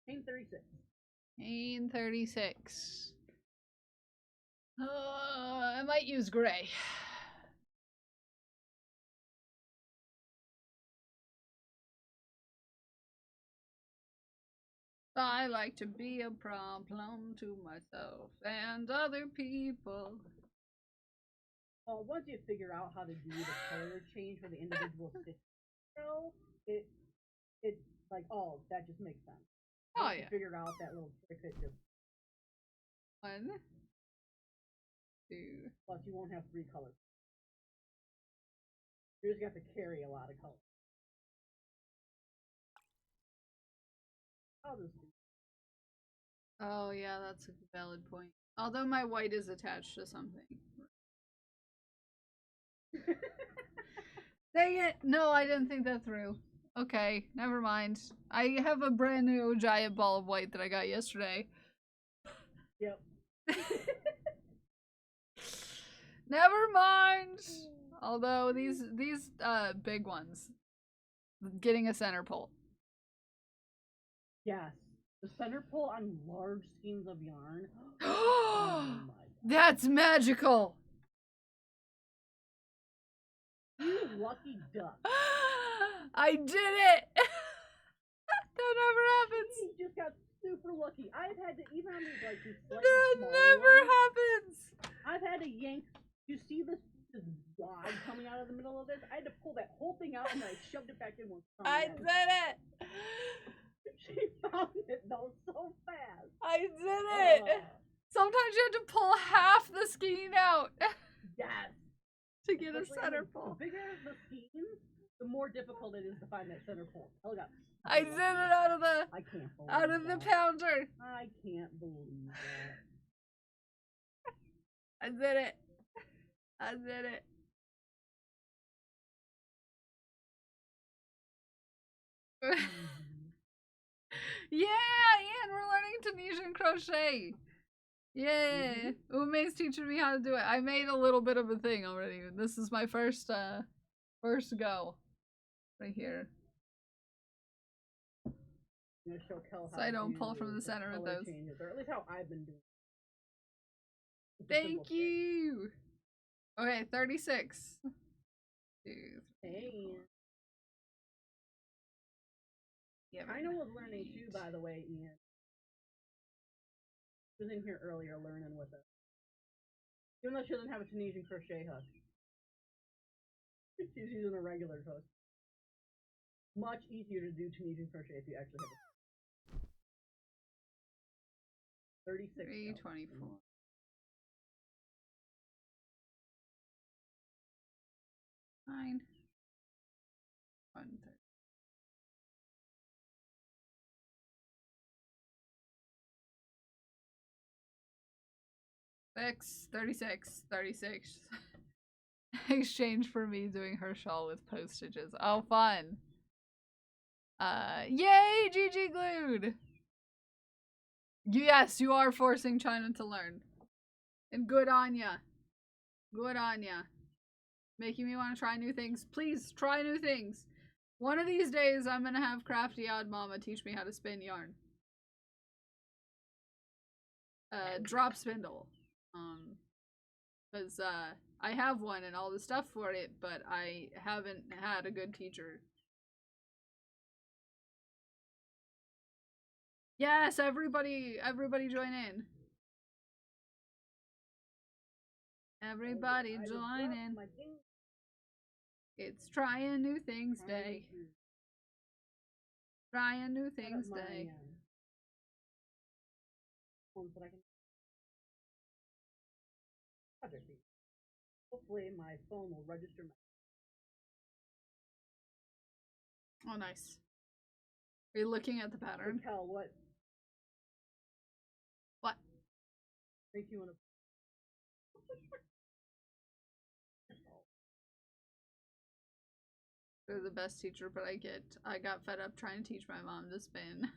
Chain 36. Chain 36. I might use gray. I like to be a problem to myself and other people. Well, once you figure out how to do the color change for the individual stitch, it's like, oh, that just makes sense. Oh yeah. Figure out that little trick that just 1, 2. Plus, you won't have 3 colors. You just have to carry a lot of colors. I'll just do. Oh yeah, that's a valid point. Although my white is attached to something. Dang it! No, I didn't think that through. Okay, never mind. I have a brand new giant ball of white that I got yesterday. Yep. Never mind. Although these big ones, getting a center pole. Yes. The center pull on large skeins of yarn. Oh my god. That's magical. You lucky duck. I did it. That never happens. You just got super lucky. I've had to, even on these like these slightly That smaller never ones, happens. I've had to yank. You see this rod coming out of the middle of this? I had to pull that whole thing out and I shoved it back in one time. I did it. She found it though so fast. I did it. Sometimes you have to pull half the skein out Yes. to get a Especially center the pole. bigger the skein, the more difficult it is to find that center pole. Oh god. I did it out of the I can't believe the that. pounder. I can't believe that. I did it. I did it. Yeah, Ian, we're learning Tunisian crochet. Yeah, Ume's teaching me how to do it. I made a little bit of a thing already. This is my first go. Right here. I'm gonna show Kel So how I to don't do pull from the center with color those. changes, or at least how I've been doing. It's a simple Thank you. Okay, 36. 2, 3, Hey. 4. Yeah, I know was learning too, by the way, Ian. She was in here earlier learning with us. Even though she doesn't have a Tunisian crochet hook. She's using a regular hook. Much easier to do Tunisian crochet if you actually have a 36. 324. 9. 130. 36. 36. Exchange for me doing her shawl with postages. Oh, fun. Yay, GG Glued! Yes, you are forcing China to learn. And good on ya. Good on ya. Making me want to try new things. Please, try new things. One of these days, I'm gonna have Crafty Odd Mama teach me how to spin yarn. Drop spindle. Because, I have one and all the stuff for it, but I haven't had a good teacher. Yes, everybody join in. Everybody join in. It's trying new things day. Trying new things day. Hopefully my phone will register my. Oh, nice. Are you looking at the pattern? Kel, what? What? Makes you want to. They're the best teacher, but I got fed up trying to teach my mom to spin.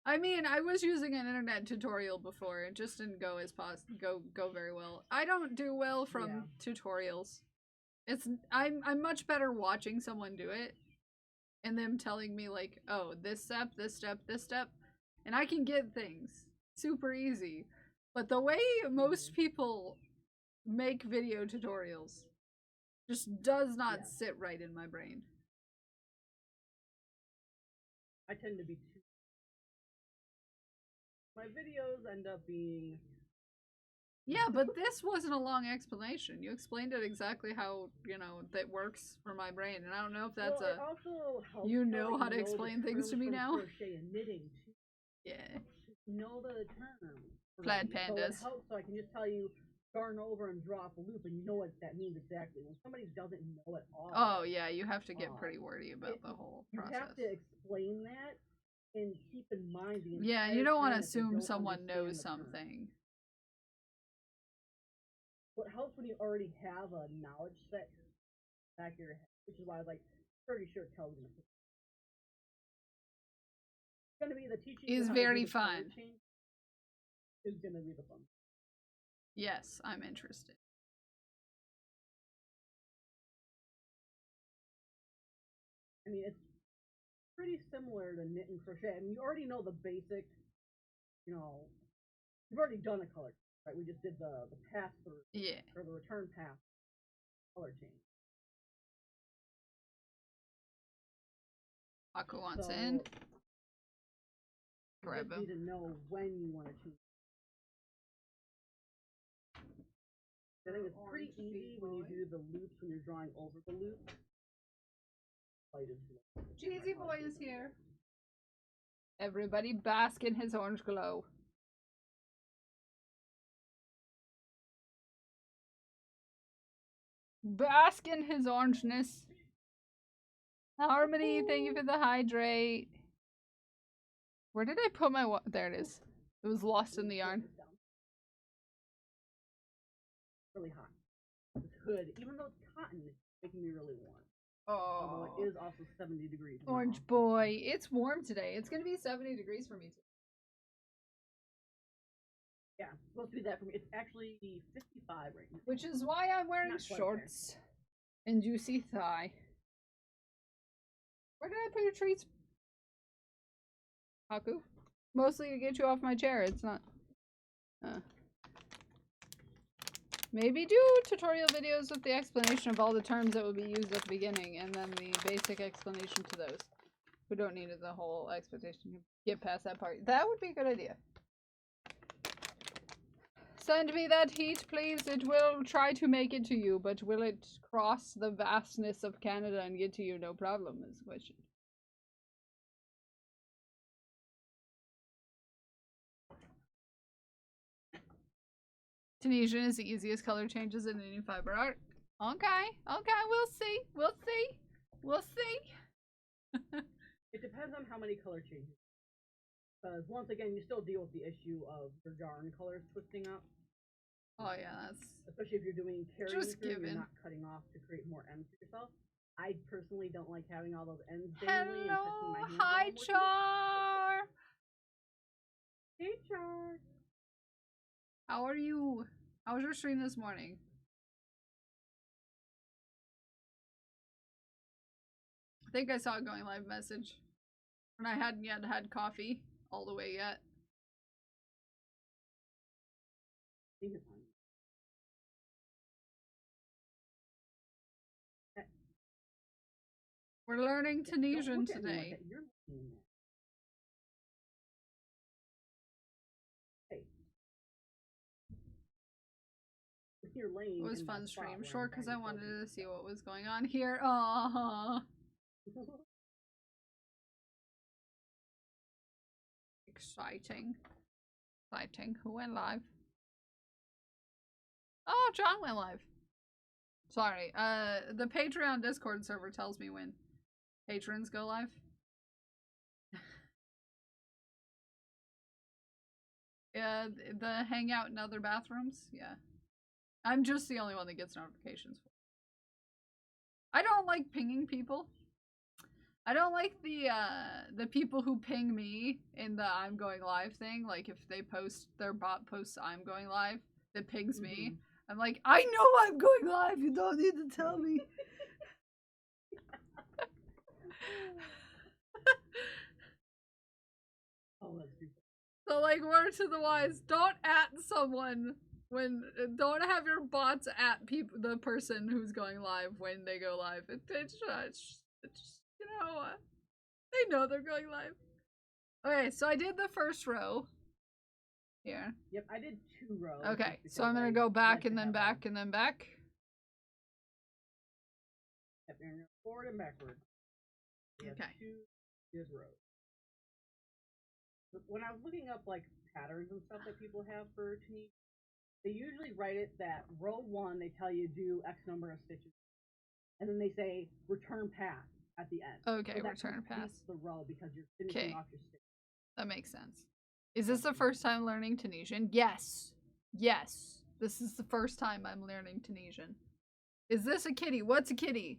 I mean, I was using an internet tutorial before. It just didn't go as go very well. I don't do well from tutorials. I'm much better watching someone do it and them telling me like, "Oh, this step, this step, this step." And I can get things super easy. But the way most people make video tutorials just does not sit right in my brain. I tend to be too. My videos end up being. Yeah, but this wasn't a long explanation. You explained it exactly how, that works for my brain. And I don't know if that's it also helps you know how to explain things to me now? Crochet and knitting too. Yeah. Know the term. Plaid So pandas. it helps, so I can just tell you, yarn over and draw up a loop, and you know what that means exactly. When somebody doesn't know it all. Oh, yeah, you have to get pretty wordy about the whole process. You have to explain that and keep in mind the entire Yeah, you don't want to time that they assume don't someone understand knows the term. something. What helps when you already have a knowledge set back of your head, which is why I was like pretty sure Kel's gonna put gonna be the teaching. is you how to do very the color fun. change is gonna be the fun. Yes, I'm interested. I mean, it's pretty similar to knit and crochet. I mean, you already know the basic, you know, you've already done a color, right? We just did the pass through, Yeah. or the return pass color change. Aku wants So, in. you Grab just need him. to know when you want to change. I think it's pretty easy when you do the loops when you're drawing over the loop. Cheesy boy is here. Everybody bask in his orange glow. Bask in his orangeness. Harmony, thank you for the hydrate. Where did I put my there it is. It was lost in the yarn. Really hot. It's hood, even though it's cotton, it's making me really warm. Oh. Although it is also 70 degrees. Orange boy. It's warm today. It's gonna be 70 degrees for me too. Yeah, it's supposed to be that for me. It's actually 55 right now. Which is why I'm wearing shorts and juicy thigh. Where did I put your treats? Haku? Mostly to get you off my chair. It's not. Maybe do tutorial videos with the explanation of all the terms that will be used at the beginning, and then the basic explanation to those who don't need the whole expectation. Get past that part. That would be a good idea. Send me that heat, please. It will try to make it to you, but will it cross the vastness of Canada and get to you? No problem, is the question. Tunisian is the easiest color changes in any fiber art. Okay, we'll see. We'll see. It depends on how many color changes. Because once again, you still deal with the issue of your yarn colors twisting up. Oh yeah, that's... Especially if you're doing carrying just through, given. You're not cutting off to create more ends for yourself. I personally don't like having all those ends dangling and touching my hands. Hi, Char! Hey, Char! How are you? How was your stream this morning? I think I saw a going live message. And I hadn't yet had coffee all the way yet. We're learning Tunisian today. It was fun stream. Short because I wanted to see what was going on here. Aww. Exciting. Exciting. Who went live? Oh, John went live. Sorry. The Patreon Discord server tells me when patrons go live. Yeah, the hangout in other bathrooms. Yeah. I'm just the only one that gets notifications. I don't like pinging people. I don't like the people who ping me in the I'm going live thing. Like if they post their bot posts I'm going live that pings me. I'm like, I know I'm going live. You don't need to tell me. Oh, that's stupid. So like, word to the wise: don't at someone when. Don't have your bots at the person who's going live when they go live. It's just you know, they know they're going live. Okay, so I did the first row. Here. Yep, I did 2 rows. Okay, so I'm gonna go back and then back and then back. Yep, you're gonna go forward and backward. Okay. 2 rows. When I was looking up like patterns and stuff that people have for Tunisian, they usually write it that row 1 they tell you do X number of stitches, and then they say return pass at the end. Okay, so return pass. The row because you're finishing off your stitch. That makes sense. Is this the first time learning Tunisian? Yes. Yes. This is the first time I'm learning Tunisian. Is this a kitty? What's a kitty?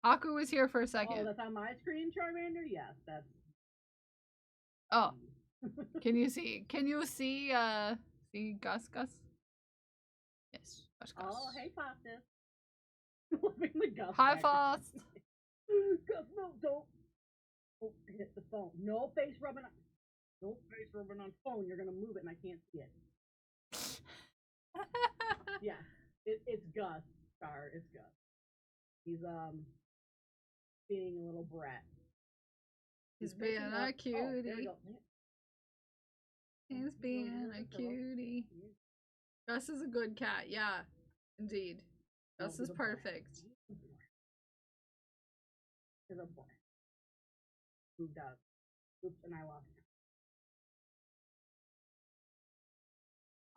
Aku was here for a second. Oh, that's on my screen, Charmander? Yes, that's Oh, can you see? Can you see? See Gus? Yes, Gus. Oh, hey, Foster. Loving the Gus. Hi, background. Faust. Gus, no, don't. Oh, hit the phone. No face rubbing on. No face rubbing on phone. You're gonna move it, and I can't see it. Yeah, it's Gus. Star, it's Gus. He's being a little brat. He's being a cutie. Oh, there we go. He's being a cutie. Gus is a good cat. Yeah, indeed. Gus is perfect. He's a boy. Moved out. Oops, and I lost him.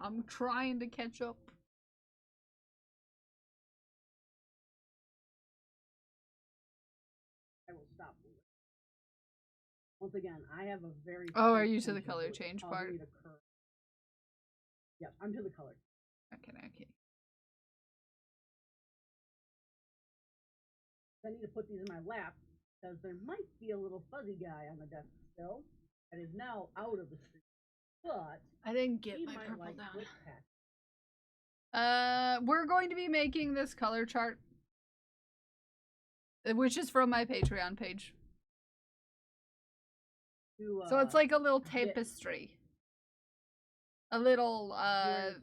I'm trying to catch up. I will stop. Once again, I have a very. Oh, are you to the color change part? Yep, I'm to the color. Okay. I need to put these in my lap because there might be a little fuzzy guy on the desk still that is now out of the street. But I didn't get he my might purple like down. Quick Pack. We're going to be making this color chart, which is from my Patreon page. So it's like a little tapestry. A little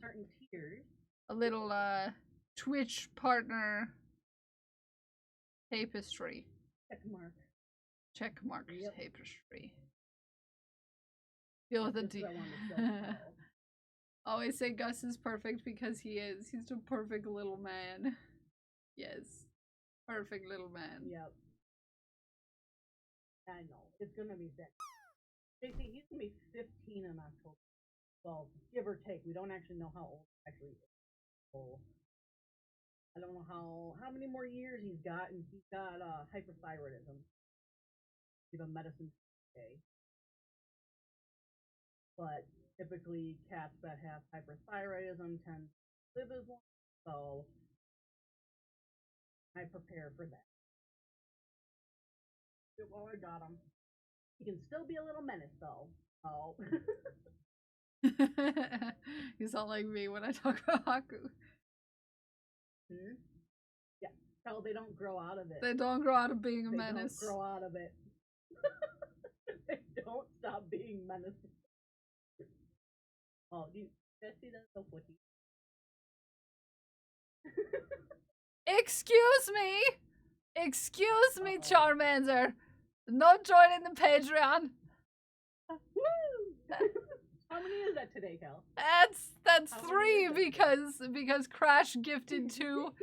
certain tiers. A little Twitch partner tapestry. Checkmark Yep. tapestry. Feel with a D. Always say Gus is perfect because he is. He's a perfect little man. Yes. Perfect little man. Yep. I know. It's gonna be that. JC, he's gonna be 15 in October. Well, give or take. We don't actually know how old he actually is. So I don't know how many more years he's got, and he's got hyperthyroidism. Give him medicine today. But typically, cats that have hyperthyroidism tend to live as long, so I prepare for that. Well, I got him. He can still be a little menace, though. Oh. You sound like me when I talk about Haku. Yeah. No, they don't grow out of it. They don't grow out of being a menace. They don't grow out of it. They don't stop being menacing. Oh, do you guys see that? So flicky. Excuse me, Charmander. Not joining the Patreon. Woo! How many is that today, Cal? That's 3 because Crash gifted two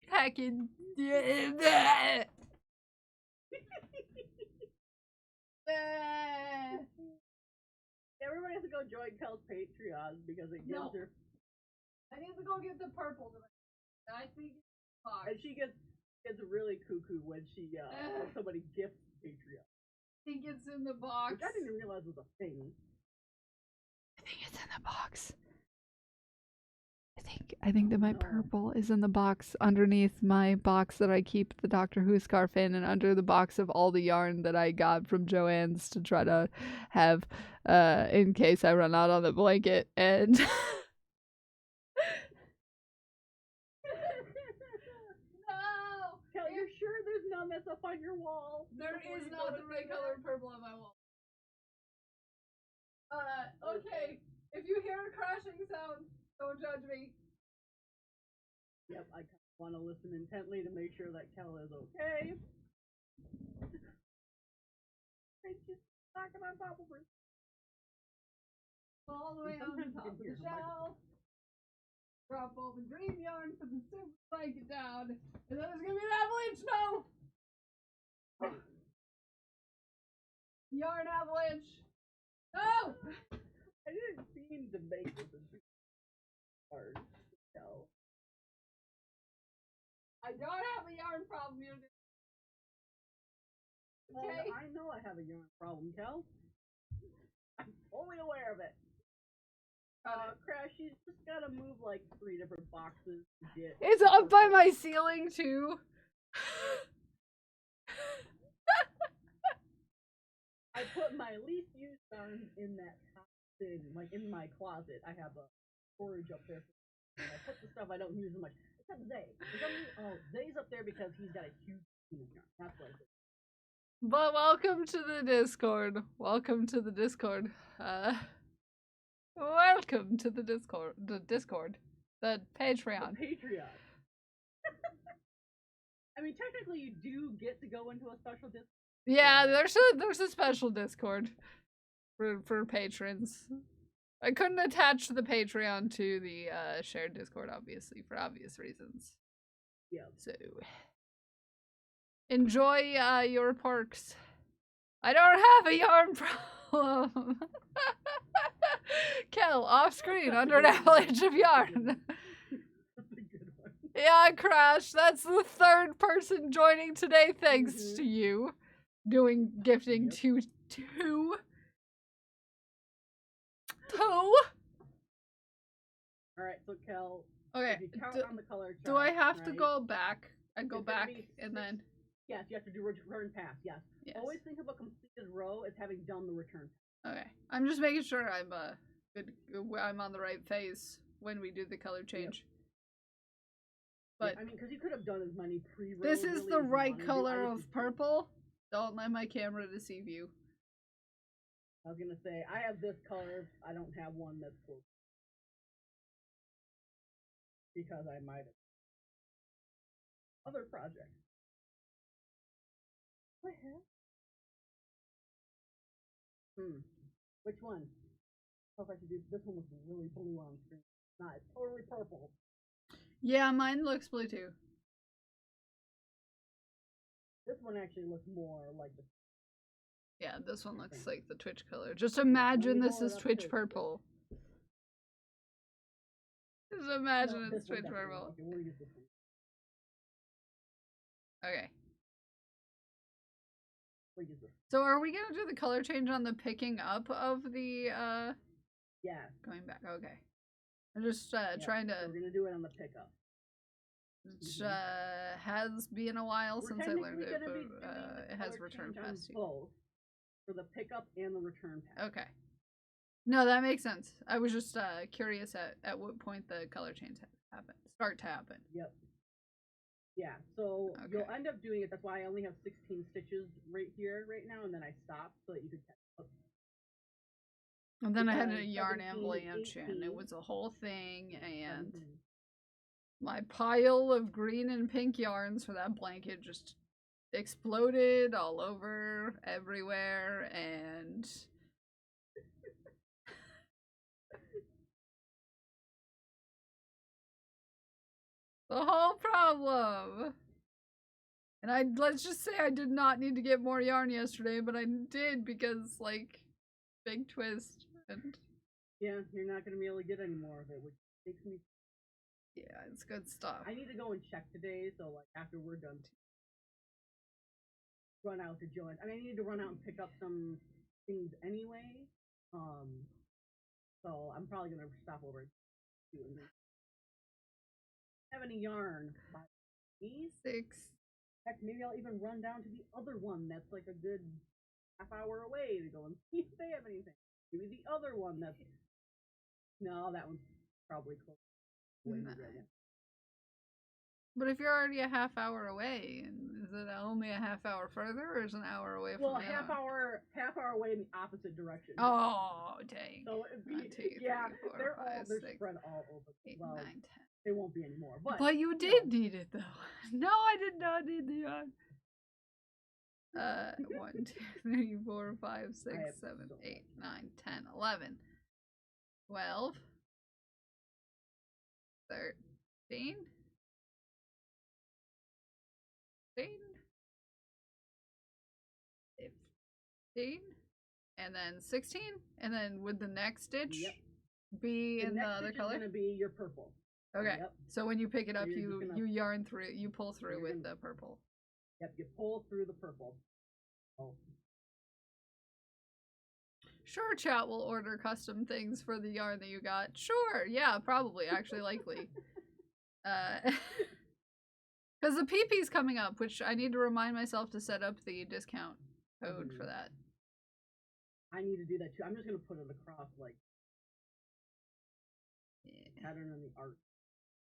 hacking. Everybody has to go join Cal's Patreon because it gives her. I need to go get the purple. I think it's box. And she gets really cuckoo when she when somebody gifts Patreon. He gets in the box. Which I didn't realize was a thing. I think it's in the box. I think that my purple is in the box underneath my box that I keep the Doctor Who scarf in, and under the box of all the yarn that I got from Joanne's to try to have in case I run out on the blanket. And No! Cal, you're sure there's none that's up on your wall? There is not the right color purple on my wall. Okay. If you hear a crashing sound, don't judge me. Yep, I kind of want to listen intently to make sure that Cal is okay. She's knocking on top of her. All the way on the top of the shelf. Drop all the green yarn, put the super blanket down, and then there's gonna be an avalanche. No! Yarn avalanche. No! I didn't mean to make this a hard. No. I don't have a yarn problem, you know. Okay. I know I have a yarn problem, Cal. I'm fully aware of it. Crash, she's just gotta move like 3 different boxes to get. It's up by my ceiling too. put my least used yarn in that top thing, like in my closet. I have a storage up there, and I put the stuff I don't use as much. Except Zay. Zay's up there because he's got a huge yarn. That's what it is. But welcome to the Discord. Welcome to the Discord. Welcome to the Discord. The Discord. The Patreon. The Patreon. I mean, technically, you do get to go into a special Discord. Yeah, there's a special Discord for patrons. I couldn't attach the Patreon to the shared Discord, obviously, for obvious reasons. Yeah. So enjoy your perks. I don't have a yarn problem. Kel, off screen, under an avalanche of yarn. That's a good one. Yeah, Crash, that's the third person joining today, thanks to you. Gifting two. Alright, so Kel, Okay, if you count on the color chart, do I have to right, go back? I go it's gonna back be and six- then... Yes, you have to do return pass, yes. Yes. Always think of a completed row as having done the return pass. Okay, I'm just making sure I'm good. I'm on the right phase when we do the color change. But I mean, because you could have done as many pre-rows. this is really the as you right wanted to. color I of just- purple. Don't let my camera deceive you. I was gonna say I have this color. I don't have one that's close because I might have other projects. What the hell? Which one? I don't know if I should do this one was really blue on screen. Nah, it's totally purple. Yeah, mine looks blue too. This one actually looks more like the. Yeah, this one looks like the Twitch color. Just imagine this blow it is up Twitch too. purple. Just imagine No, it's this one Twitch definitely. purple. Okay, we'll use this one. Okay. We'll use this. So are we gonna do the color change on the picking up of the Yeah. going back? Okay. I'm just yeah, trying to. So we're gonna do it on the pickup. Which has been a while We're since I technically learned it, gonna be but doing the it has color returned change on past you. both for the pickup and the return pass. Okay. No, that makes sense. I was just curious at what point the color change start to happen. Yep. Yeah, so Okay. you'll end up doing it. That's why I only have 16 stitches right here, right now, and then I stopped so that you could catch up. And then I had a Because yarn 17, avalanche, and it 18, was a whole thing, and 17. my pile of green and pink yarns for that blanket just exploded all over everywhere, and the whole problem. And let's just say I did not need to get more yarn yesterday, but I did because, like, big twist. And Yeah, you're not going to be able to get any more of it, which makes me. yeah, it's good stuff. I need to go and check today, so, like, after we're done, run out to join. I mean, I need to run out and pick up some things anyway. So I'm probably going to stop over and do it. Have any yarn by me? 6. Heck, maybe I'll even run down to the other one that's like a good half hour away to go and see if they have anything. Maybe the other one that's. No, that one's probably close. Way to go. But if you're already a half hour away, is it only a half hour further, or is it an hour away from Well, the half other? hour away in the opposite direction. Oh, dang. So it'd be, 1, 2, 3, yeah, 4, they're 5, they're 6, spread all over. 8, Well, 9, 10. they won't be anymore. But you did need it though. No, I did not need the yarn. 1, 2, 3, 4, 5, 6, 7, 8, 9, 10, 11, 12, 13, 15, and then 16, and then would the next stitch Yep. be in the next other stitch color? is gonna be your purple. Okay. Yep. So when you pick it up, you're just you gonna- you yarn through, you pull through you're with gonna- the purple. Yep, you pull through the purple. Oh. Sure, chat will order custom things for the yarn that you got. Sure, yeah, probably, actually, likely. Because the PP's coming up, which I need to remind myself to set up the discount code for that. I need to do that too. I'm just gonna put it across like Yeah. pattern in the art.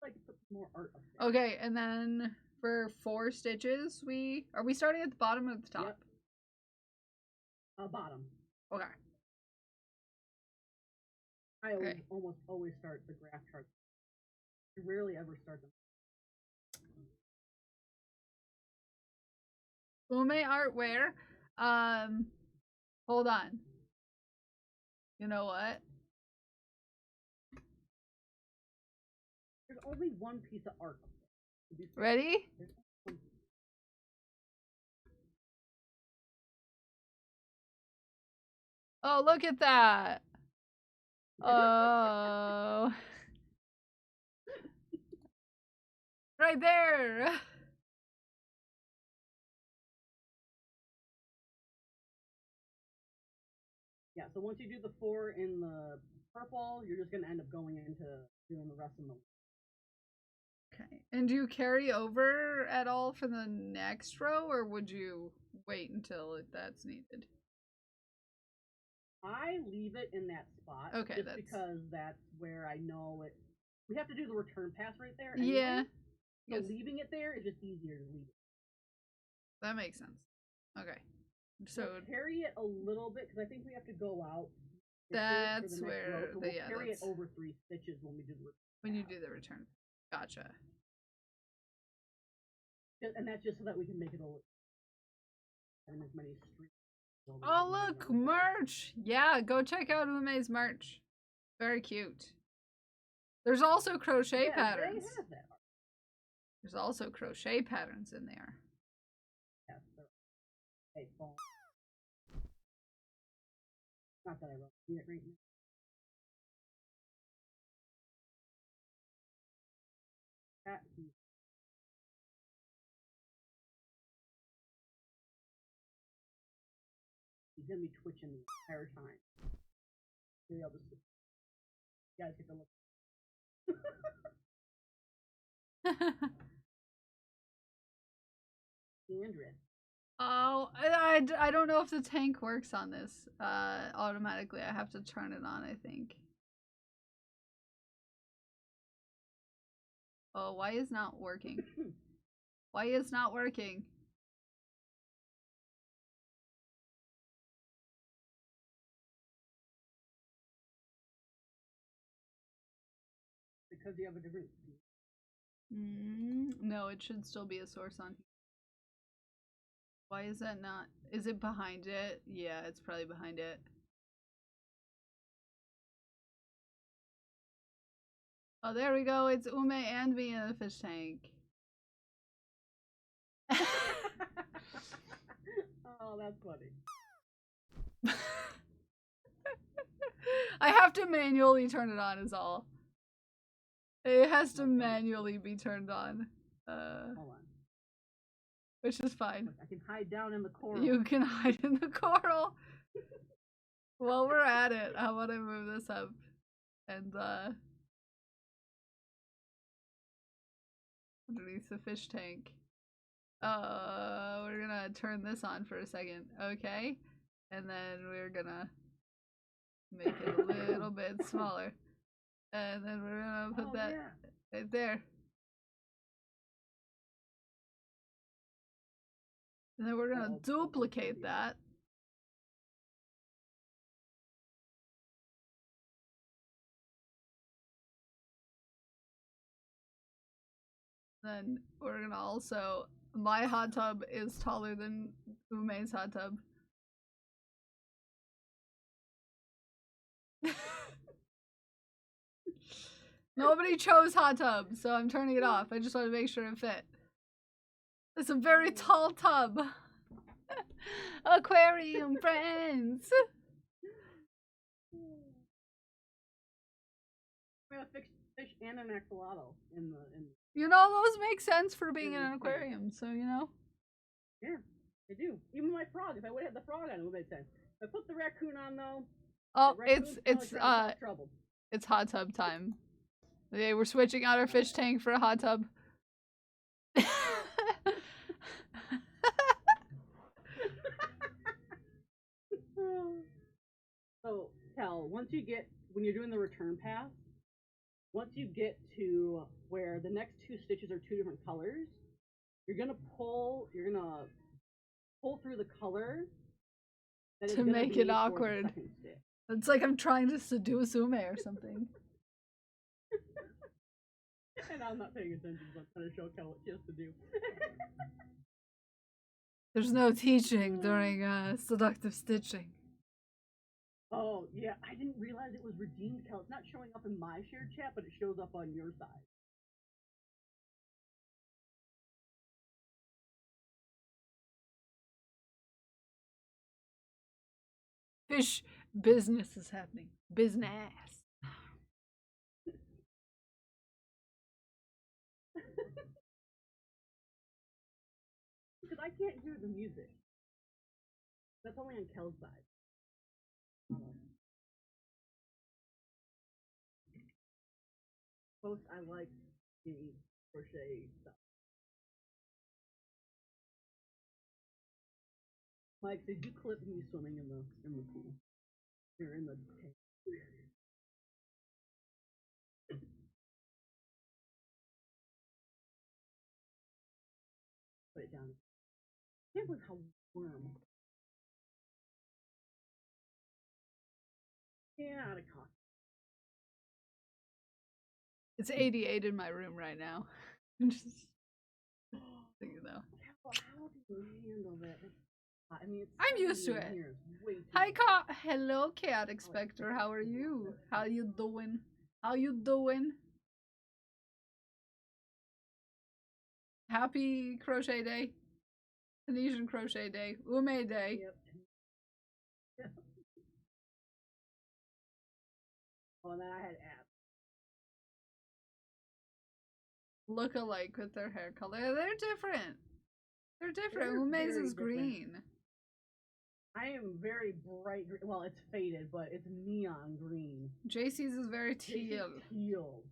Like put more art up there. Okay, and then for 4 stitches, are we starting at the bottom or the top? Yep. Bottom. Okay. I almost always start the graph chart. I rarely ever start them. Ume Artwear. Hold on. You know what? There's only one piece of art. Ready? Oh, look at that. Oh. Right there. Yeah, so once you do the 4 in the purple, you're just gonna end up going into doing the rest of the. Okay. And do you carry over at all for the next row, or would you wait until that's needed? I leave it in that spot. Okay, just because that's where I know it. We have to do the return pass right there. Anyway, yeah. So leaving it there is just easier to leave it. That makes sense. Okay. So we'll carry it a little bit because I think we have to go out. That's for the next row, where so we'll carry it over 3 stitches when we do the return. When you do the return. Gotcha. And that's just so that we can make it as many streets. Oh, look, merch! Yeah, go check out Ume's merch. Very cute. There's also crochet patterns. They have that. There's also crochet patterns in there. Yes, hey, phone. Not that I don't need it right now. That he's gonna be twitching the entire time. Maybe I'll just. You guys get to look. Andrea. Oh, I don't know if the tank works on this automatically. I have to turn it on, I think. Oh, why is not working? Why is not working? Because you have a different. No, it should still be a source on here. Why is that not? Is it behind it? Yeah, it's probably behind it. Oh, there we go. It's Ume and me in the fish tank. Oh, that's funny. I have to manually turn it on is all. It has to manually be turned on. Hold on. Which is fine. I can hide down in the coral. You can hide in the coral. While we're at it, how about I move this up? And, underneath the fish tank. We're gonna turn this on for a second. Okay. And then we're gonna make it a little bit smaller. And then we're gonna put that right there. And then we're gonna duplicate that. Then we're gonna also, my hot tub is taller than Ume's hot tub. Nobody chose hot tub, so I'm turning it off. I just want to make sure it fit. It's a very tall tub. Aquarium friends. We have fish and an axolotl in the. You know, those make sense for being in an aquarium, so you know. Yeah, they do. Even my frog. If I would have had the frog on, it would make sense. If I put the raccoon on though. Oh, it's hot tub time. Okay, we're switching out our fish tank for a hot tub. once you get, when you're doing the return pass, once you get to where the next two stitches are two different colors, you're gonna pull through the color that is To gonna make be it for the awkward. second stitch. It's like I'm trying to seduce Ume or something. And I'm not paying attention, so I'm trying to show Kel what she has to do. There's no teaching during seductive stitching. Oh, yeah, I didn't realize it was redeemed, Kel. It's not showing up in my shared chat, but it shows up on your side. Fish business is happening. Business. Because I can't hear the music. That's only on Kel's side. Most I like the crochet stuff. Mike, did you clip me swimming in the pool? You're in the tank. Put it down. I can't believe how warm. Yeah, out of coffee. It's 88 in my room right now. Just so you know. How do you handle that? I mean, it's I'm used to 70 in it. here. It's way too Hi, hot. hello, Chaotic Spectre. How are you? How you doing? How you doing? Happy Crochet Day. Tunisian Crochet Day. Ume Day. Yep. Oh, and then I had abs. Look alike with their hair color. They're different. They're different. They're Ume's very is different. green. I am very bright green. Well, it's faded, but it's neon green. JC's is very JC's teal. teal.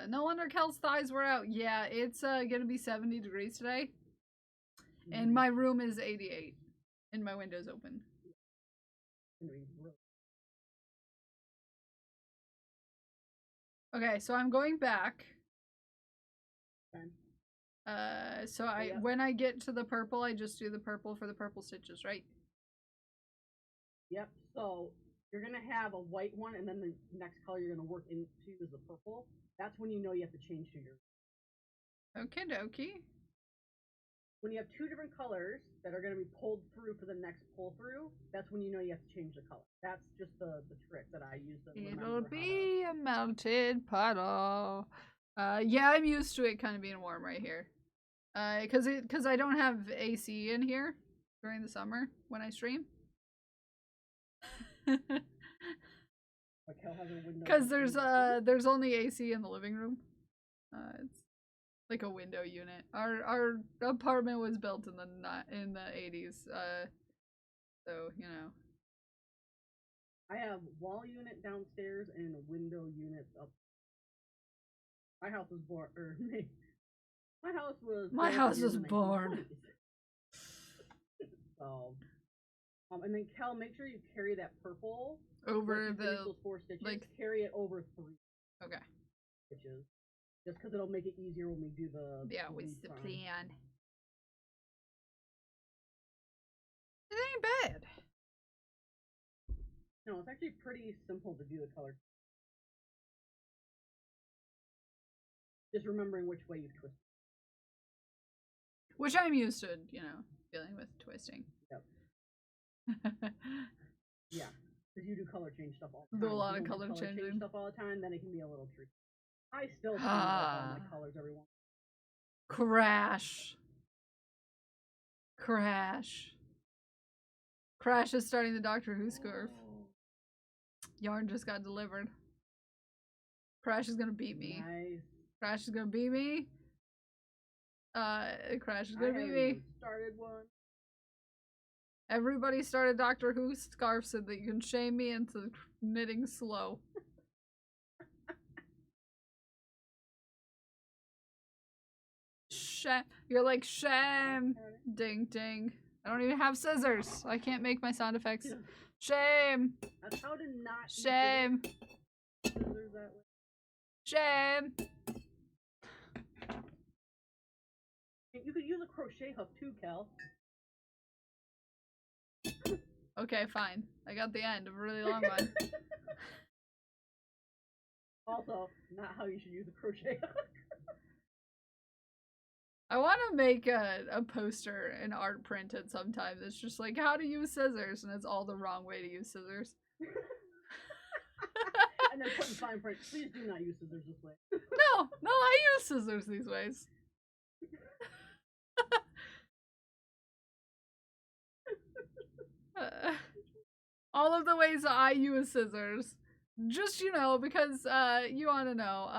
No wonder Kel's thighs were out. Yeah, it's gonna be 70 degrees today. And my room is 88. And my window's open. Okay, so I'm going back. Okay. When I get to the purple, I just do the purple for the purple stitches, right? Yep. So you're gonna have a white one, and then the next color you're gonna work into is the purple. That's when you know you have to change to your. Okie dokie. When you have two different colors that are gonna be pulled through for the next pull through, that's when you know you have to change the color. That's just the trick that I use to remember. It'll be a melted puddle. Yeah, I'm used to it kind of being warm right here. Because I don't have AC in here during the summer when I stream. Because there's only AC in the living room. It's like a window unit. Our apartment was built in the 80s. So you know. I have wall unit downstairs and a window unit up. My house was born. My house was born. So, and then Kel, make sure you carry that purple over those 4 stitches. Like carry it over 3. Okay. Stitches, just because it'll make it easier when we do the. Yeah, what's the plan? It ain't bad. No, it's actually pretty simple to do the color. Just remembering which way you twist. Which I'm used to, you know, dealing with twisting. Yep. Yeah, because you do color change stuff all the time. Do a lot of color changing stuff all the time, then it can be a little tricky. I still change all my colors every once. Crash. Crash is starting the Doctor Who scarf. Yarn just got delivered. Crash is gonna beat me. Nice. Crash is gonna beat me. Crash is gonna beat me. Started one. Everybody started Doctor Who scarf so that you can shame me into knitting slow. You're like, shame. Ding ding. I don't even have scissors. I can't make my sound effects. Shame. That's how to not use Shame. scissors that way. Shame. You could use a crochet hook too, Kel. Okay, fine. I got the end of a really long one. Also, not how you should use a crochet hook. I want to make a poster and art printed sometime that's just like how to use scissors, and it's all the wrong way to use scissors. And then put in fine print, please do not use scissors this way. No, I use scissors these ways. All of the ways I use scissors. Just, because you want to know.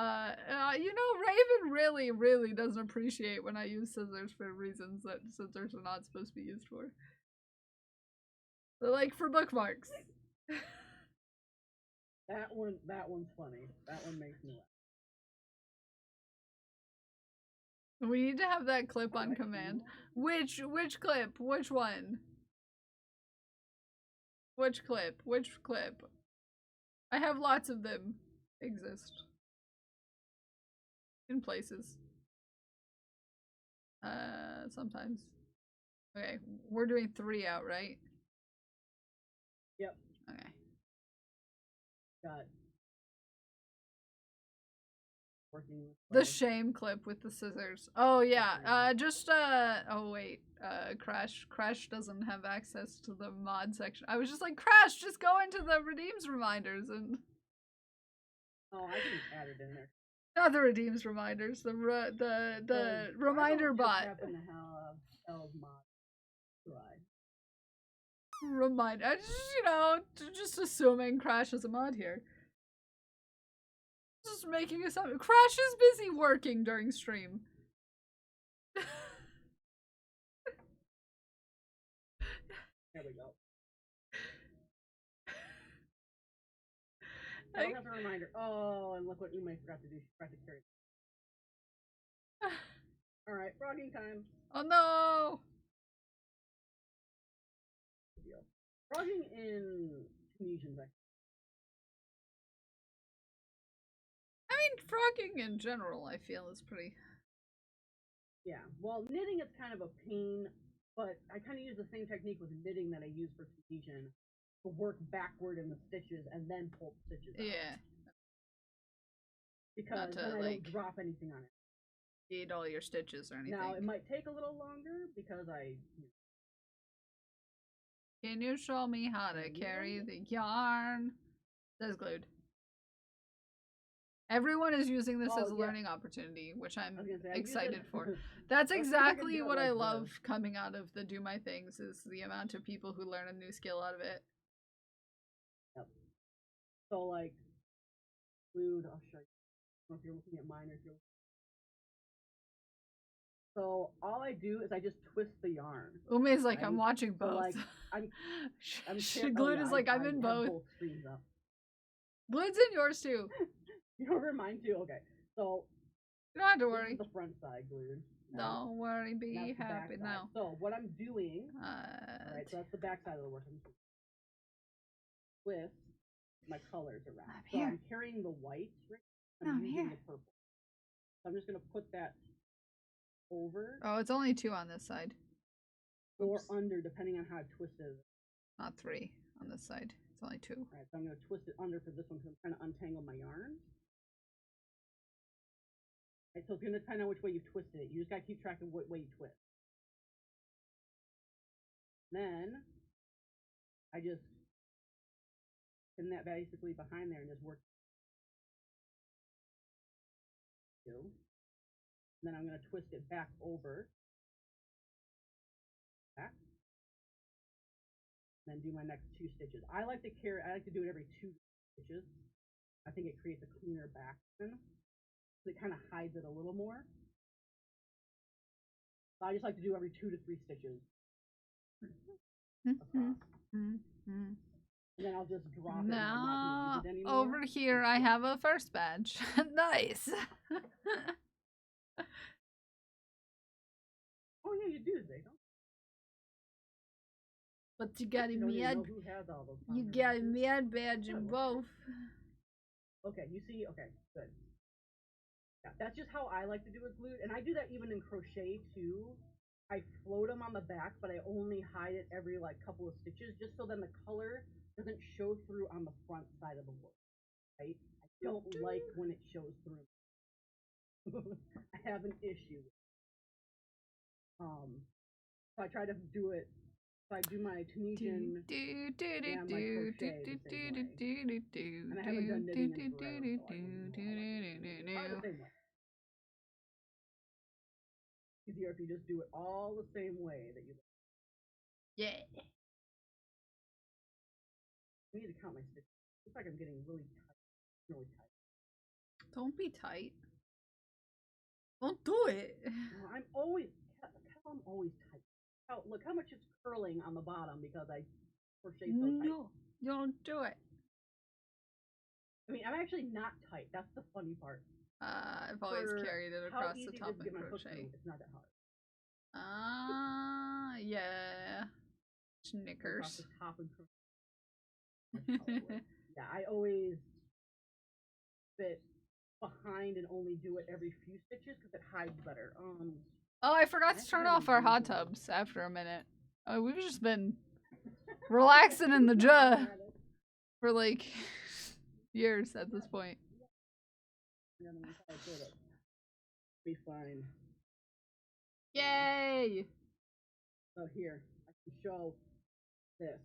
Raven really doesn't appreciate when I use scissors for reasons that scissors are not supposed to be used for. They're like for bookmarks. That one's funny. That one makes me laugh. We need to have that clip on command. Which clip? Which one? Which clip? Which clip? I have lots of them exist. In places. Sometimes. Okay, we're doing 3 out, right? Yep. Okay. Got working with The shame clip with the scissors. Oh yeah. Oh wait. Crash doesn't have access to the mod section. I was just like, Crash, just go into the redeems reminders and. Oh, I can add it in there. Not the redeems reminders. The reminder bot. Happen to have L's mod try. Remind. Just assuming Crash is a mod here. Just making assumption. Crash is busy working during stream. There we go. I don't have a reminder. Oh, and look what Ume forgot to do. She forgot to carry. Alright, frogging time. Oh no! Frogging in Tunisian, I mean, frogging in general, I feel, is pretty. Yeah, well, knitting is kind of a pain, but I kind of use the same technique with knitting that I use for Tunisian to work backward in the stitches and then pull the stitches out. Yeah. Because then I don't drop anything on it. Eat all your stitches or anything. Now, it might take a little longer because Can you show me how to carry the yarn? That's glued. Everyone is using this as a learning opportunity, which I'm excited for. That's exactly what I love coming out of the Do My Things, is the amount of people who learn a new skill out of it. Yep. So, like, glued, I'll show you. I don't know if you're looking at mine or if you're So all I do is I just twist the yarn. Ume's like, I'm watching both. So, like, I'm Glued is like, I'm in both. Glued's in yours too. You over mine too? Okay. So you don't have to worry. This is the front side glued. Don't worry, be happy now. So what I'm doing, alright, so that's the back side of the work. I'm just twist my colors around. So I'm carrying the white, I'm using the purple. So I'm just gonna put that over. Oh, it's only 2 on this side. Or under, depending on how twisted. Not 3 on this side. It's only 2. Alright, so I'm gonna twist it under for this one because I'm trying to untangle my yarn. Right, so it's gonna depend on which way you twisted it. You just gotta keep track of what way you twist. Then I just pin that basically behind there and just work. Then I'm gonna twist it back over. Back. And then do my next 2 stitches. I like to do it every 2 stitches. I think it creates a cleaner back then. So it kind of hides it a little more. So I just like to do every 2 to 3 stitches. And then I'll just drop it. Now, over here I have a first badge. Nice. Oh yeah, you do, Zay, don't you? But you got a You don't even mad, know who has all those. you powder got a mixes. mad badge in both. Okay, you see. Okay, good. Yeah, that's just how I like to do with glue, and I do that even in crochet too. I float them on the back, but I only hide it every like couple of stitches, just so then the color doesn't show through on the front side of the work. Right? I don't like when it shows through. I have an issue. So I try to do it. So I do my Tunisian and my crochet the same way. And I haven't done knitting in forever, so I don't know. Probably the same way. Easier if you just do it all the same way that you. Yeah. I need to count my stitches. Looks like I'm getting really tight. Really tight. Don't be tight. Don't do it. No, I'm always tight. Look how much it's curling on the bottom because I crochet so tight. No, don't do it. I mean, I'm actually not tight. That's the funny part. I've always carried it across the top and crochet. It's not that hard. Yeah. Across Snickers. the top and crochet. Yeah, I always fit behind and only do it every few stitches because it hides better. Oh, I forgot to turn off our hot tubs after a minute. Oh, we've just been relaxing in the jug for like years at this point. Be fine. Yay! So here, I can show this.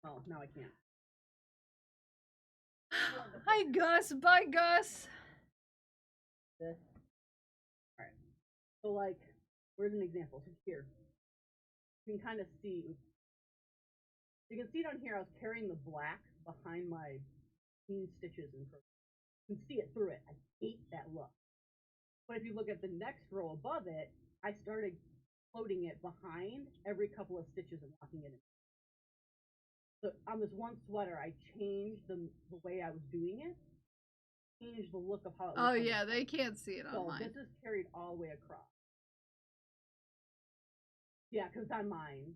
Oh, now I can't. Hi, Gus. Bye, Gus. This. Alright. So, like, where's an example? So here. You can kind of see. You can see down here, I was carrying the black behind my clean stitches and you can see it through it. I hate that look. But if you look at the next row above it, I started floating it behind every couple of stitches and locking it in. So on this one sweater, I changed the way I was doing it, changed the look of how it looked. Oh yeah, they can't see it on mine. So this is carried all the way across. Yeah, because on mine,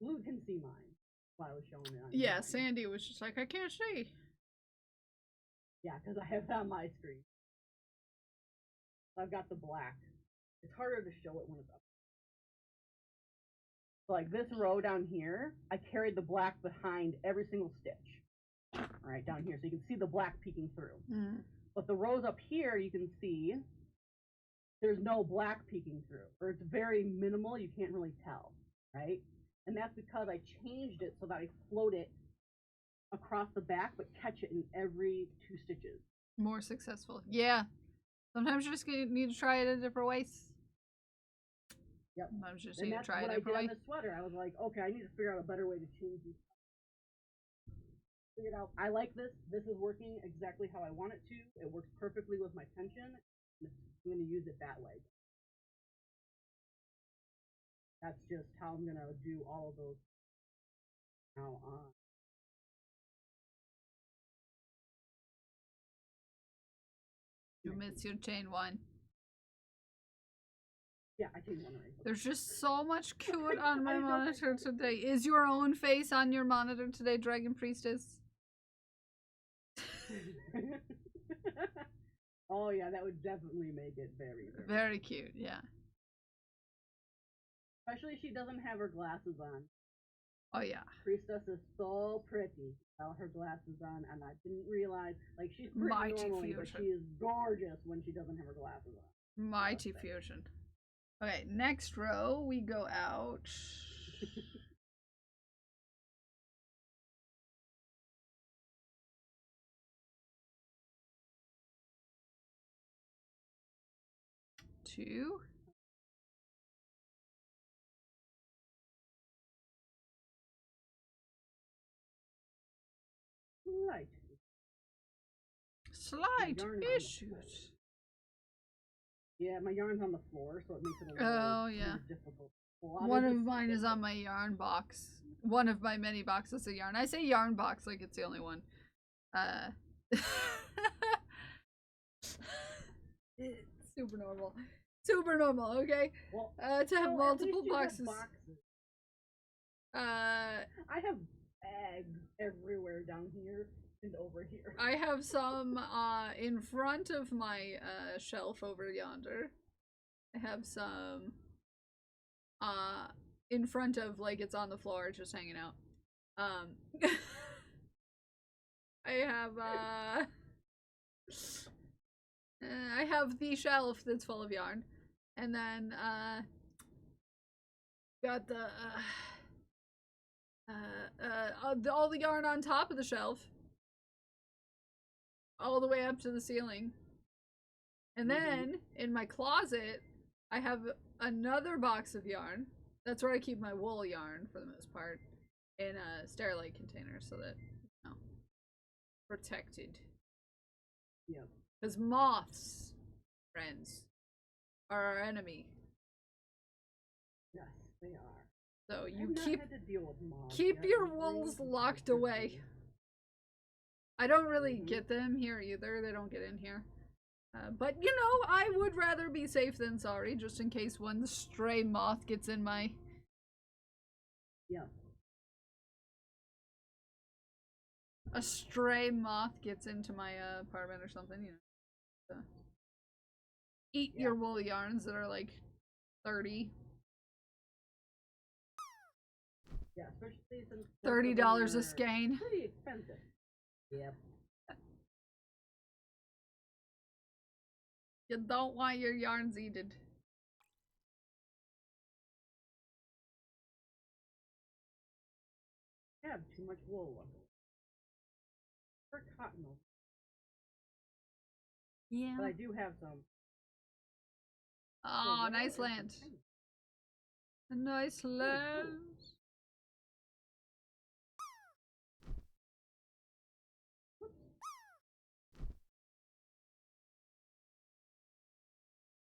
Blue can see mine while I was showing it on Yeah, mine. Sandy was just like, I can't see. Yeah, because I have that on my screen. I've got the black. It's harder to show it when it's up. So like this row down here, I carried the black behind every single stitch. All right, down here, so you can see the black peeking through. Mm. But the rows up here, you can see there's no black peeking through, or it's very minimal. You can't really tell, right? And that's because I changed it so that I float it across the back, but catch it in every 2 stitches. More successful. Yeah. Sometimes you just need to try it a different ways. Yep. Sometimes you just And need to that's try what it a I did different on way. this sweater. I was like, okay, I need to figure out a better way to change these. Figured out, I like this. This is working exactly how I want it to. It works perfectly with my tension. I'm going to use it that way. That's just how I'm going to do all of those now on. You miss your chain one. Yeah, I changed one already. There's just so much cute on my monitor today. Is your own face on your monitor today, Dragon Priestess? Oh yeah, that would definitely make it very cute. Yeah. Especially if she doesn't have her glasses on. Oh yeah. Priestess is so pretty without her glasses on, and I didn't realize, like, she's pretty normally, but she is gorgeous when she doesn't have her glasses on. Mighty Fusion. Okay, next row we go out. Two. Right. Slight issues. Yeah, my yarn's on the floor, so it makes it a little difficult. One of mine is on my yarn box. One of my many boxes of yarn. I say yarn box like it's the only one. Super normal. Super normal, okay? Well, to have multiple boxes. I have bags everywhere down here and over here. I have some in front of my shelf over yonder. I have some in front of, like, it's on the floor just hanging out. I have I have the shelf that's full of yarn, and then got the all the yarn on top of the shelf, all the way up to the ceiling. And then in my closet, I have another box of yarn. That's where I keep my wool yarn for the most part, in a Sterilite container so that, you know, protected. Yep. Because moths, friends, are our enemy. Yes, they are. So you I've not had to deal with moths keep yet. your It's wools really locked interesting. away. I don't really get them here either. They don't get in here. But, you know, I would rather be safe than sorry, just in case one stray moth gets in my... Yeah. A stray moth gets into my apartment or something, you know. So. Eat your wool yarns that are like 30. Yeah, especially since $30 a they're skein. pretty expensive. Yep. You don't want your yarns eaten. I have too much wool left. For cotton. Yeah. But I do have some. Oh, wool nice and land. some tiny. A nice land.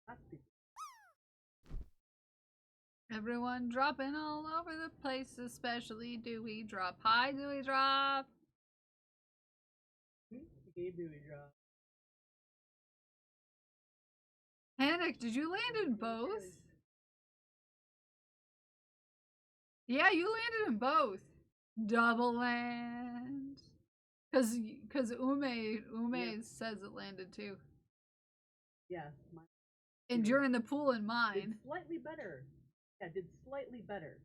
That's the Everyone dropping all over the place, especially Dewey Drop. Hi, Dewey Drop. Dewey Drop. Panic, did you land in both? Yeah, you landed in both. Double land. Cause Ume says it landed too. Yeah. And you're in the pool in mine. Did slightly better. Yeah, did slightly better.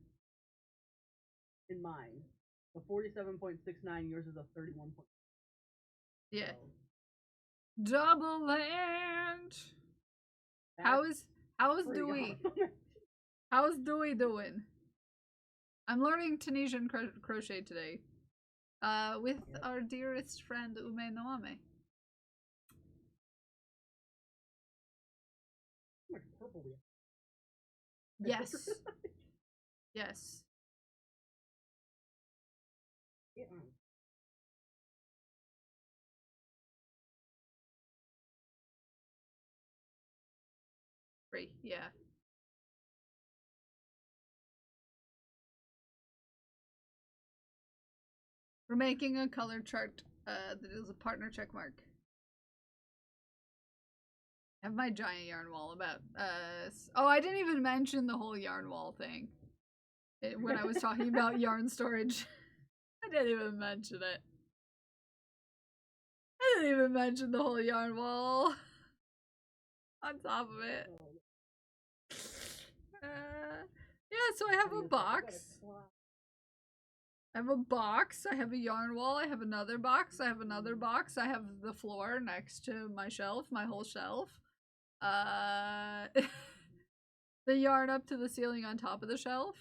In mine. The 47.69, yours is a 31. Yeah. So, Double land. How is pretty Dewey? awesome. How's Dewey doing? I'm learning Tunisian crochet today. With our dearest friend Ume Noame. How much purple we have? Yes. Yes. Yeah. Free, yeah. We're making a color chart that is a partner check mark. I have my giant yarn wall about oh, I didn't even mention the whole yarn wall thing when I was talking about yarn storage. I didn't even mention it. I didn't even mention the whole yarn wall on top of it. Yeah, so I have a box. I have a box, I have a yarn wall, I have another box, I have another box, I have the floor next to my shelf, my whole shelf. The yarn up to the ceiling on top of the shelf.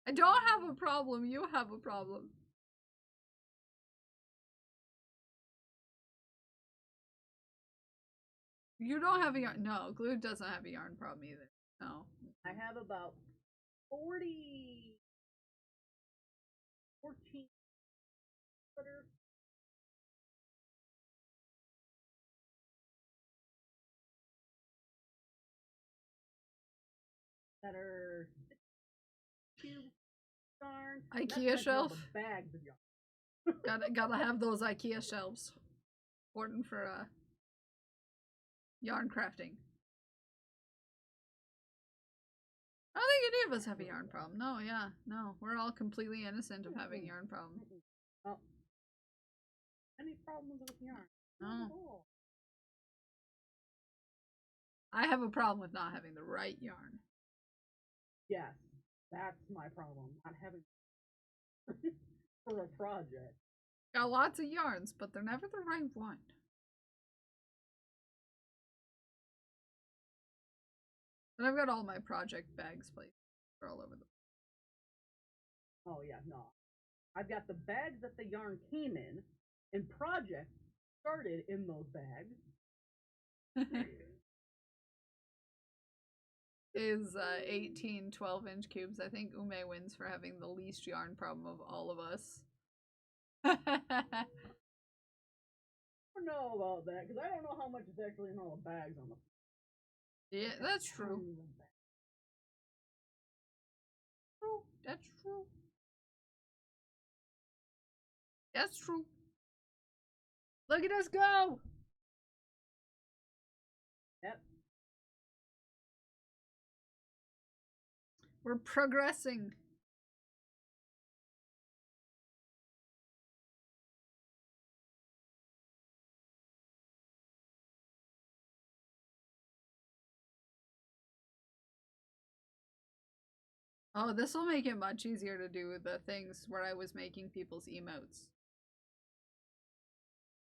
I don't have a problem, you have a problem. You don't have a yarn. No, Glue doesn't have a yarn problem either. No. I have about 14 footer. That are yarn. IKEA shelf. Bags of yarn. Gotta have those IKEA shelves. Important for yarn crafting. I don't think any of us have a yarn problem. No, yeah, no. We're all completely innocent of having yarn problem. Oh. Any problems with yarn? No. Not at all. I have a problem with not having the right yarn. Yes, that's my problem. Not having for a project. Got lots of yarns, but they're never the right one. But I've got all my project bags placed. They're all over the. Oh yeah, no. I've got the bags that the yarn came in, and projects started in those bags. Is 18 12-inch cubes. I think Ume wins for having the least yarn problem of all of us. I don't know about that, because I don't know how much is actually in all the bags on the. Yeah, that's true. True. That's true. That's true. Look at us go! Yep. We're progressing. Oh, this will make it much easier to do the things where I was making people's emotes.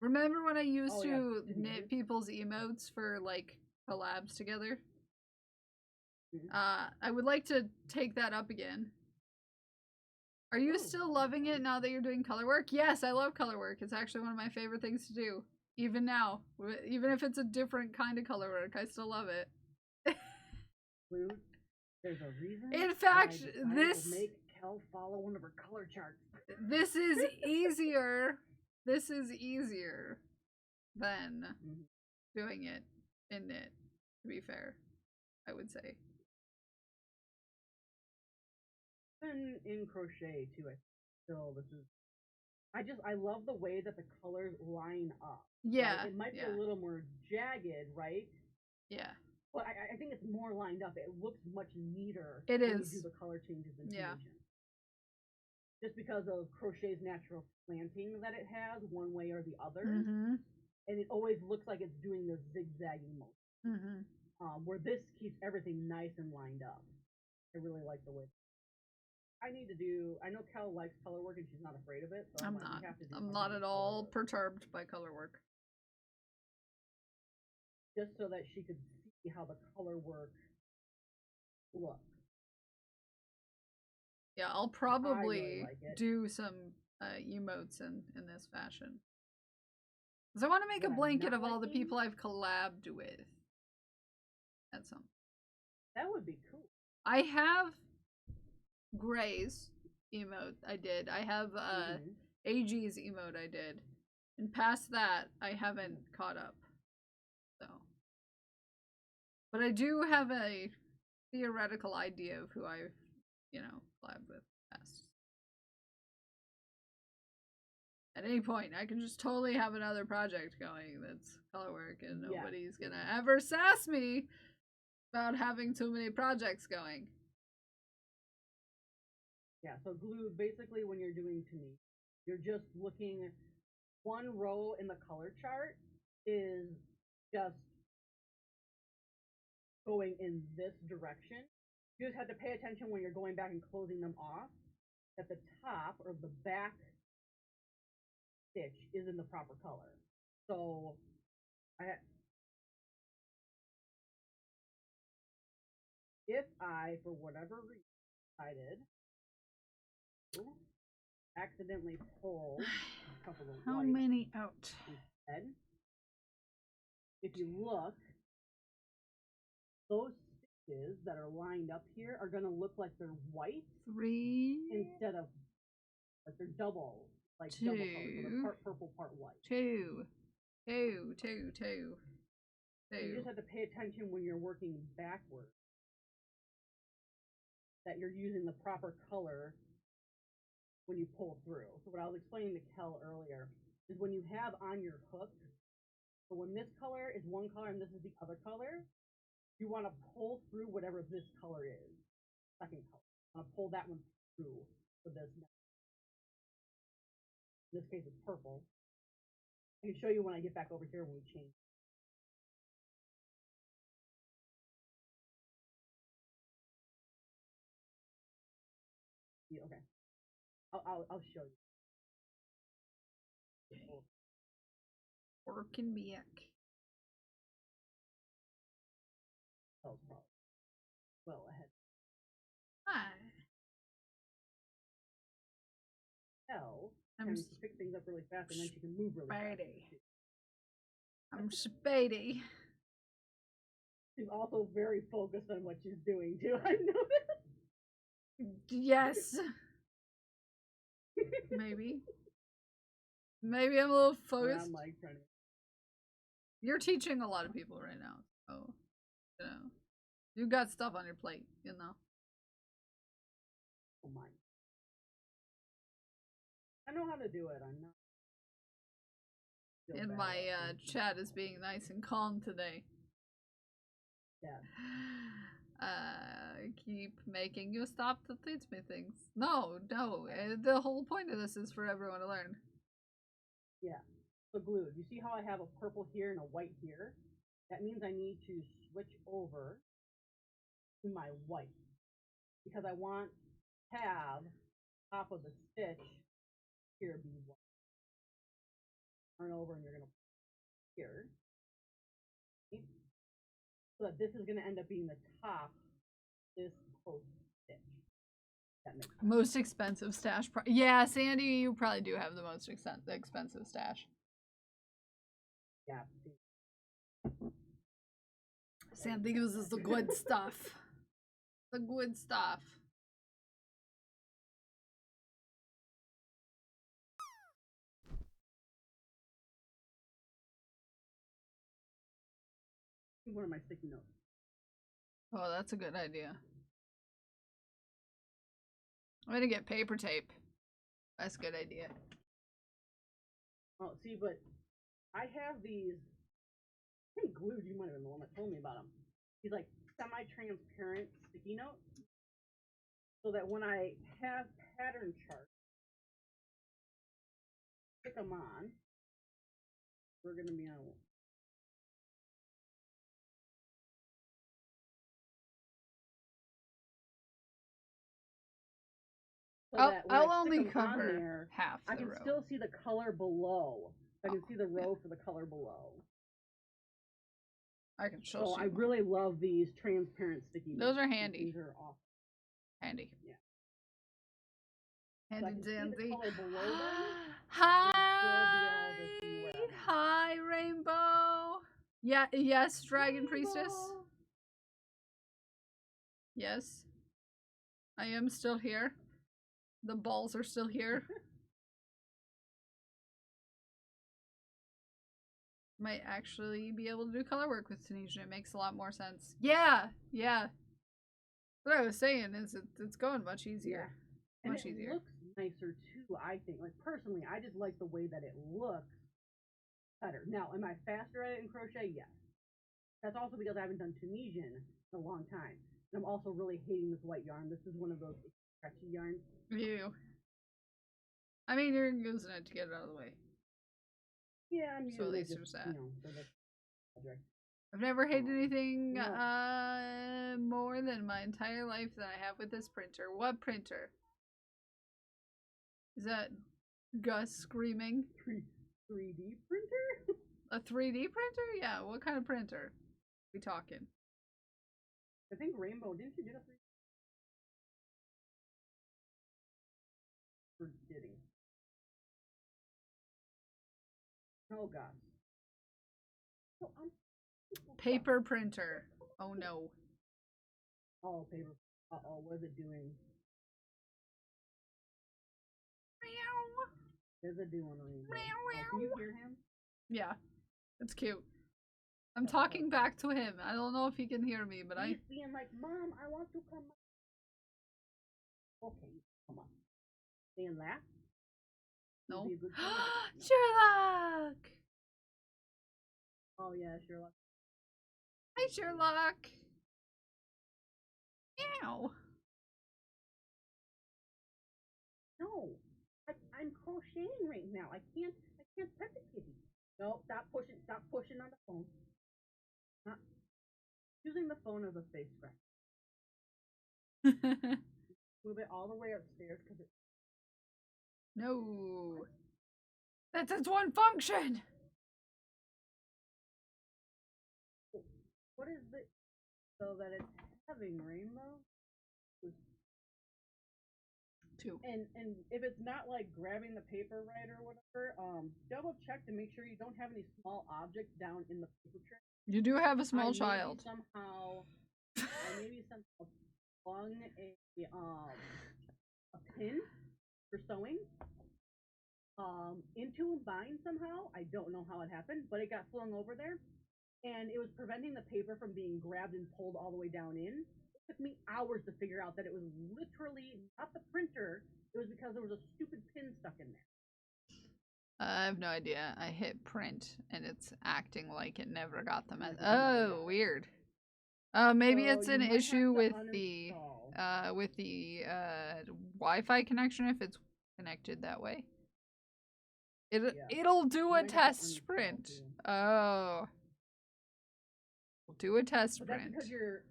Remember when I used to knit people's emotes for, like, collabs together? I would like to take that up again. Are you still loving it now that you're doing color work? Yes, I love color work. It's actually one of my favorite things to do. Even now. Even if it's a different kind of color work, I still love it. There's a reason. In fact, this make Kel follow one of her color charts. This is easier. This is easier than doing it in knit, to be fair, I would say. And in crochet too, I still this is I love the way that the colors line up. Yeah. Right? It might be a little more jagged, right? Yeah. But I think it's more lined up. It looks much neater It when is. you do the color changes in Tunisian. Just because of crochet's natural slanting that it has, one way or the other. And it always looks like it's doing this zigzagging motion. Where this keeps everything nice and lined up. I really like the way. I know Kel likes color work and she's not afraid of it. So I'm not at all perturbed by color work. Just so that she could see how the color work looks. Yeah, I'll probably do some emotes in this fashion. Because I want to make a blanket of all the people I've collabed with. That's something. That would be cool. I have Gray's emote I did. I have AG's emote I did. And past that, I haven't caught up. So. But I do have a theoretical idea of who I've, collabed with past. At any point, I can just totally have another project going that's color work and nobody's gonna ever sass me about having too many projects going. Yeah, so glue, basically when you're doing to me, you're just looking, one row in the color chart is just going in this direction. You just have to pay attention when you're going back and closing them off, that the top or the back stitch is in the proper color. So, if I, for whatever reason, decided accidentally pull a couple of How many out? Instead, if you look, those stitches that are lined up here are going to look like they're white. 3 instead of like they're double, like 2 double colors. So they're part purple, part white. 2 2 2 2 2. You just have to pay attention when you're working backwards that you're using the proper color when you pull through. So what I was explaining to Kel earlier is when you have on your hook, so when this color is one color and this is the other color, you want to pull through whatever this color is. second color. I'm gonna pull that one through for this. In this case, it's purple. I can show you when I get back over here when we change. Yeah, okay. I'll show you. Working back. Oh, well ahead. Hi. Elle I'm tends to pick things up really fast and then she can move really fast. I'm Spady. She's also very focused on what she's doing too. I noticed. Yes. Maybe. Maybe I'm a little focused. I'm like trying to. You're teaching a lot of people right now, so you know you've got stuff on your plate, you know. Oh my. I know how to do it. I'm not. And my chat is being nice and calm today. Yeah. Keep making you stop to teach me things. No, the whole point of this is for everyone to learn. Yeah. So glued. You see how I have a purple here and a white here? That means I need to switch over to my white because I want to have top of the stitch here be white. Turn over and you're gonna here. So that this is gonna end up being the top. This post stitch. That makes sense. Most expensive stash. Yeah, Sandy, you probably do have the most expensive stash. Yeah. Sandy uses the good stuff. The good stuff. One of my sticky notes. Oh, that's a good idea. I'm gonna get paper tape. That's a good idea. Oh, see, but I have these. I think glued. You might have been the one that told me about them. These like semi-transparent sticky notes, so that when I have pattern charts, stick them on. We're gonna be on. So I'll only cover there, half the row. I can still see the color below. I can see the row for the color below. I can show So I really love these transparent sticky notes. Those are handy. These are awesome. Handy. Yeah. Handy so dandy. Hi! Hi, Rainbow! Yeah, yes, Dragon Priestess. Yes. I am still here. The balls are still here. Might actually be able to do color work with Tunisian. It makes a lot more sense. Yeah, yeah. What I was saying is it's going much easier. Yeah. Much and it easier. looks nicer too, I think. Like personally, I just like the way that it looks better. Now, am I faster at it in crochet? Yes. That's also because I haven't done Tunisian in a long time. And I'm also really hating this white yarn. This is one of those stretchy yarns. Ew. I mean, you're using it to get it out of the way. Yeah, I'm so using at it least just, there's that. you know, for the project. I've never hated anything No. more than my entire life that I have with this printer. What printer? Is that Gus screaming? 3D printer? A 3D printer? Yeah, what kind of printer? We talking? I think Rainbow, didn't you get a 3D? Forgetting. Oh gosh. Oh, paper printer. Oh no. Oh, paper. Uh-oh, what is it doing? Meow. What is it doing, Rainbow? Meow, Oh, can you hear him? Yeah, it's cute. I'm talking back to him. I don't know if he can hear me, but He's being like, Mom, I want to come. Okay, come on. Saying that? No. No. Sherlock! Oh yeah, Sherlock. Hi, Sherlock! Meow! crocheting right now. I can't pet the kitty. No, stop pushing on the phone. Not using the phone as a face scratch. Move it all the way upstairs because it. No. That's its one function. What is the so that it's having rainbow? Two. And if it's not like grabbing the paper right or whatever, double check to make sure you don't have any small objects down in the paper tray. You do have a small child. I maybe somehow flung a pin for sewing into a bind somehow. I don't know how it happened, but it got flung over there, and it was preventing the paper from being grabbed and pulled all the way down in. It took me hours to figure out that it was literally not the printer. It was because there was a stupid pin stuck in there. I have no idea. I hit print and it's acting like it never got the message. Oh, weird. Maybe So it's an you might issue have to with the Wi-Fi connection if it's connected that way. It'll do You a might have to test uninstall print. too. Oh. We'll do a test But that's print. because you're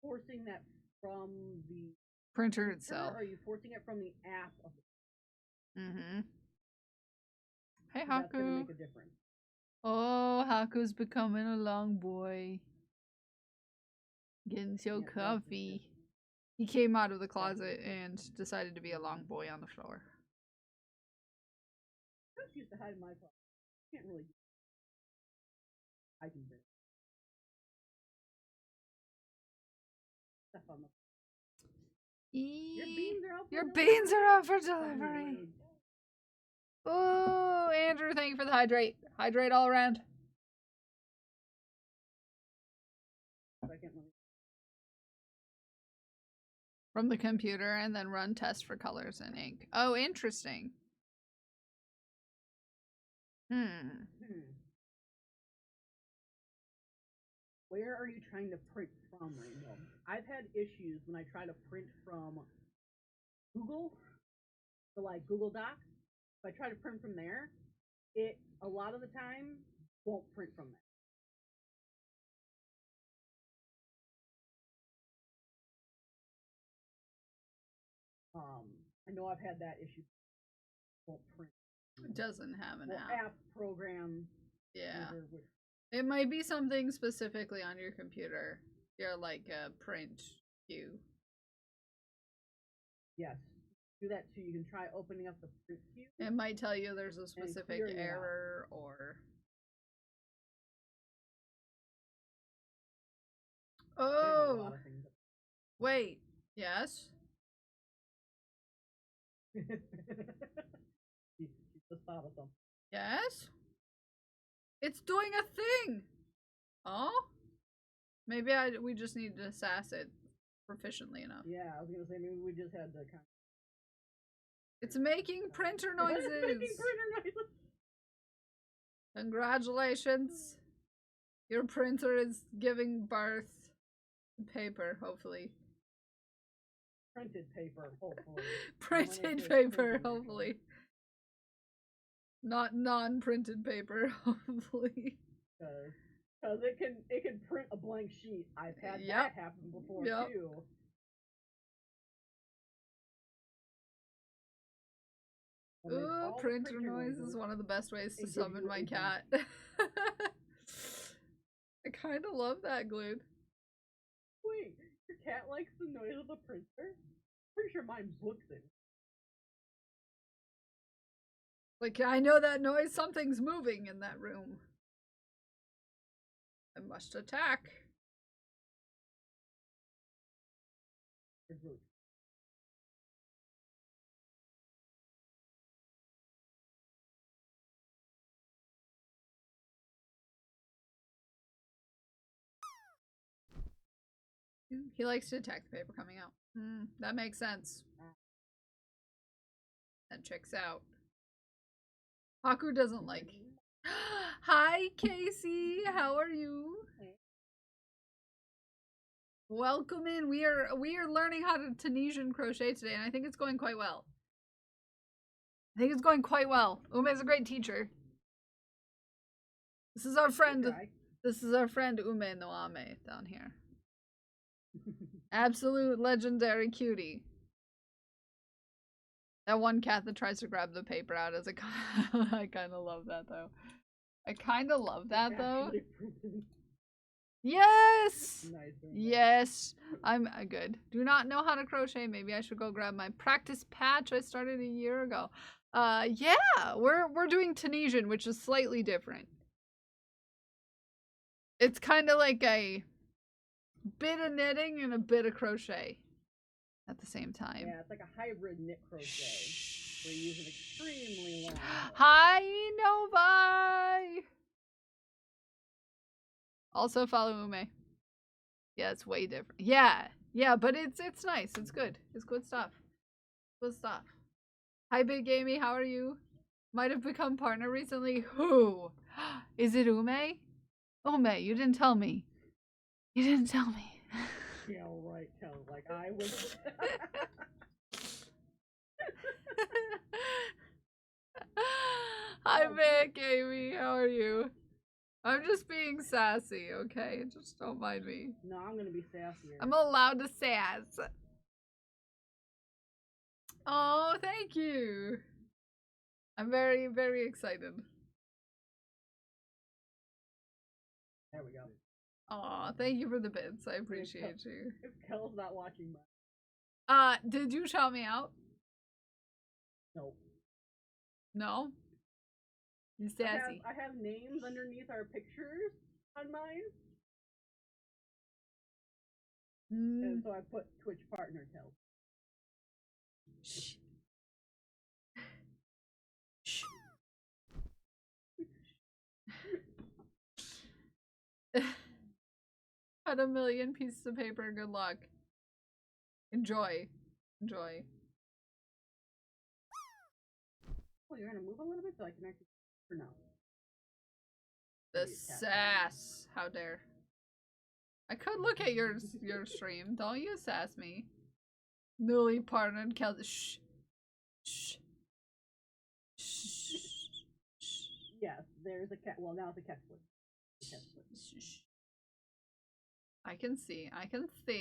forcing that from the Printer printer, itself. or are you forcing it from the app of the Mm-hmm. Hey, That's gonna Haku. make a difference. Oh, Haku's becoming a long boy. Getting so Yeah, that's comfy. just- He came out of the closet and decided to be a long boy on the floor. I just used to hide in my closet. Can't really. I can bring stuff on the. Your beans are out. for Your delivery. beans are out for Fucking delivery. rude. Oh, Andrew, thank you for the hydrate. Hydrate all around. Second one. From the computer and then run test for colors and ink. Oh, interesting. Where are you trying to print from, Rainbow? I've had issues when I try to print from Google, so like Google Docs. If I try to print from there, it a lot of the time won't print from there. I know I've had that issue. Won't print. It doesn't have an Well, app. program. Yeah. whatever, which- It might be something specifically on your computer. You're like a print queue. Yes. Do that so you can try opening up the print queue. It might tell you there's a specific clearing it out. error or. There's a Oh! lot of things. Wait. Yes? She just thought of something. Yes? It's doing a thing! Oh? Maybe we just need to sass it proficiently enough. Yeah, I was gonna say maybe we just had to kind of. It's making printer It's noises! making printer noises. Congratulations! Your printer is giving birth to paper, hopefully. Printed paper, hopefully. Printed paper, hopefully. Not non-printed paper, hopefully. Because it can print a blank sheet. I've had that happen before too. Ooh, printer noise is one of the best ways to summon my cat. I kind of love that, Glued. Wait, your cat likes the noise of the printer? Pretty sure mine books it. Like, I know that noise, something's moving in that room. I must attack. He likes to attack the paper coming out. That makes sense. That checks out. Haku doesn't like. Hi, Casey. How are you? Welcome in. We are learning how to Tunisian crochet today, and I think it's going quite well. I think it's going quite well. Ume is a great teacher. This is our friend. Try. This is our friend Ume Noame down here. Absolute legendary cutie. That one cat that tries to grab the paper out is a I kind of love that though. I kind of love that though. Actually printed. Yes! Nice. Yes! I'm good. Do not know how to crochet. Maybe I should go grab my practice patch I started a year ago. Yeah, we're doing Tunisian, which is slightly different. It's kind of like a bit of knitting and a bit of crochet at the same time. Yeah, it's like a hybrid knit crochet. Where you use an extremely long hook. Hi, Novi! Also follow Ume. Yeah, it's way different. Yeah, but it's nice. It's good. It's good stuff. Good stuff. Hi, Big Amy. How are you? Might have become partner recently. Who? Is it Ume? Ume, you didn't tell me. You didn't tell me. Yeah, right, Kel. Like I was. Hi, Big Amy. How are you? I'm just being sassy, okay? Just don't mind me. No, I'm gonna be sassier. I'm allowed to sass. Oh, thank you. I'm very, very excited. There we go. Aw, thank you for the bits. I appreciate you. If Kel's not watching my. Did you shout me out? Nope. No? You sassy. I have names underneath our pictures on mine. And so I put Twitch partner Kel. Shh. Shh. Cut a million pieces of paper. Good luck. Enjoy. Enjoy. Oh, you're gonna move a little bit so I can actually. Or no. The sass. How dare. I could look at your stream. Don't you sass me. Newly partnered Kel. Shh. Shh. Shh. Yes, there's a cat. Well, now it's a cat foot. Shh. I can see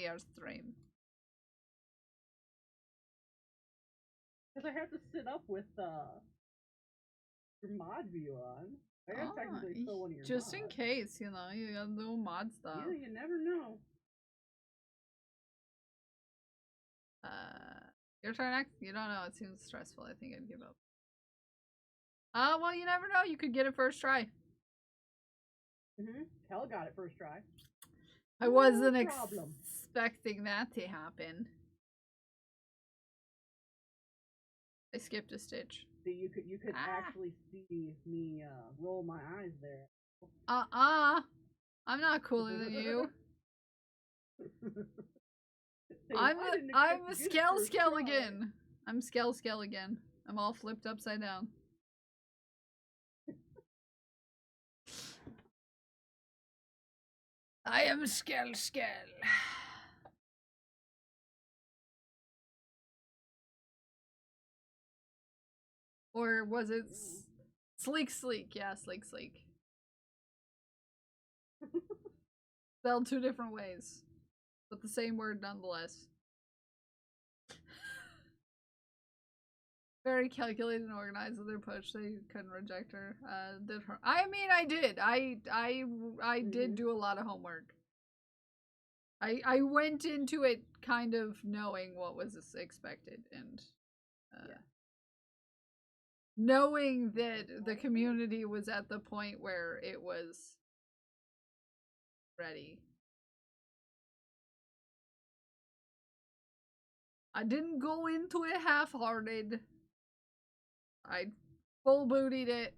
our stream. Because I have to sit up with your mod view on. I gotta technically still one of your just mods. in case, you know, you gotta do mod stuff. Yeah, you never know. Your turn next? You don't know, it seems stressful. I think I'd give up. Well, you never know. You could get it first try. Kel got it first try. I wasn't expecting that to happen. I skipped a stitch. See, you could actually see me roll my eyes there. I'm not cooler than you. I'm a scale again. I'm scale again. I'm all flipped upside down. I am scale. Or was it sleek? Yeah, sleek. Spelled two different ways, but the same word nonetheless. Very calculated and organized with their push. They couldn't reject her. Did her? I mean, I did. I did do a lot of homework. I went into it kind of knowing what was expected and knowing that the community was at the point where it was ready. I didn't go into it half-hearted. I full bootied it.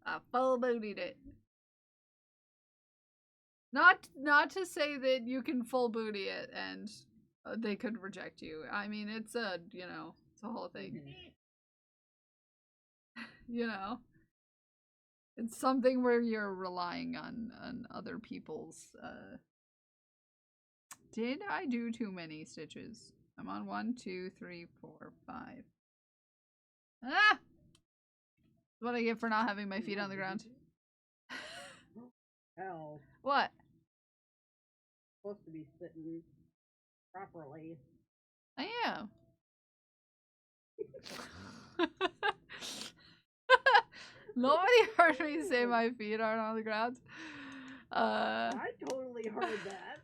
I full bootied it. Not to say that you can full booty it and they could reject you. I mean, it's a, you know, it's a whole thing. You know, it's something where you're relying on other people's. Did I do too many stitches? I'm on 1, 2, 3, 4, 5. Ah! What I get for not having my feet on the ground. Hell, What? supposed to be sitting properly. I am. Nobody heard me say my feet aren't on the ground. I totally heard that.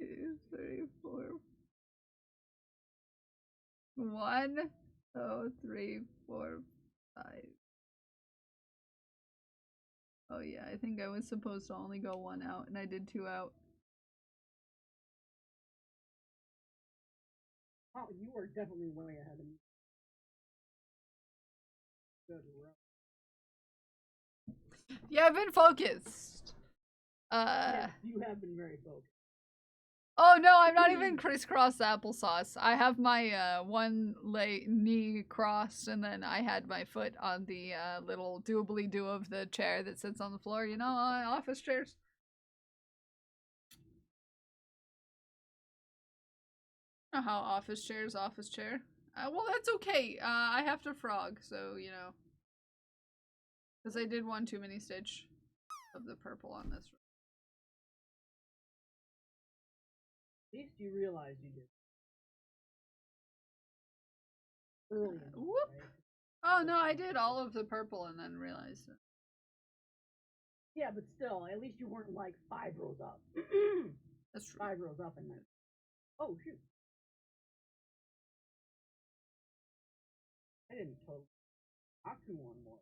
2, 3, 4. 1, 2, 3, 4, 5. Oh yeah, I think I was supposed to only go 1 out, and I did 2 out. Oh, you are definitely way ahead of me. Good rough. Yeah, I've been focused. Yes, you have been very focused. Oh no, I'm not even crisscross applesauce. I have my one knee crossed, and then I had my foot on the little doobly doo of the chair that sits on the floor. You know, office chairs. You know how office chair. Well, that's okay. I have to frog, so you know, because I did one too many stitch of the purple on this. At least you realize you did. Early enough, Whoop. right? Oh no, I did all of the purple and then realized it. Yeah, but still, at least you weren't like 5 rows up. That's true. 5 rows up and then. Oh shoot! I didn't totally. I'll do one more.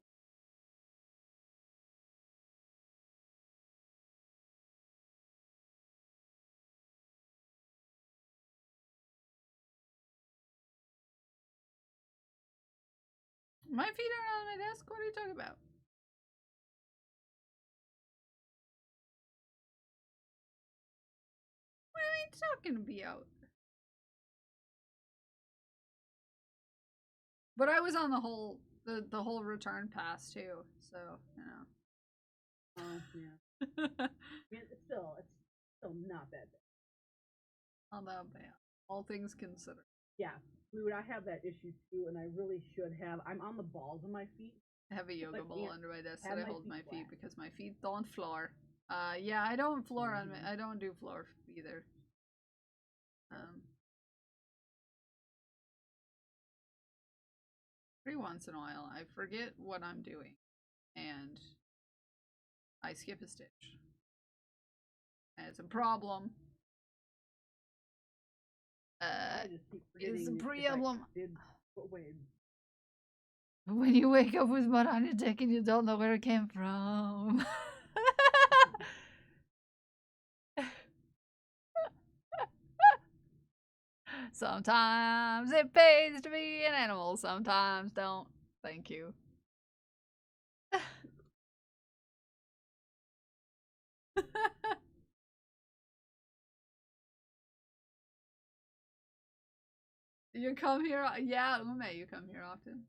My feet are on my desk. What are you talking about? What are we talking about? But I was on the whole whole return pass too, so you know. Oh yeah. I mean, it's still not that bad. Not that bad. All things considered. Yeah, dude, I have that issue too, and I really should have. I'm on the balls of my feet. I have a yoga I ball can't under my desk have that I my hold feet my feet flat. because my feet don't floor. Yeah, I don't floor on my. I don't do floor either. Every once in a while, I forget what I'm doing, and I skip a stitch. And it's a problem. I just keep forgetting It's a if I problem. did put away. When you wake up with mud on your dick and you don't know where it came from. Sometimes it pays to be an animal, sometimes don't. Thank you. You come here, yeah, Ume, you come here often.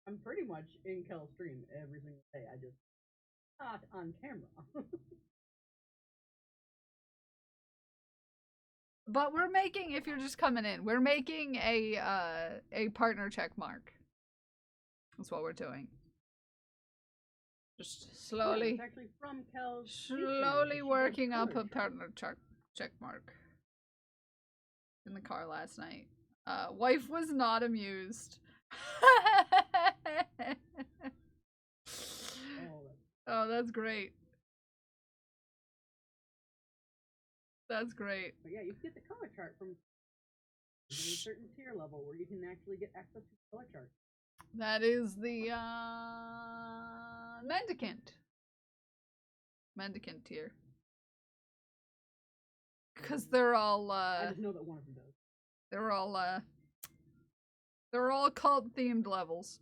I'm pretty much in Kel's stream every single day. I just not on camera. But we're making, if you're just coming in, we're making a partner check mark. That's what we're doing. Just slowly, it's actually from Kel's. slowly working up a partner check mark. In the car last night. Wife was not amused. Oh, that's great. That's great. But yeah, you can get the color chart from a certain tier level where you can actually get access to the color chart. That is the mendicant tier. Because they're all I just know that one of them does. They're all cult themed levels.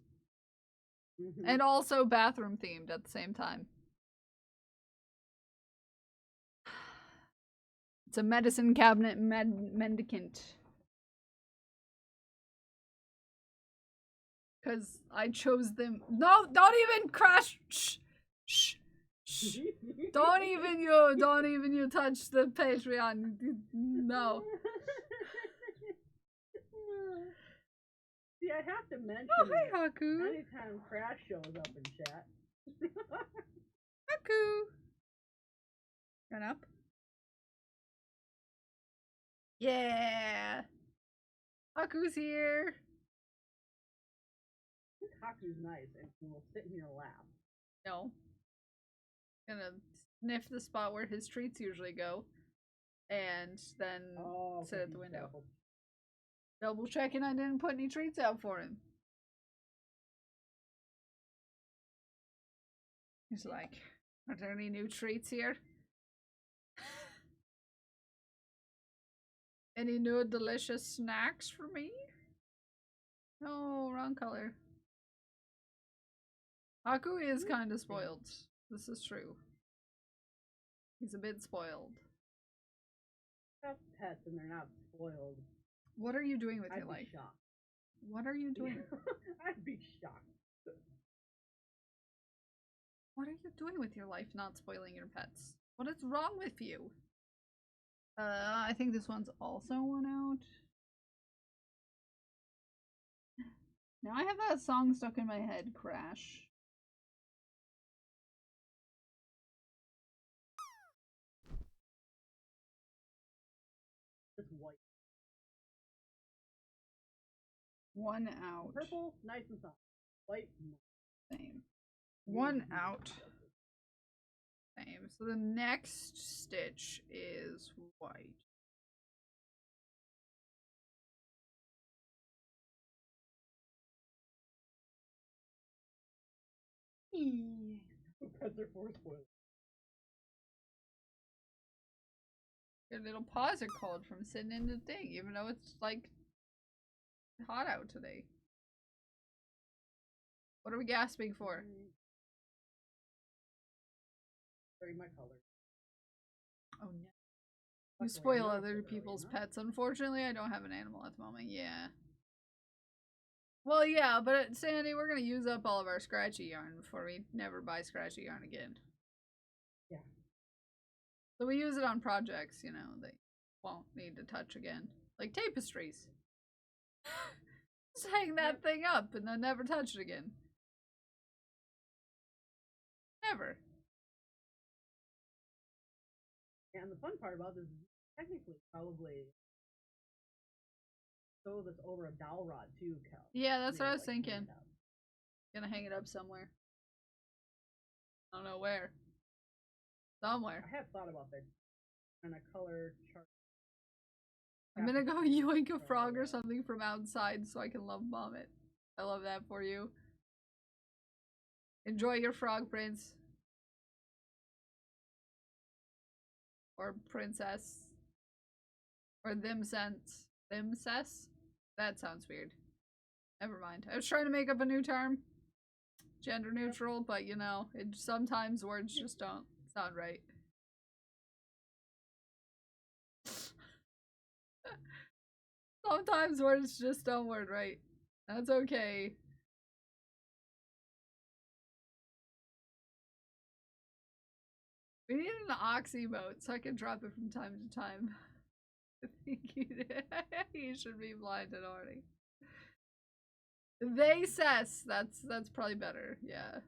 And also bathroom themed at the same time. It's a medicine cabinet mendicant. Because I chose them. No, don't even crash! Shh! Shh! Shh! Don't even you touch the Patreon. No. See, I have to mention Oh, hi, Haku. anytime Crash shows up in chat. Haku. Run up. Yeah. Haku's here. Haku's nice and he will sit here and laugh. No. Gonna sniff the spot where his treats usually go. And then sit at the window. Double checking I didn't put any treats out for him. He's like, are there any new treats here? Any new delicious snacks for me? No, wrong color. Haku is kind of spoiled. This is true. He's a bit spoiled. Have pets and they're not spoiled. What are you doing with I'd your be life? shocked. What are you doing? I'd be shocked. What are you doing with your life not spoiling your pets? What is wrong with you? I think this one's also one out. Now I have that song stuck in my head, Crash. Just white. One out. Purple, nice and soft. White, Same. One out. Same. So the next stitch is white. Pets are for spoiled. Your little paws are cold from sitting in the thing, even though it's like hot out today. What are we gasping for? Very my color. Oh no. You spoil other people's pets. Unfortunately, I don't have an animal at the moment. Yeah. Well, yeah, but Sandy, we're gonna use up all of our scratchy yarn before we never buy scratchy yarn again. Yeah. So we use it on projects, you know, they won't need to touch again. Like tapestries. Just hang that thing up and then never touch it again. Never. And the fun part about this is technically probably so that's over a dowel rod too, Cal. Yeah, that's what I was like, thinking. Gonna hang it up somewhere. I don't know where. Somewhere. I have thought about that on a color chart. I'm gonna go yoink a frog or something from outside so I can love bomb it. I love that for you. Enjoy your frog, prince. Or princess. Or themsense. Themsess? That sounds weird. Never mind. I was trying to make up a new term. Gender neutral, but you know, sometimes words just don't sound right. Sometimes words just don't word right. That's okay. We need an ox emote so I can drop it from time to time. I think he should be blinded already. They says that's probably better, yeah.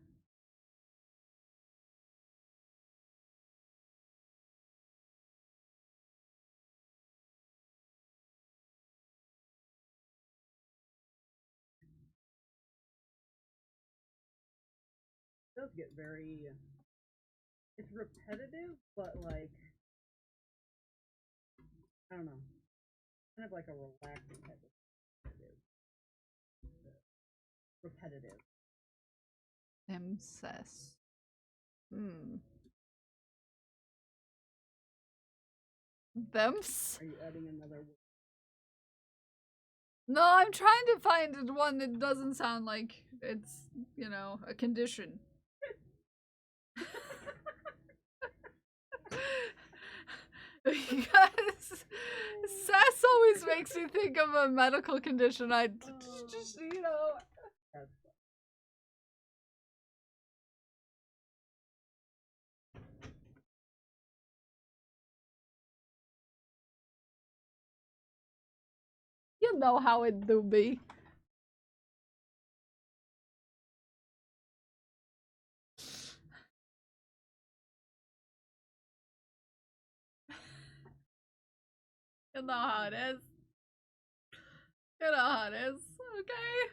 It does get very it's repetitive, but like I don't know. Kind of like a relaxing type of repetitive. Themsess. Thems? Are you adding another word? No, I'm trying to find one that doesn't sound like it's, you know, a condition. Because sass always makes me think of a medical condition. I just, you know. That's don't know how it do be. You know how it is. You know how it is, okay?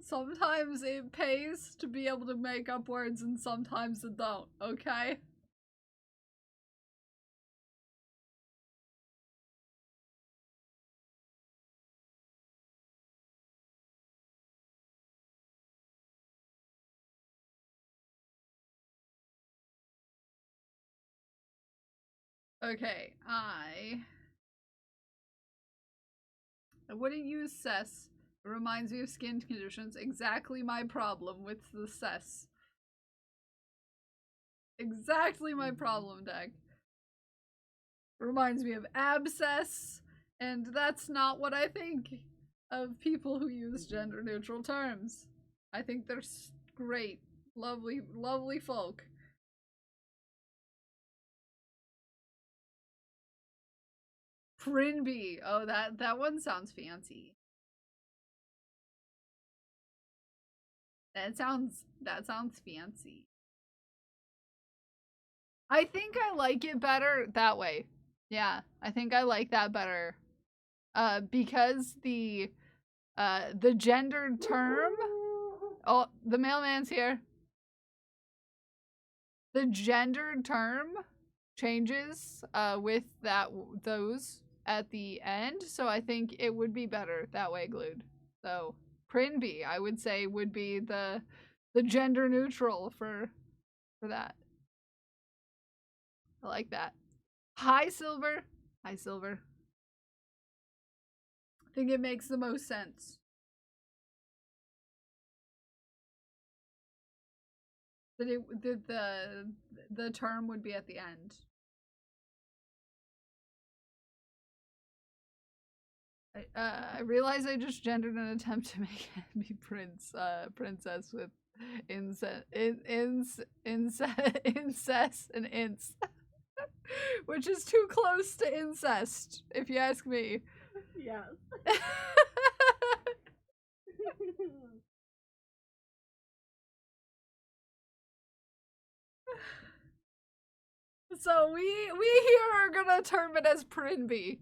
Sometimes it pays to be able to make up words and sometimes it don't, okay? Okay, I wouldn't use cess. It reminds me of skin conditions. Exactly my problem with the cess. Exactly my problem, deck. Reminds me of abscess, and that's not what I think of people who use gender neutral terms. I think they're great, lovely, lovely folk. Prinby. Oh, that one sounds fancy. That sounds fancy. I think I like it better that way. Yeah, I think I like that better. Because the gendered term. Oh, the mailman's here. The gendered term changes with those at the end, so I think it would be better that way glued. So Prinby, I would say, would be the gender neutral for that. I like that. Hi Silver. Hi Silver. I think it makes the most sense. That the term would be at the end. I realize I just gendered an attempt to make me princess with incest and ince, which is too close to incest, if you ask me. Yes. So we here are gonna term it as Prinby.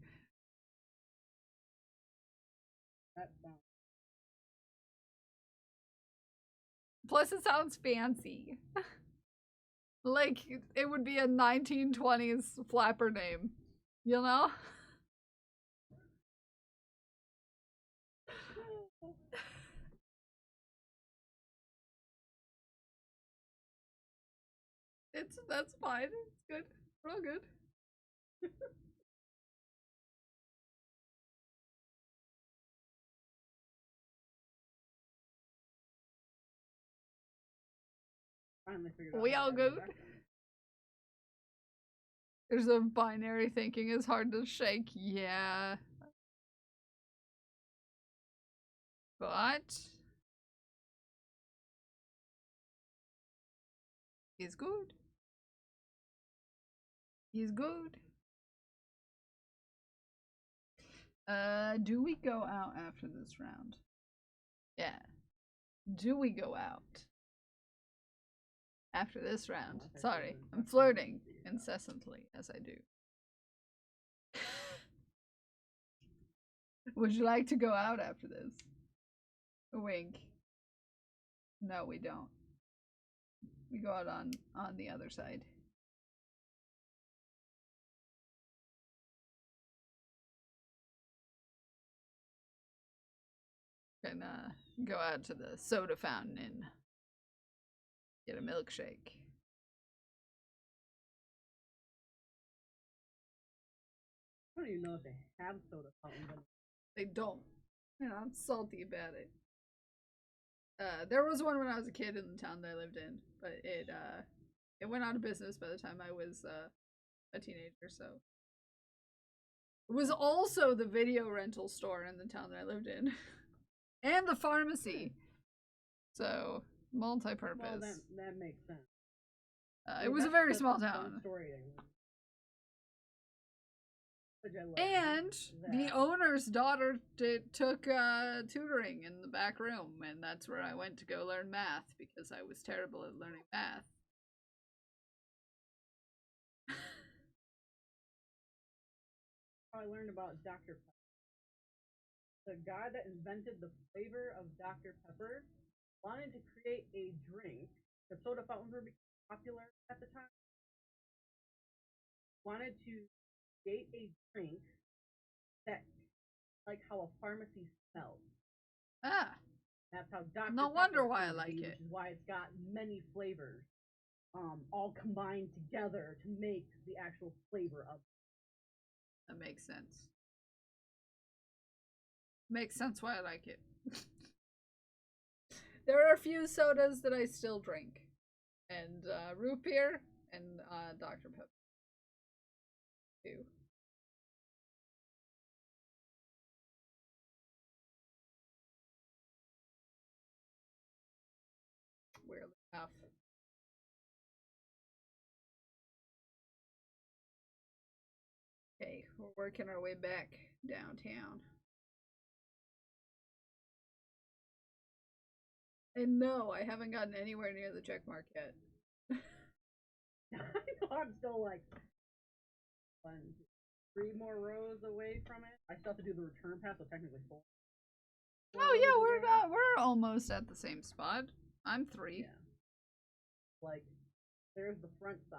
That sounds. Plus, it sounds fancy. Like it would be a 1920s flapper name, you know? That's fine. It's good. We're all good. Finally figured out. We how all to edit good. that. There's a binary thinking is hard to shake. Yeah. But he's good. He's good. Do we go out after this round? Yeah. Do we go out after this round? Sorry, I'm flirting incessantly as I do. Would you like to go out after this? A wink. No, we don't. We go out on the other side. Gonna go out to the soda fountain and get a milkshake. I don't even know if they have soda fountains. They don't. You know, I'm salty about it. There was one when I was a kid in the town that I lived in, but it went out of business by the time I was a teenager, so. It was also the video rental store in the town that I lived in. And the pharmacy. So, multi-purpose. Well, that makes sense. It was a very small town. Which I learned And the that- owner's daughter took tutoring in the back room, and that's where I went to go learn math because I was terrible at learning math. I learned about Dr. Pepper. The guy that invented the flavor of Dr. Pepper wanted to create a drink. The soda fountains were becoming popular at the time. Wanted to create a drink that, like how a pharmacy smells. Ah, That's how Dr. no Pepper wonder why I came to like be, it. Which is why it's got many flavors, all combined together to make the actual flavor of it. that makes sense. Makes sense why I like it. There are a few sodas that I still drink, and root beer and Dr. Pepper. Too. Weirdly enough. Okay, we're working our way back downtown. And no, I haven't gotten anywhere near the check mark yet. I know I'm still like 3 more rows away from it. I still have to do the return pass, so technically 4. Oh yeah, we're almost at the same spot. I'm 3. Yeah. Like, there's the front side.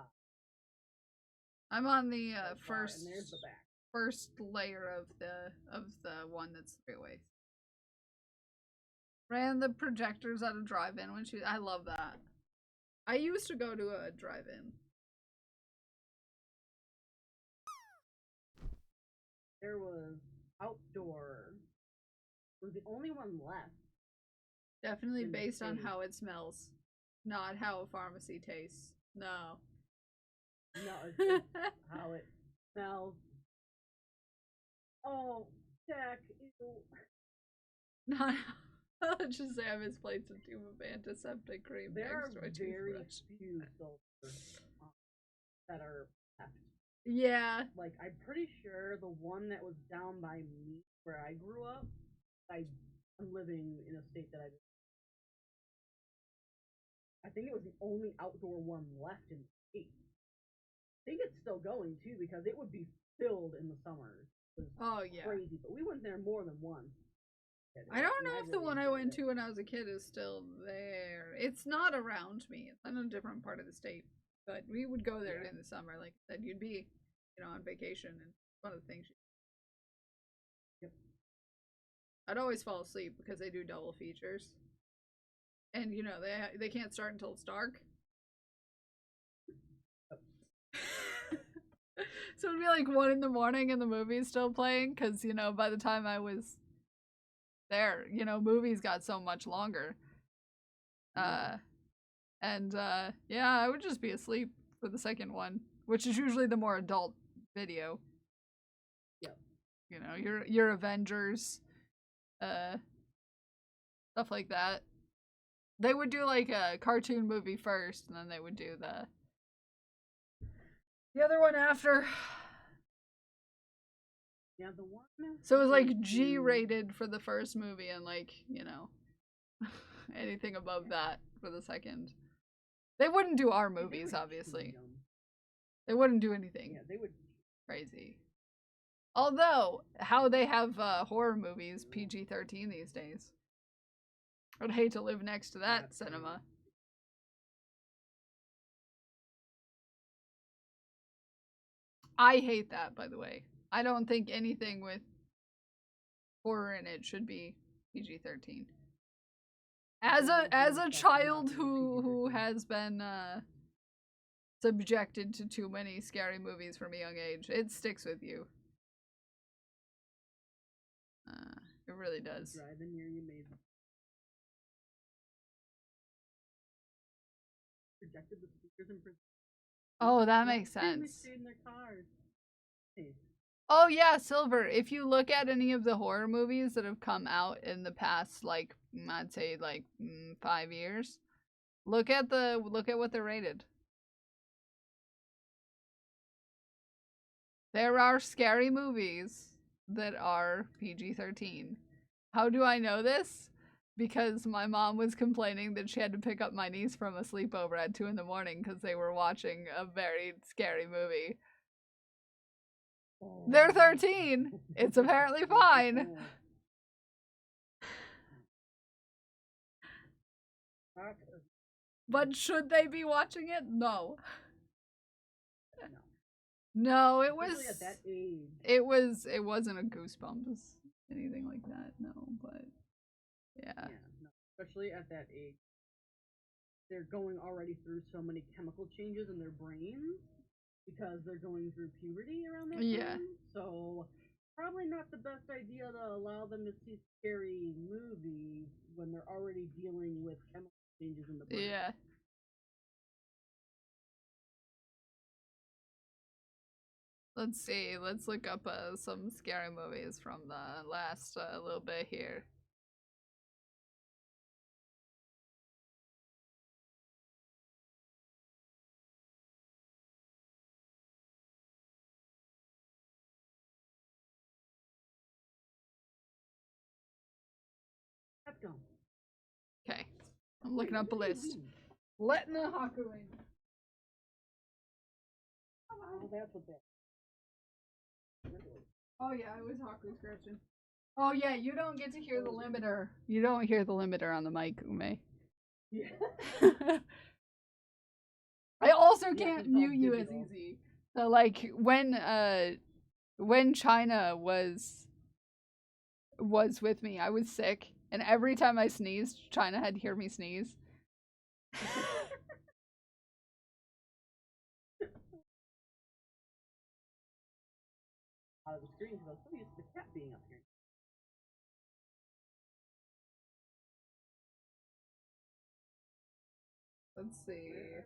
I'm on the first, and there's the back. first layer of the one that's 3-way. Ran the projectors at a drive-in when I love that. I used to go to a drive-in. There was outdoor. It was the only one left. Definitely In the based on city. how it smells, not how a pharmacy tastes. No. No, it's how it smells. Oh, Jack, ew. Not. Let's just say I misplaced a tube of antiseptic cream There are next to a very toothbrush. few silvers that are left. Yeah. Like, I'm pretty sure the one that was down by me, where I grew up, I'm living in a state that I think it was the only outdoor one left in the state. I think it's still going too, because it would be filled in the summers. It was Oh yeah. crazy, but we went there more than once. I don't know if the really one I enjoyed went it. to when I was a kid is still there. It's not around me. It's in a different part of the state. But we would go there Yeah. in the summer. Like I said, you'd be, on vacation, and one of the things. Yep. I'd always fall asleep because they do double features, and they can't start until it's dark. So it'd be like 1 in the morning and the movie's still playing because by the time I was there, movies got so much longer. Yeah. Yeah, I would just be asleep for the second one, which is usually the more adult video. Yep. Your Avengers, stuff like that. They would do like a cartoon movie first, and then they would do the other one after. Yeah, the one. So it was like G-rated for the first movie, and like anything above that for the second. They wouldn't do our movies, obviously. They wouldn't do anything. Yeah, they would. Crazy. Although, how they have horror movies PG-13 these days. I'd hate to live next to that cinema. I hate that, by the way. I don't think anything with horror in it should be PG-13. As a child who has been subjected to too many scary movies from a young age, it sticks with you. It really does. Driving near you made projected the speakers and Oh, that makes They sense. stayed in their cars. Hey, Oh yeah, Silver. If you look at any of the horror movies that have come out in the past, like I'd say 5 years, look at what they're rated. There are scary movies that are PG-13. How do I know this? Because my mom was complaining that she had to pick up my niece from a sleepover at 2 in the morning because they were watching a very scary movie. They're 13. It's apparently fine. But should they be watching it? No. No, it was. Especially at that age. It wasn't a Goosebumps, anything like that. No, but yeah. No. Especially at that age, they're going already through so many chemical changes in their brains because they're going through puberty around that time. So probably not the best idea to allow them to see scary movies when they're already dealing with chemical changes in the brain. Yeah. Let's see. Let's look up some scary movies from the last little bit here. Let's go. Okay. I'm looking up a list. Letting the Haku in. Oh, that's what that. Oh yeah, it was Haku scratching. Oh yeah, you don't get to hear the limiter. You don't hear the limiter on the mic, Ume. Yeah. I also Yeah, can't it's all mute you as digital. easy. So like when China was with me, I was sick, and every time I sneezed, China had to hear me sneeze. Out of the screen because I was so used to the cat being up here. Let's see.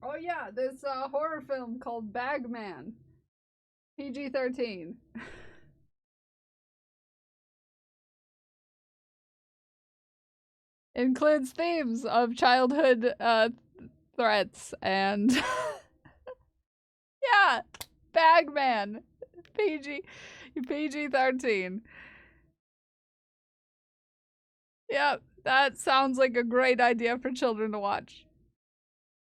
Oh yeah, this horror film called Bagman. PG-13. Includes themes of childhood threats and yeah, Bagman. PG-13. Yep, that sounds like a great idea for children to watch.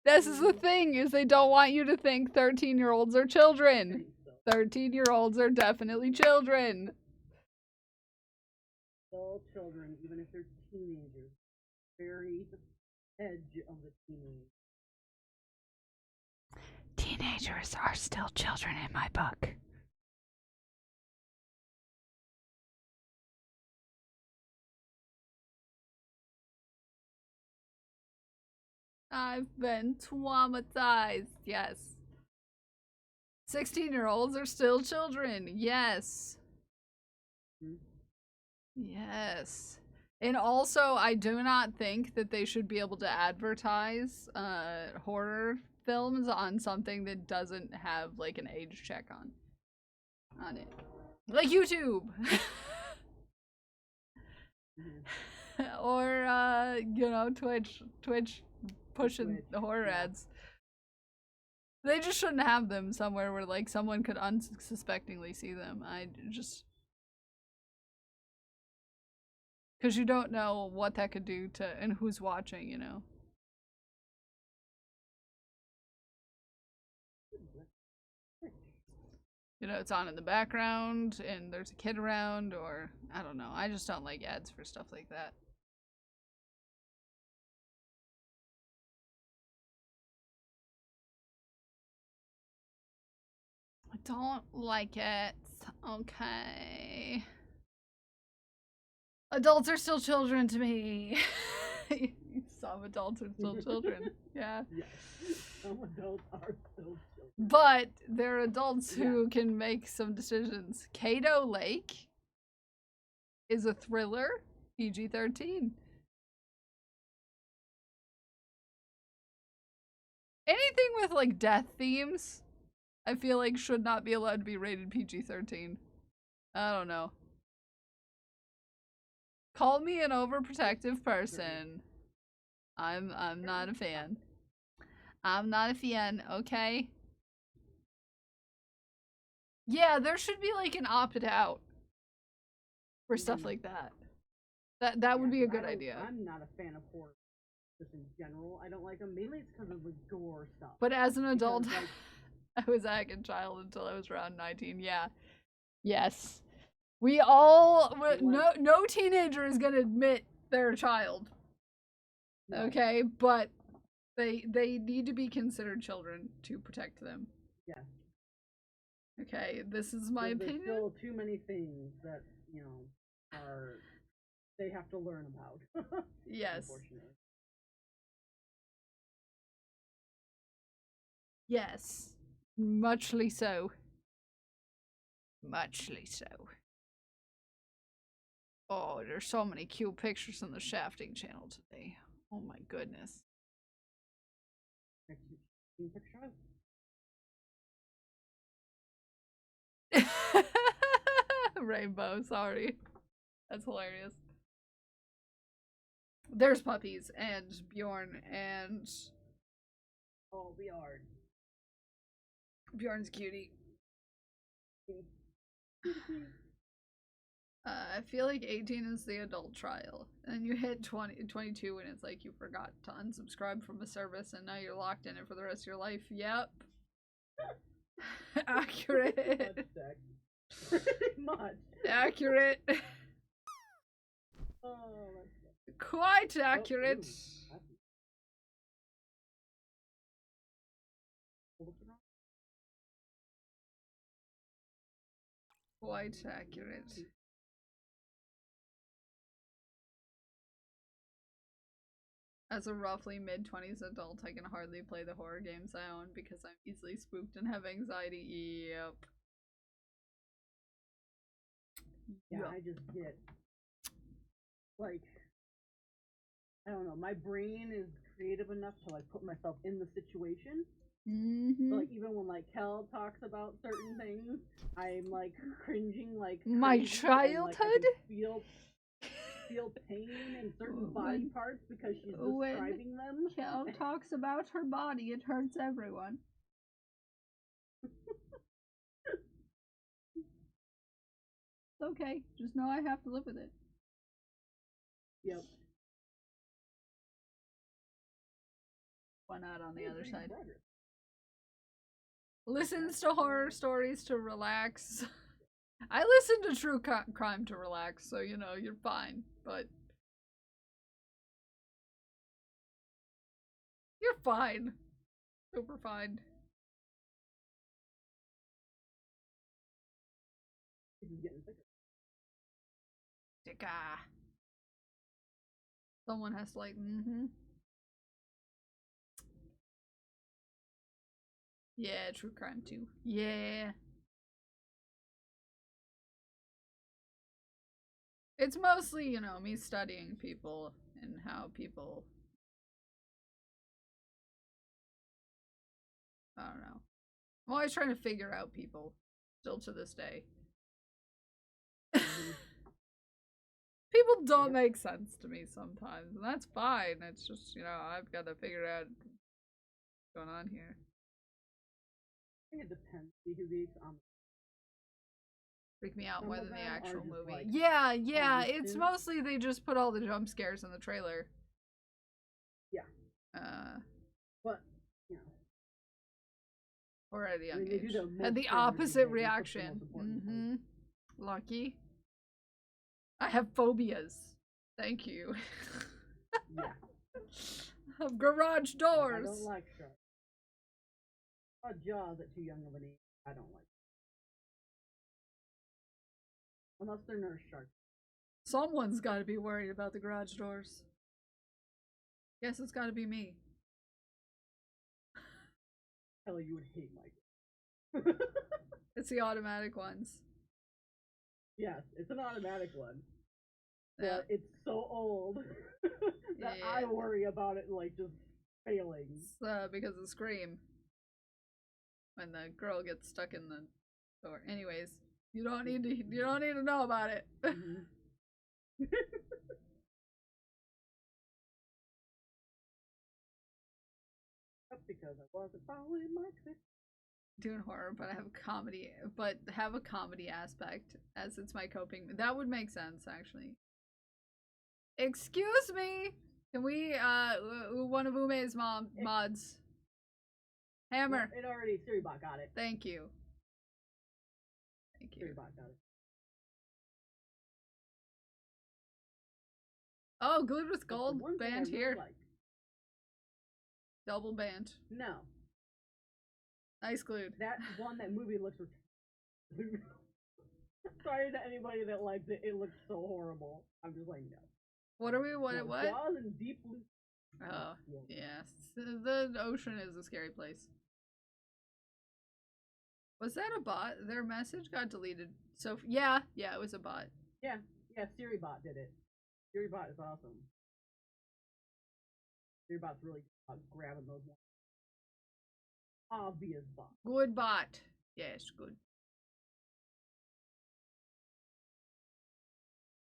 This is the thing, is they don't want you to think 13-year-olds are children. 13-year-olds are definitely children. All children, even if they're teenagers, very edge of the teenage. Teenagers are still children in my book. I've been traumatized. Yes. 16-year-olds are still children. Yes. Yes. And also, I do not think that they should be able to advertise horror films on something that doesn't have like an age check on it. Like YouTube. Or you know, Twitch pushing the horror ads. They just shouldn't have them somewhere where like someone could unsuspectingly see them. I just, because you don't know what that could do to and who's watching, you know. You know, it's on in the background and there's a kid around, or I don't know. I just don't like ads for stuff like that. I don't like it. Okay. Adults are still children to me. Some adults are still children. Yeah. Yes. Some adults are still children. But they're adults who can make some decisions. Cato Lake? is a thriller, PG-13. Anything with like death themes, I feel like should not be allowed to be rated PG-13. I don't know. Call me an overprotective person. I'm not a fan. I'm not a fan, okay? Yeah, there should be like an opt out for stuff like that. That would be a good idea. I'm not a fan of horror just in general. I don't like them. Mainly it's because of the gore stuff. But as an adult, Because, like, I was a hacking child until I was around 19. Yeah. Yes. We all no teenager is gonna admit they're a child. no. Okay, but they need to be considered children to protect them. Yes. Okay, this is my opinion. There's still too many things that, you know, they have to learn about. Yes. Unfortunately. Yes. Muchly so. Muchly so. Oh, there's so many cute pictures on the Shafting channel today. Oh my goodness. Rainbow, sorry. That's hilarious. There's puppies and Bjorn and Oh, Bjorn. Bjorn's cutie. I feel like 18 is the adult trial. And you hit 22 and it's like you forgot to unsubscribe from a service and now you're locked in it for the rest of your life. Yep. Accurate. Pretty much. Accurate. Oh, Quite accurate. Quite accurate. As a roughly mid-20s adult, I can hardly play the horror games I own because I'm easily spooked and have anxiety. Yep. Yeah, I just get, like, I don't know, my brain is creative enough to, like, put myself in the situation. Mm-hmm. So, like, even when, like, Kel talks about certain things, I'm, like, cringing, like, my crazy, childhood? and, like, I can feel pain in certain body parts because she's describing them. Kel talks about her body, it hurts everyone. Okay, just know I have to live with it. Yep. Why not on the other side? Listens to horror stories to relax. I listen to true crime to relax, so you know, you're fine, but you're fine. Super fine. This is getting thicker. Dicka. Someone has to like, mm-hmm. Yeah, true crime too. Yeah. It's mostly, you know, me studying people and how people, I don't know. I'm always trying to figure out people, still to this day. People don't make sense to me sometimes, and that's fine. It's just, you know, I've got to figure out what's going on here. I think it depends. Freak me out more than the actual movie. Like, yeah, it's mostly they just put all the jump scares in the trailer. Yeah. But, you know. Or at a young age. Had the opposite reaction. Mm-hmm. Lucky. I have phobias. Thank you. Yeah. Of garage doors. I don't like sharks. Jaws at too young of an age. I don't like. Unless they're nurse sharks. Someone's got to be worried about the garage doors. Guess it's got to be me. Hell, you would hate Michael. It's the automatic ones. Yes, it's an automatic one. Yeah. But it's so old that I Yeah. worry about it like just failing. It's because of Scream. When the girl gets stuck in the door. Anyways, you don't need to know about it. Mhm. That's because I wasn't following my clip. Doing horror, but have a comedy aspect as it's my coping. That would make sense, actually. Excuse me. Can we one of Ume's mods? Hammer. No, it already Siribot got it. Thank you. Thank you. Siribot got it. Oh, Glued with But the Gold one thing I band really here. like. Double band. No, Nice Glued. that one, that movie looks. Sorry to anybody that likes it. It looks so horrible. I'm just like, no. What are we? What? No, What? Jaws and Deep Blue. Oh, yes. The ocean is a scary place. Was that a bot? Their message got deleted. So yeah, it was a bot. Yeah, Siribot did it. Siribot is awesome. Siribot's really good about grabbing those ones. Obvious bot. Good bot. Yes, good.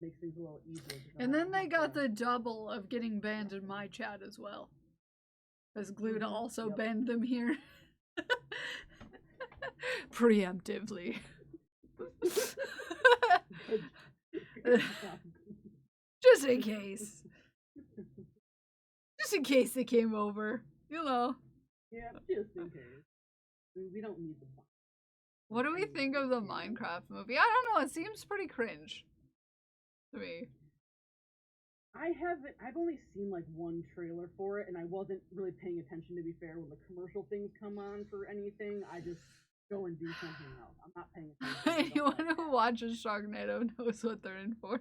Makes things a little easier. And then they got the double of getting banned in my chat as well. Because Glued also banned them here. Preemptively. Just in case. Just in case they came over. You know. Yeah, just in case. We don't need the bot. What do we think of the Minecraft movie? I don't know. It seems pretty cringe to me. I've only seen like one trailer for it, and I wasn't really paying attention, to be fair. When the commercial things come on for anything, I just go and do something else. I'm not paying attention. Anyone who watches Sharknado knows what they're in for.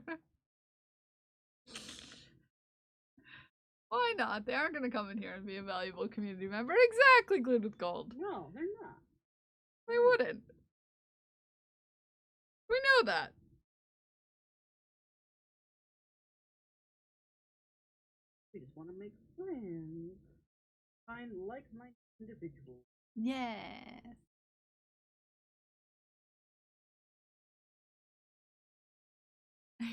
Why not? They aren't going to come in here and be a valuable community member. Exactly, Glued with Gold. No, they're not. They wouldn't. We know that. We just want to make friends. Find like-minded individuals. Yes.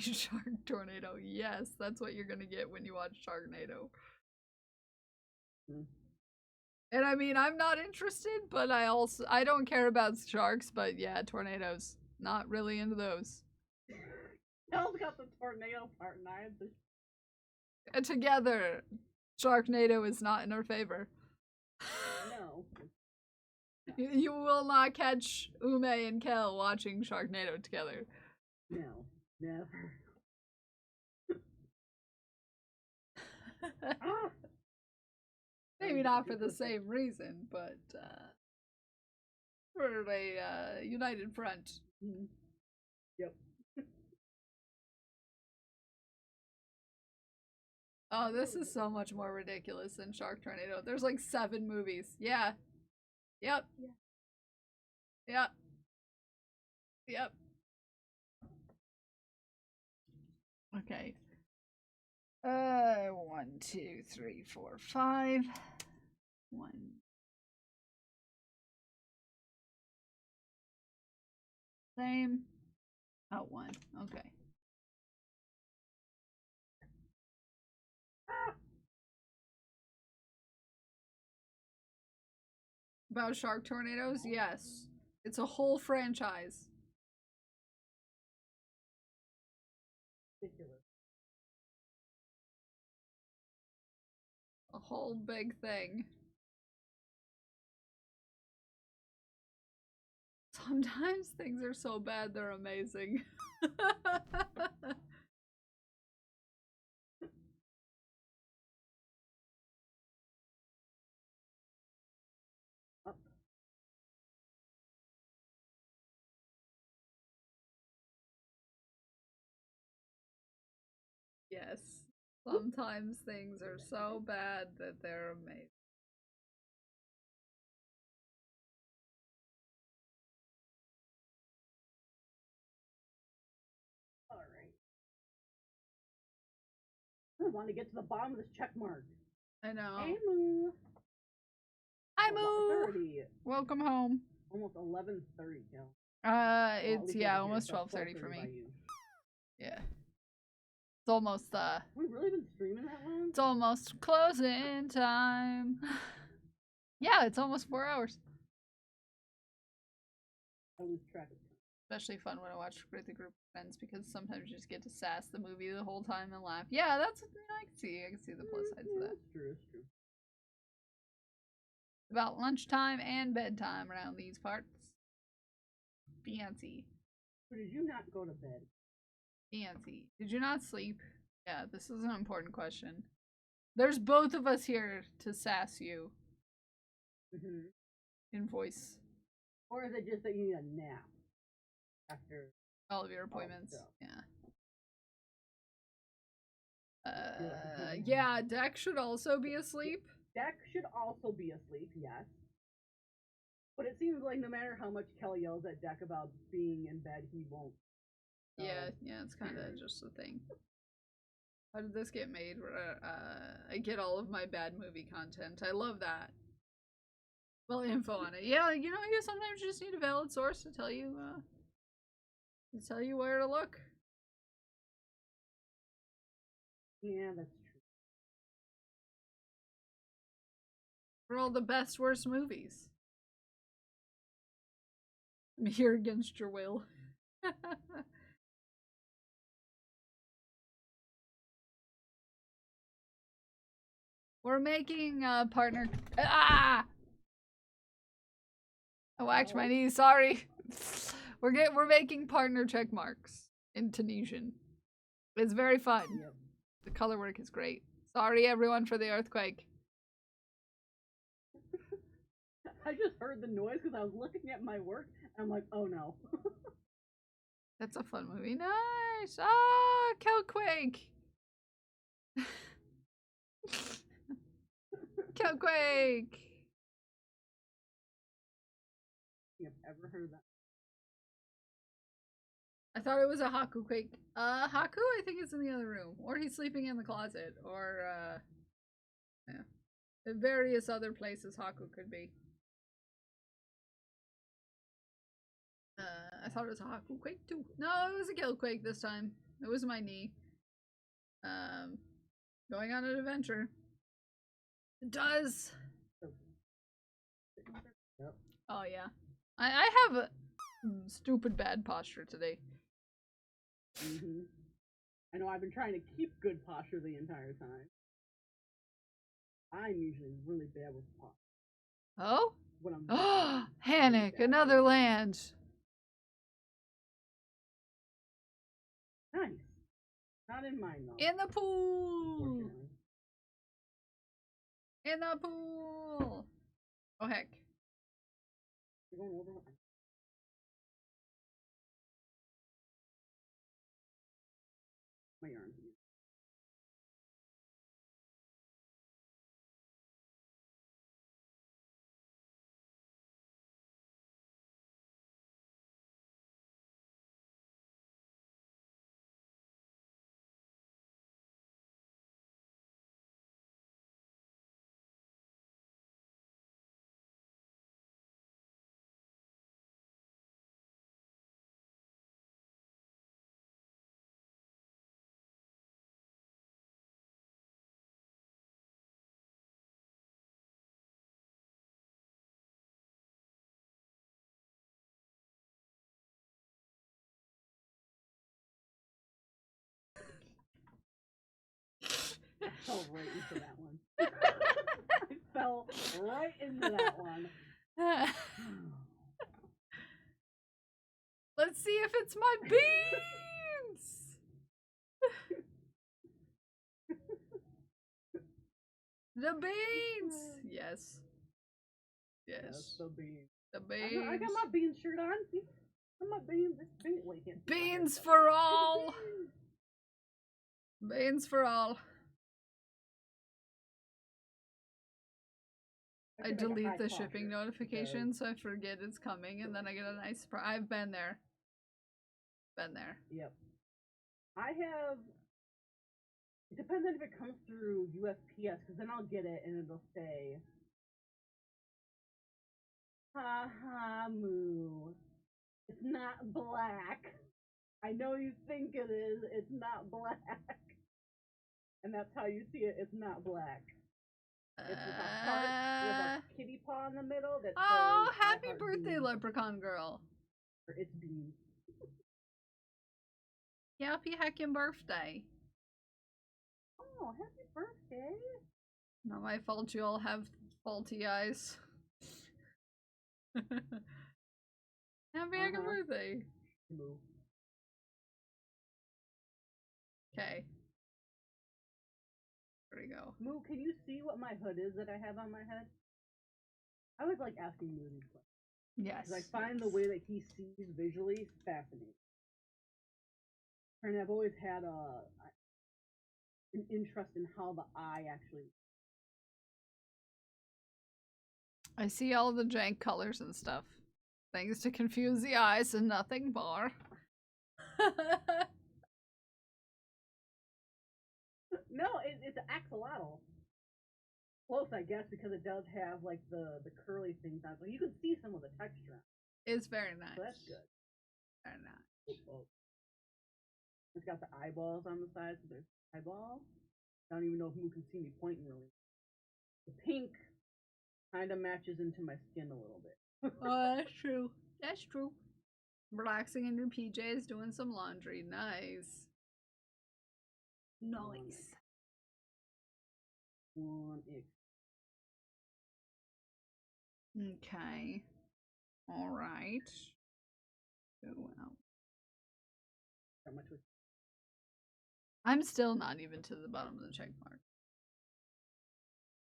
Shark Tornado. Yes, that's what you're gonna get when you watch Sharknado. And I mean, I'm not interested, but I don't care about sharks, but yeah, tornadoes. Not really into those. Kel's got the tornado part, and I have the. And together, Sharknado is not in our favor. No. You will not catch Ume and Kel watching Sharknado together. No. Never. Ah! Maybe not for the same reason, but for a united front. Yep. Oh, this is so much more ridiculous than Shark Tornado. There's like 7 movies. Yeah. Yep. Yep. Yep. Okay. 1, 2, 3, 4, 5. 1. Same. Oh, 1. Okay. About shark tornadoes? Yes. It's a whole franchise. Ridiculous. A whole big thing. Sometimes things are so bad they're amazing. Up. Yes. Sometimes things are so bad that they're amazing. All right. want to get to the bottom of this check mark. I know. Hey, Moo. Hi, Moo. 30. Welcome home. Almost 11:30, Kel. It's yeah, almost 12:30 for me. Yeah. It's almost We've really been streaming that long? it's almost closing time. Yeah, it's almost 4 hours. I lose track of time. Especially fun when I watch with a group of friends because sometimes you just get to sass the movie the whole time and laugh. Yeah, that's I can see the plus sides of that. That's true, that's true. About lunchtime and bedtime around these parts. Fancy. So did you not go to bed? Fancy. Did you not sleep? Yeah, this is an important question. There's both of us here to sass you. Mm-hmm. In voice. Or is it just that you need a nap after all of your appointments? Yeah. Yeah, Deck should also be asleep. Deck should also be asleep, yes. But it seems like no matter how much Kelly yells at Deck about being in bed, he won't. Yeah, it's kind of just a thing. How did this get made? I get all of my bad movie content. I love that. Well, info on it. Yeah, you sometimes you just need a valid source to tell you where to look. Yeah, that's true. For all the best, worst movies. I'm here against your will. We're making partner. I whacked my knee. Sorry. We're making partner check marks in Tunisian. It's very fun. Yep. The color work is great. Sorry everyone for the earthquake. I just heard the noise because I was looking at my work and I'm like, oh no. That's a fun movie. Nice. Ah, Kelquake. Kelquake. You've ever heard that? I thought it was a Haku quake. Haku I think is in the other room. Or he's sleeping in the closet. Or yeah. In various other places Haku could be. I thought it was a Haku quake too. No, it was a Kill quake this time. It was my knee. Going on an adventure. It does. Yep. Oh yeah. I have a stupid bad posture today. Mm-hmm. I know I've been trying to keep good posture the entire time. I'm usually really bad with posture. Oh? When I'm Oh, Hannick, another land. Nice. Not in mine though. In the pool. In the pool. Oh heck. You're going over. My yarn. I fell right into that one. I fell right into that one. Let's see if it's my beans. The beans. Yes. Yes. The beans. The beans. I got my beans shirt on. See? I got my beans. Beans for all. Beans for all. I delete the shipping notification so I forget it's coming and then I get a nice surprise. I've been there. Been there. Yep. I have It depends on if it comes through USPS, because then I'll get it and it'll say, "Ha ha, Moo. It's not black. I know you think it is. It's not black." And that's how you see it. It's not black. It's with a heart with a kitty paw in the middle that Oh, says, "I happy heart birthday, beans," leprechaun girl. or "It's beans." Happy heckin' birthday. Oh, happy birthday! Not my fault you all have faulty eyes. Happy heckin' birthday. Moo. Okay. There we go. Moo, can you see what my hood is that I have on my head? I always like asking Moo these questions. Yes. Because I find the way that he sees visually fascinating. And I've always had an interest in how the eye actually. I see all the jank colors and stuff. Things to confuse the eyes and nothing more. No, it's an axolotl. Close, I guess, because it does have like the curly things on it. So you can see some of the texture. It's very nice. So that's good. Very nice. Oh. It's got the eyeballs on the side, so there's eyeballs. I don't even know if Moo can see me pointing really. The pink kind of matches into my skin a little bit. Oh, that's true. That's true. Relaxing in your PJs, doing some laundry. Nice. Nice. One X. Okay. All right. Oh, wow. How much was I'm still not even to the bottom of the check mark.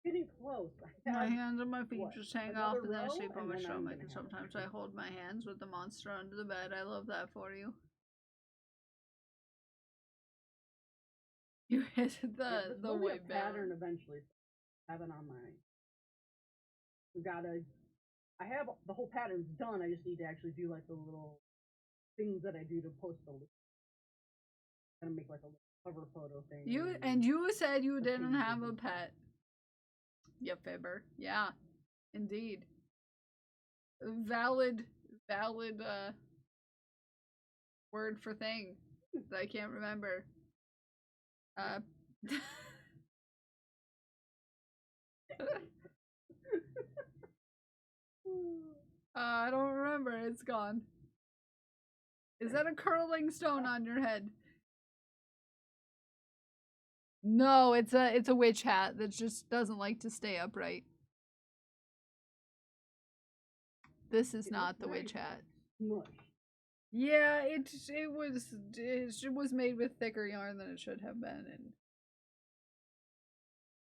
getting close? My hands and my feet what, just hang another off and then I row, sleep on and my then I'm stomach, gonna and have it. sometimes I hold my hands with the monster under the bed. I love that for you. You hit the will be white a pattern bell. eventually. I have it on my. We gotta. I have the whole pattern's done. I just need to actually do like the little things that I do to post the. Gonna make like a little cover photo thing. You said you the didn't pages have a and stuff. pet. You fibber. Yeah, indeed. Valid word for thing that I can't remember. I don't remember. It's gone. Is that a curling stone on your head? No, it's a witch hat that just doesn't like to stay upright. This is not the witch hat. Mush. Yeah, it was made with thicker yarn than it should have been, and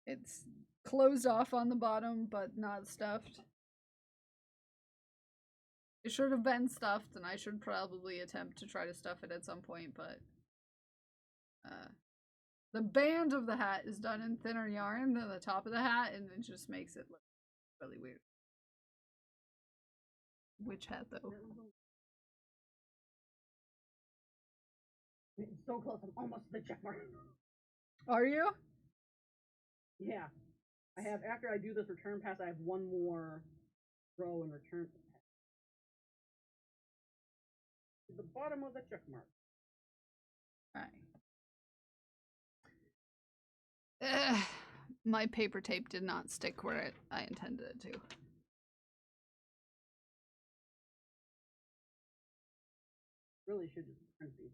it's closed off on the bottom but not stuffed. It should have been stuffed, and I should probably attempt to try to stuff it at some point, but the band of the hat is done in thinner yarn than the top of the hat, and it just makes it look really weird. Witch hat, though. It's so close. I'm almost to the check mark. Are you? Yeah. I have, after I do this return pass, I have one more row and return pass. To the bottom of the check mark. Alright. My paper tape did not stick where I intended it to. Really should just print these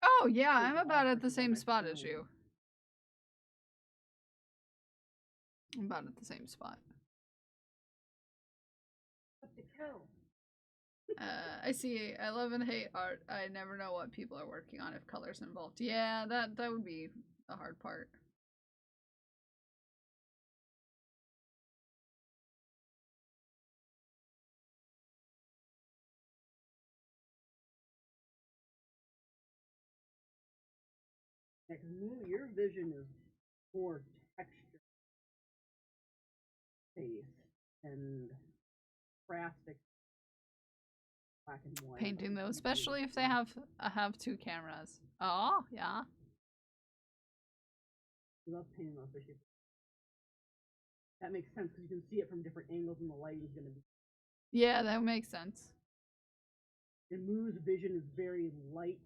out. Oh, yeah, I'm about at the same spot as you. I'm about at the same spot. What the hell? I see. I love and hate art. I never know what people are working on if color's involved. Yeah, that would be the hard part. Yeah, because your vision is more texture based and crafting. black and white. Painting Like, those, it's really especially if they cool. have two cameras. Oh, yeah. I love painting those, especially. That makes sense because you can see it from different angles and the lighting is going to be. Yeah, that makes sense. And Moo's vision is very light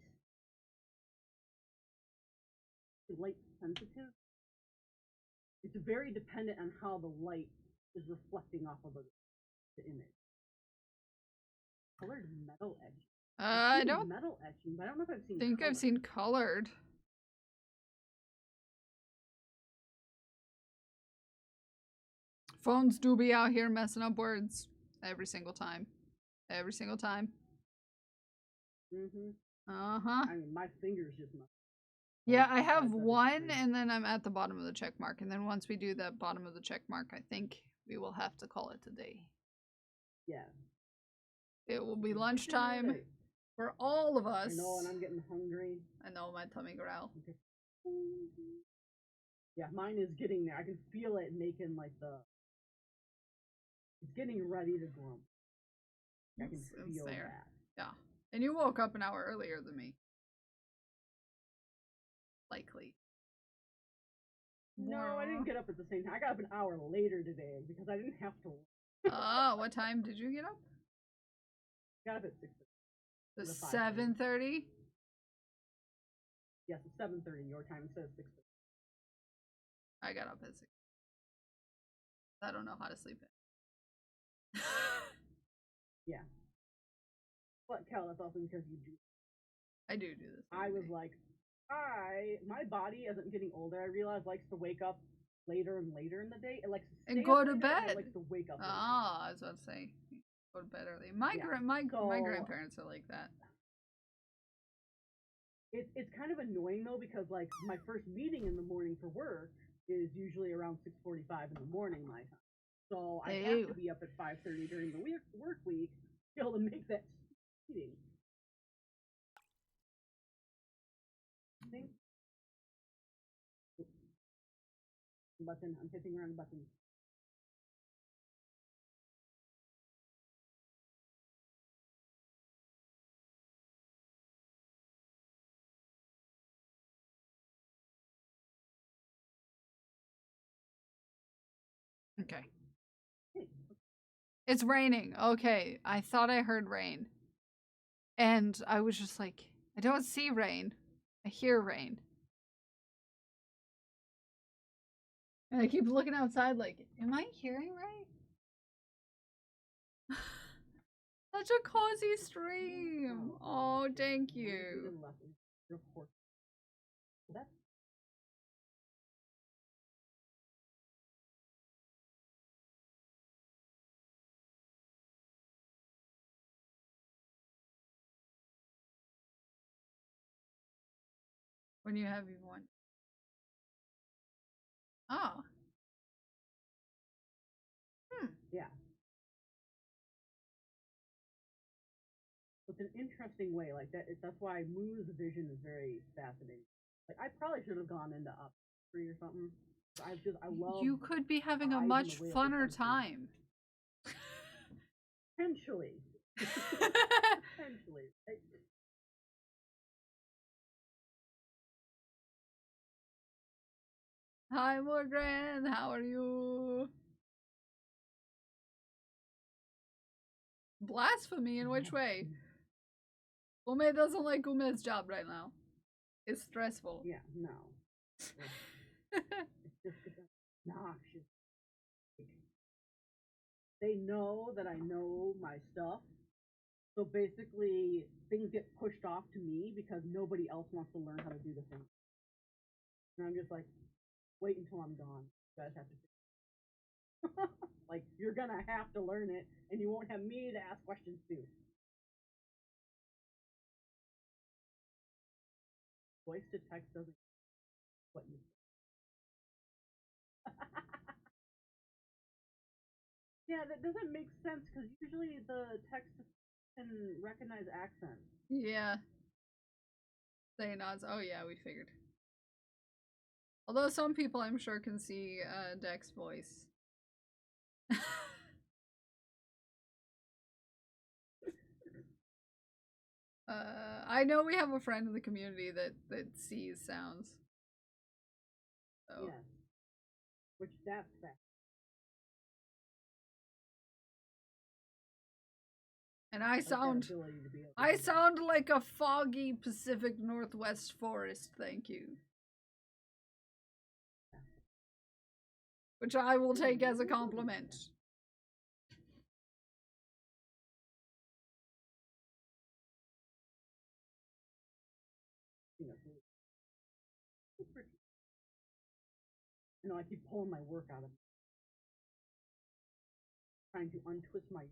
sensitive. It's very dependent on how the light is reflecting off of the image. Colored metal etching. I don't metal etching, but I don't know if I've seen. think I've seen colored. Phones do be out here messing up words every single time. Every single time. Uh-huh. I mean, my fingers just. Yeah, I have one, and then I'm at the bottom of the check mark. And then once we do that bottom of the check mark, I think we will have to call it a day. Yeah. It will be lunchtime for all of us. I know, and I'm getting hungry. I know, my tummy growl. Okay. Yeah, mine is getting there. I can feel it making like the. It's getting ready to grow. I can feel that. Yeah. And you woke up an hour earlier than me. Likely. No, I didn't get up at the same time. I got up an hour later today because I didn't have to. Oh, what time did you get up? Got up at 6:30. The 7:30? Yes, it's 7:30 your time instead of 6:30. I got up at 6. I don't know how to sleep in. Yeah. But Cal, that's also because you do. I do this. I was like, my body, as I'm getting older, I realize likes to wake up later and later in the day. It likes to stay and go up to later, bed. and it likes to wake up. Ah, I was about to say, go to bed early. My grandparents are like that. It's kind of annoying though because like my first meeting in the morning for work is usually around 6:45 in the morning my time. So I have to be up at 5:30 during the work week to be able to make that meeting. Button. I'm hitting around buttons. Okay. It's raining. Okay. I thought I heard rain. And I was just like, I don't see rain. I hear rain. And I keep looking outside like, am I hearing right? Such a cozy stream. Oh, thank you. When you have even one. Oh. Yeah. It's an interesting way, like that. That's why Moo's vision is very fascinating. Like I probably should have gone into up 3 or something. I love. You could be having a much funner time. Potentially. Potentially. Right? Hi, Morgan. How are you? Blasphemy in which way? Ume doesn't like Ume's job right now. It's stressful. Yeah, no. It's obnoxious. They know that I know my stuff. So basically, things get pushed off to me because nobody else wants to learn how to do the thing. And I'm just like, wait until I'm gone. You guys have to. Like, you're gonna have to learn it, and you won't have me to ask questions to. Voice to text doesn't what you say. Yeah, that doesn't make sense because usually the text can recognize accents. Yeah. Say nods. Oh yeah, we figured. Although some people I'm sure can see Deck's voice. I know we have a friend in the community that sees sounds. So. Yeah. Which that's that. And I sound like a foggy Pacific Northwest forest, thank you. Which I will take as a compliment. You know, I keep pulling my work out of me. Trying to untwist my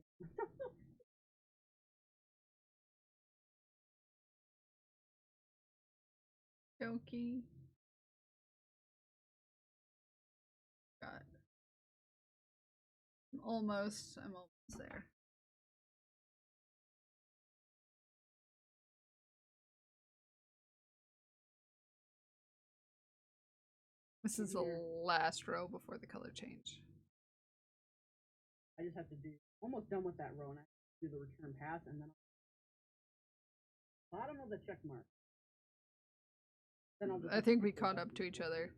Jokey. God. I'm almost there. This is the last row before the color change. I just have to do almost done with that row and I do the return pass and then bottom of the check mark. Then I think we caught up to each other.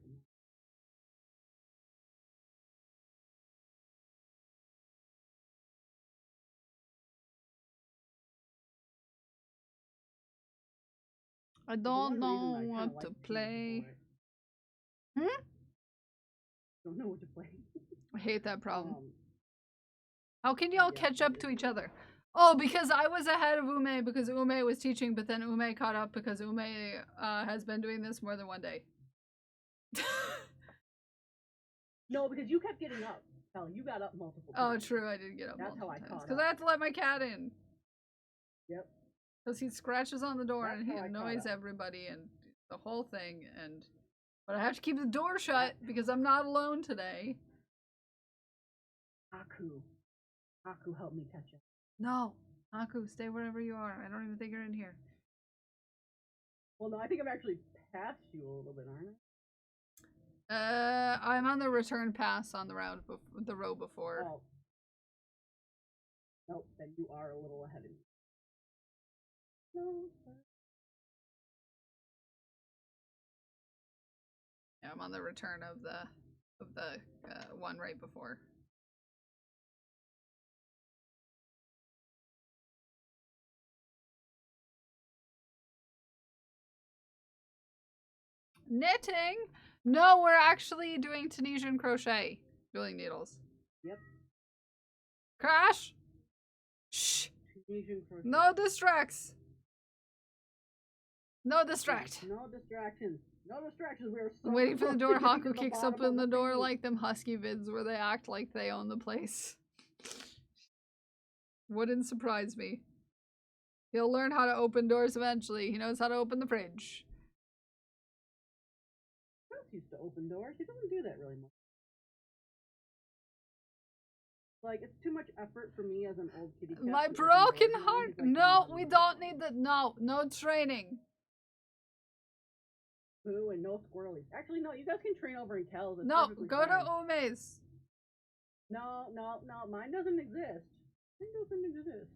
I don't know what to play. Don't know what to play. I hate that problem. How can y'all catch up to each other? Oh, because I was ahead of Ume because Ume was teaching, but then Ume caught up because Ume has been doing this more than one day. No, because you kept getting up. Hell, you got up multiple times. Oh, true, I did get up multiple times. Because I up. have to let my cat in. Yep. Because he scratches on the door and he annoys everybody and the whole thing. But I have to keep the door shut because I'm not alone today. Aku, help me catch up. No. Aku, stay wherever you are. I don't even think you're in here. Well, no, I think I'm actually past you a little bit, aren't I? I'm on the return pass on the row before. Oh. Nope, then you are a little ahead of me. No. Yeah, I'm on the return of the one right before. Knitting? No, we're actually doing Tunisian crochet. Drilling needles. Yep. Crash! Shh! Tunisian crochet. No distracts! No distract! No distractions. No distractions. We are so I'm waiting for the door. Haku kicks open the door like them husky vids where they act like they own the place. Wouldn't surprise me. He'll learn how to open doors eventually. He knows how to open the fridge. Used to open doors. He doesn't do that really much. Like, it's too much effort for me as an old kitty cat. My broken heart. No, we don't need that. No training. Boo and no squirrelies. Actually, no, you guys can train over in Kel's. No, go to Ume's. No, mine doesn't exist. Mine doesn't exist.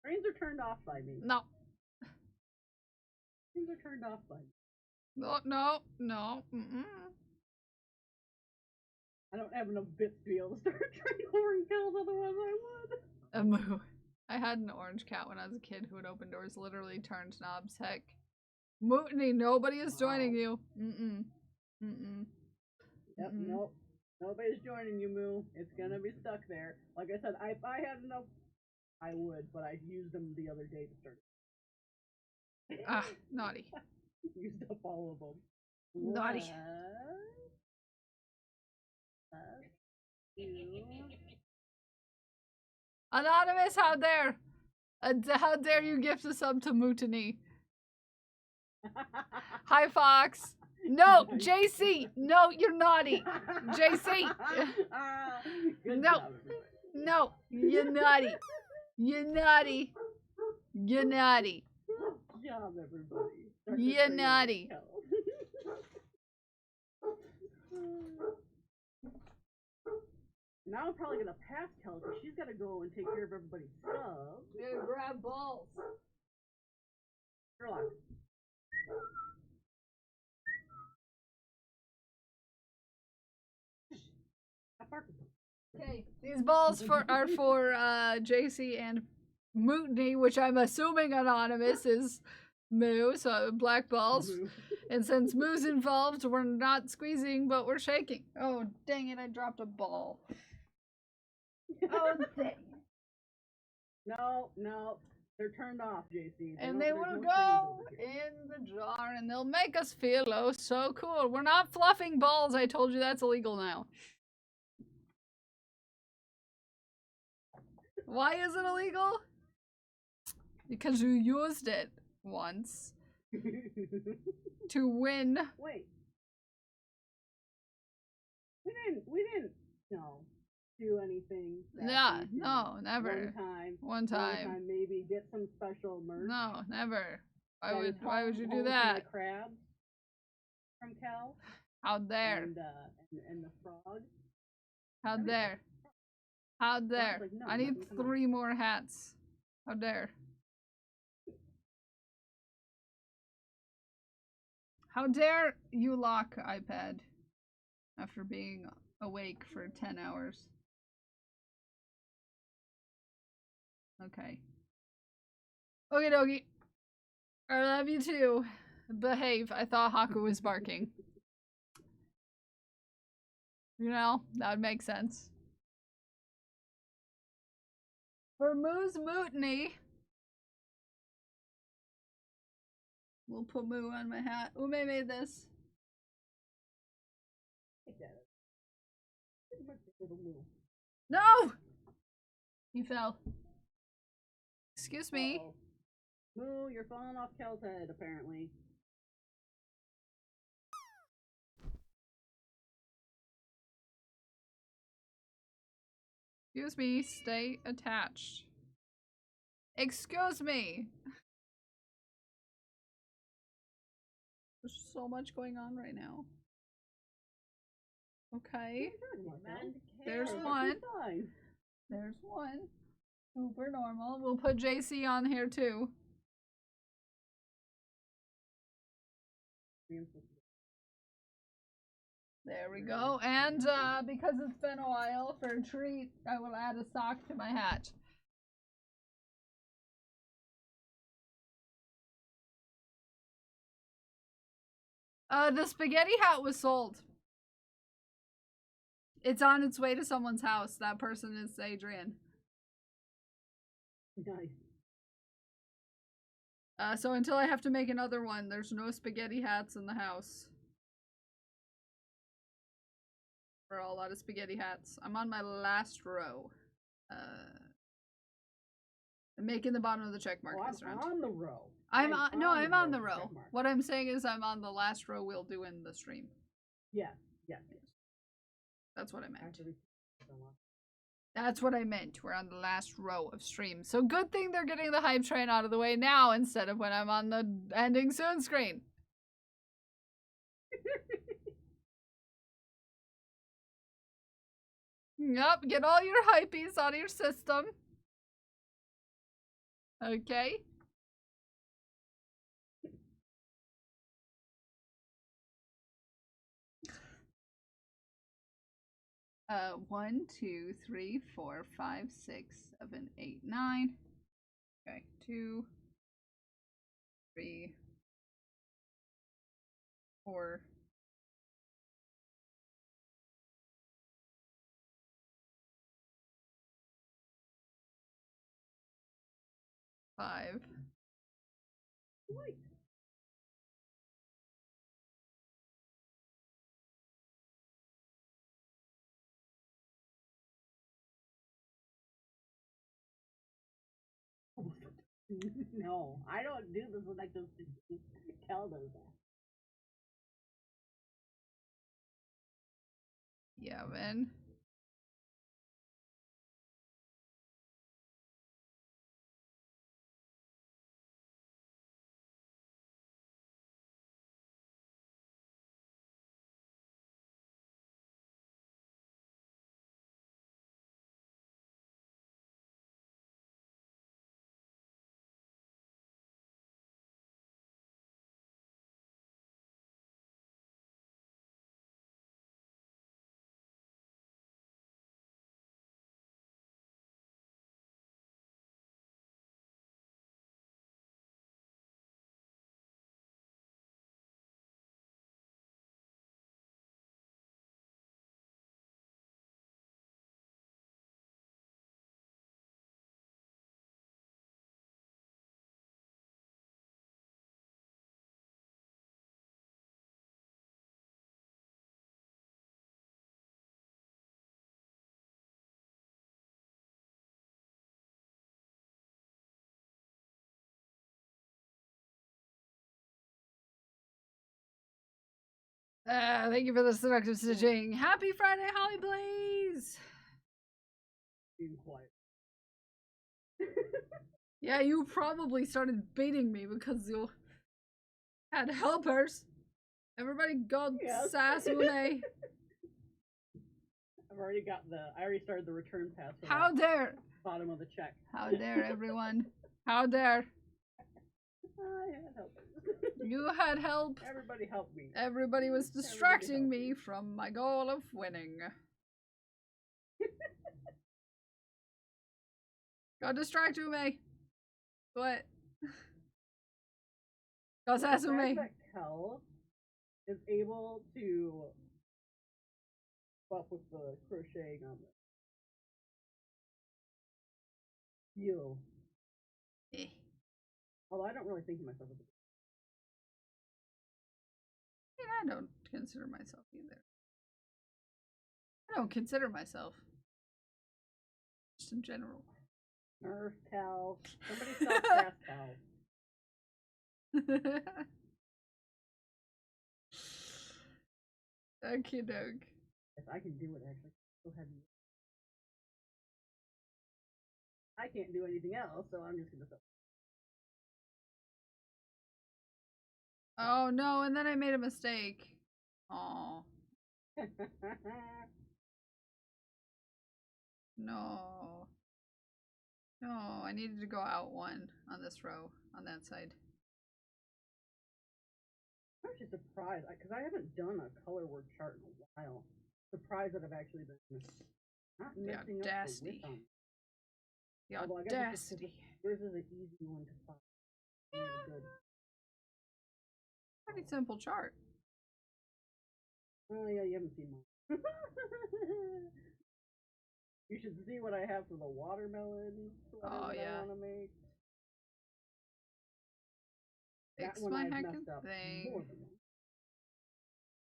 Trains are turned off by me. No. Trains are turned off by me. No. I don't have enough bits to be able to start training over in Kel's, otherwise I would. I had an orange cat when I was a kid who would open doors, literally turned knobs. Heck. Mutiny, nobody is joining you. Yep, nope. Nobody's joining you, Moo. It's gonna be stuck there. Like I said, if I had enough, I would, but I used them the other day to start. Ah, naughty. Used up all of them. Naughty. Anonymous, how dare you gift a sub to Mutiny? Hi, Fox. No, JC. No, you're naughty. JC. No, you're naughty. You're naughty. You're naughty. Good job, everybody. You're naughty. Now I'm probably gonna pass Kelly because she's gotta go and take care of everybody's stuff. You're gonna grab balls. Sherlock. Stop barking. Okay, these balls are for JC and Mutiny, which I'm assuming anonymous is Moo, so black balls. Moo. And since Moo's involved, we're not squeezing, but we're shaking. Oh, dang it, I dropped a ball. Oh, dang it. No, no. They're turned off, JC. And they will go in the jar, and they'll make us feel, oh, so cool. We're not fluffing balls. I told you that's illegal now. Why is it illegal? Because you used it once to win. Wait. We didn't, no, do anything. Yeah, no, never. One time. maybe get some special merch. No, never. Send Why would you do home to that? my crabs from Cal. How dare? And the frog. How dare? How dare? Like, no, I need nothing, come on. 3 more hats. How dare? How dare you lock iPad after being awake for 10 hours? Okay. Okie dokie. I love you too. Behave. I thought Haku was barking. You know, that would make sense. For Moo's Mutiny, we'll put Moo on my hat. Ume made this. No! He fell. Excuse me. Uh-oh. Moo, you're falling off Cal's head, apparently. Excuse me, stay attached. Excuse me! There's so much going on right now. Okay. There's one. There's one. Super normal. We'll put JC on here too. There we go. And because it's been a while, for a treat, I will add a sock to my hat. The spaghetti hat was sold. It's on its way to someone's house. That person is Adrian. Nice. So until I have to make another one, there's no spaghetti hats in the house. We're all out of spaghetti hats. I'm on my last row. I'm making the bottom of the check mark this round. I'm on the row. I'm on the row. What I'm saying is I'm on the last row we'll do in the stream. Yes, yes. That's what I meant. That's what I meant. We're on the last row of stream. So good thing they're getting the hype train out of the way now instead of when I'm on the ending soon screen. Yep, get all your hypees out of your system. Okay. One, 2, 3, 4, 5, 6, 7, 8, 9. Okay, 2, 3, 4. 5. Wait. No, I don't do this when I just Cal does that. Yeah, man. Thank you for the seductive stitching. Happy Friday, Holly Blaze! Being quiet. Yeah, you probably started beating me because you had helpers. Everybody go Yes. sass Ume. I already started the return path for How that dare! bottom of the check. How dare everyone! How dare! I had helpers. You had help. Everybody helped me. Everybody was distracting Everybody me helped from my goal of winning. Go distract Ume. What? Go sass The Ume. fact that Kel is able to keep up with the crocheting on the heel. Eh. Although I don't really think of myself as a I don't consider myself either. I don't consider myself. Just in general. Nerf Cal. Somebody stop Fast Cal. Okie doke. Yes, I can do it actually. Go ahead. I can't do anything else, so I'm just gonna stop. Oh no, and then I made a mistake. Oh no. No, I needed to go out one on this row, on that side. I'm actually surprised because I haven't done a color word chart in a while. Surprised that I've actually been not The messing up the audacity. width on. The Although I guess it's just 'cause audacity. yours is an easy one to find. Really good. Pretty simple chart. Oh yeah, you haven't seen mine. You should see what I have for the watermelon sweater Oh, that yeah. I want to make. Fix That one my I've heckin' messed up thing. more than once.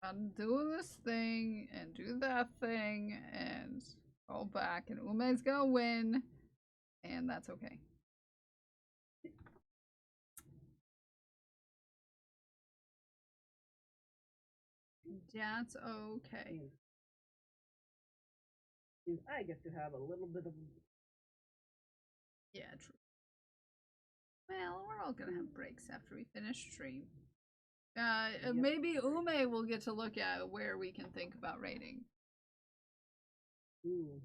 Undo this thing and do that thing and go back, and Ume's gonna win, and that's okay. That's okay. Means I get to have a little bit of. Yeah, true. Well, we're all gonna have breaks after we finish stream. Yep. Maybe Ume will get to look at where we can think about rating. Ooh.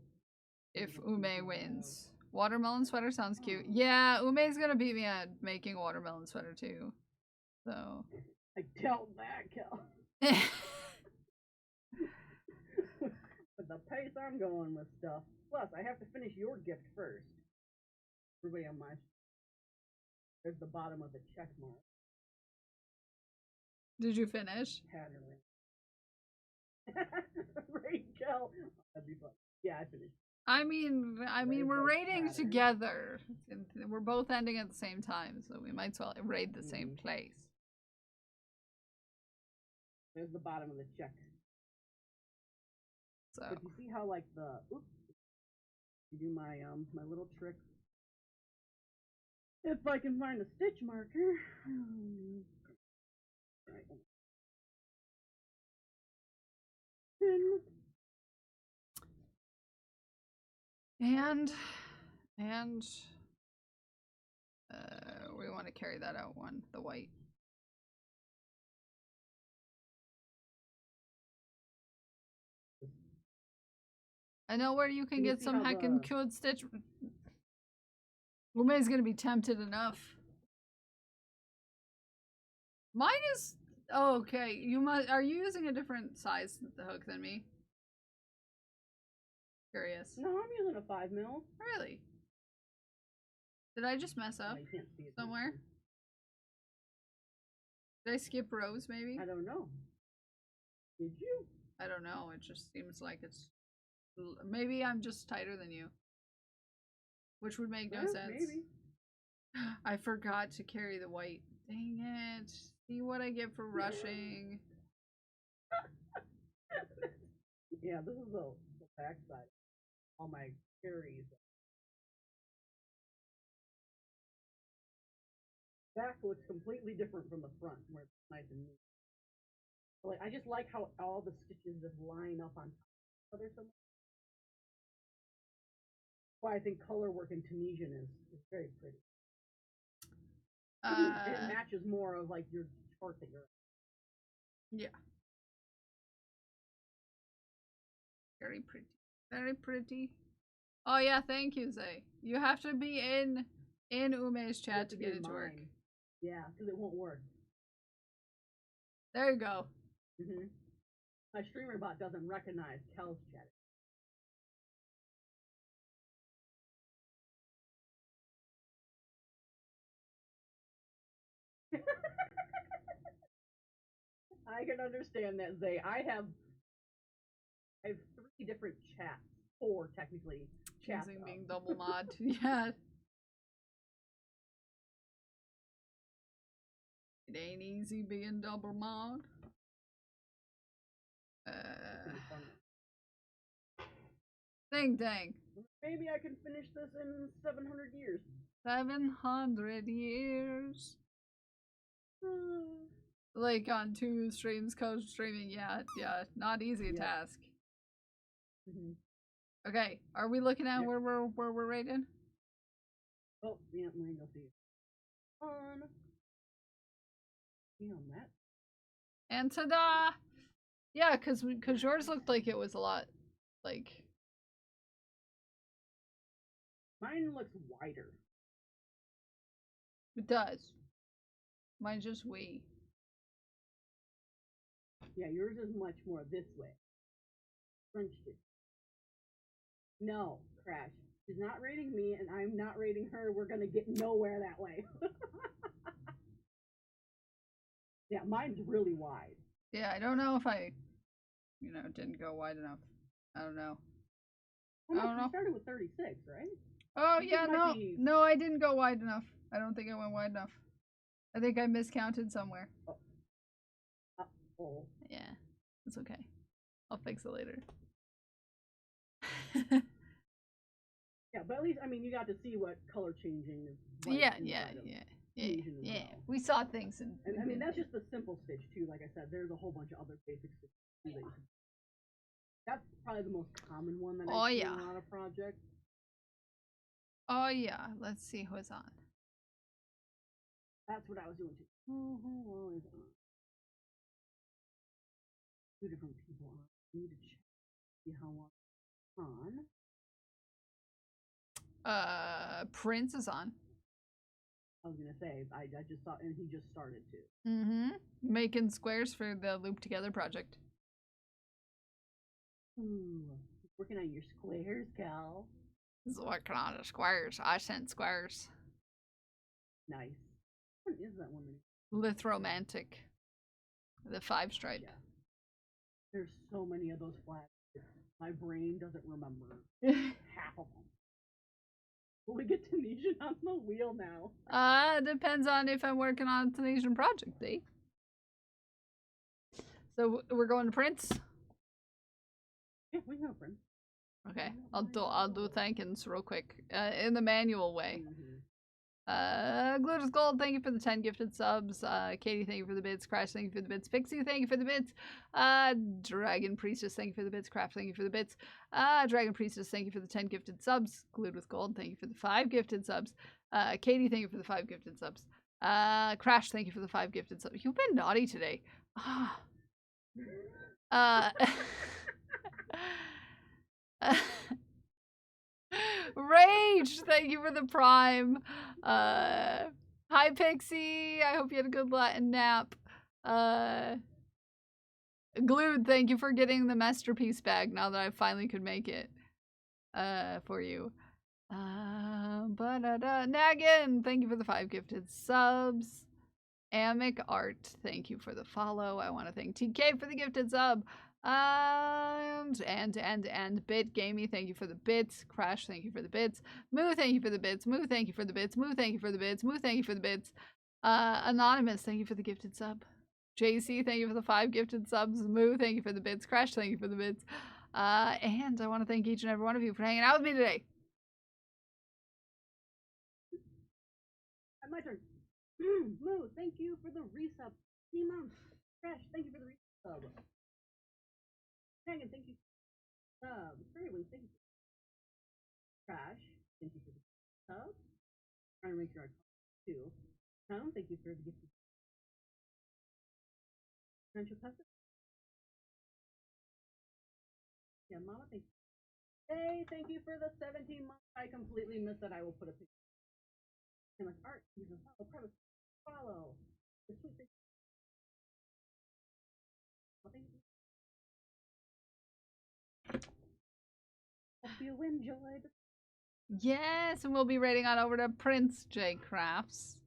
If Ume wins. Watermelon sweater sounds cute. Yeah, Ume's gonna beat me at making a watermelon sweater too. So. I doubt that, Kel. But the pace I'm going with stuff. Plus, I have to finish your gift first. Everybody on my. There's the bottom of the check mark. Did you finish? Pattern. Rachel. That'd be fun. Yeah, I finished. I mean, There's we're the raiding pattern. together. And we're both ending at the same time, so we might as well raid the same place. There's the bottom of the check. So. But you see how like the oops, you do my my little trick. If I can find a stitch marker. Right. And we want to carry that out one, the white. I know where you can get some heckin' cute stitch. Ume's gonna be tempted enough. Mine is okay. You must. Are you using a different size hook than me? Curious. No, I'm using a 5 mil. Really? Did I just mess up You can't see it somewhere? Did I skip rows? Maybe. I don't know. Did you? I don't know. It just seems like it's. Maybe I'm just tighter than you. Which would make no sense. Maybe. I forgot to carry the white. Dang it. See what I get for rushing. Yeah, this is the back side. All my carries. Back looks completely different from the front, where it's nice and neat. Like I just like how all the stitches just line up on top of each other so much. Why I think color work in Tunisian is very pretty. It matches more of like your chart that you're. Yeah. Very pretty. Very pretty. Oh yeah, thank you, Zay. You have to be in Ume's chat to get it to work. Yeah, because it won't work. There you go. My streamer bot doesn't recognize Kel's chat. I can understand that, Zay. I have 3 different chats. 4 technically. Chats Using being double mod. Yeah. It ain't easy being double mod. Dang dang. Maybe I can finish this in 700 years. 700 years. Like on 2 streams, co-streaming, yeah, not easy task. Okay, are we looking at where we're rated? Oh, yeah, let me go see. On. On that. And ta-da! Yeah, cause yours looked like it was a lot, like. Mine looks wider. It does. Mine's just wee. Yeah, yours is much more this way. French it. No, Crash. She's not rating me, and I'm not rating her. We're gonna get nowhere that way. Yeah, mine's really wide. Yeah, I don't know if I, didn't go wide enough. I don't know. I don't know. You started with 36, right? Oh, yeah, no, I didn't go wide enough. I don't think I went wide enough. I think I miscounted somewhere. Oh. Yeah, it's okay. I'll fix it later. Yeah, but at least, I mean, you got to see what color changing is like. Yeah. We saw things. And I mean, that's just the simple stitch, too. Like I said, there's a whole bunch of other basic stitches, too, that you can. That's probably the most common one that I see in a lot of projects. Oh, yeah. Let's see who's on. That's what I was doing, too. Who is on? 2 different people on. I need to check. See how long on. Prince is on. I was gonna say, I just saw, and he just started too. Making squares for the Loop Together project. Ooh, working on your squares, Cal. He's working on the squares. I sent squares. Nice. What is that one? Lithromantic. The 5 stripe. Yeah. There's so many of those flags. My brain doesn't remember half of them. Will we get Tunisian on the wheel now? Depends on if I'm working on a Tunisian project, eh? So we're going to Prince? Yeah, we know Prince. Okay, I'll do thankings real quick. In the manual way. Glutus Gold, thank you for the 10 gifted subs. Katie, thank you for the bits. Crash, thank you for the bits. Pixie, thank you for the bits. Dragon Priestess, thank you for the bits. Craft, thank you for the bits. Dragon Priestess, thank you for the 10 gifted subs. Glued with Gold, thank you for the 5 gifted subs. Katie, thank you for the 5 gifted subs. Crash, thank you for the 5 gifted subs. You've been naughty today. Rage, thank you for the prime. Hi Pixie, I hope you had a good Latin nap. Glued, thank you for getting the masterpiece bag now that I finally could make it for you. Naggin, thank you for the 5 gifted subs. Amic Art, thank you for the follow. I want to thank TK for the gifted sub. And Bit Gamey, thank you for the bits. Crash, thank you for the bits. Moo, thank you for the bits. Moo, thank you for the bits. Moo, thank you for the bits. Moo, thank you for the bits. Anonymous, thank you for the gifted sub. JC, thank you for the 5 gifted subs. Moo, thank you for the bits. Crash, thank you for the bits. And I want to thank each and every one of you for hanging out with me today. My turn. Moo, thank you for the resub. Crash, thank you for the resub. Megan, thank you. Everyone, thank you. Trash, thank you for the sub. Trying to make sure I too. Tom, thank you for the gift. Potential custom. Yeah, Mama, thank you. Hey, thank you for the 17 months. I completely missed that. I will put a picture. And like art, you can follow, premise, follow. The sweet thing. Well, thank you. Hope you enjoyed. Yes, and we'll be raiding on over to Prince J Crafts.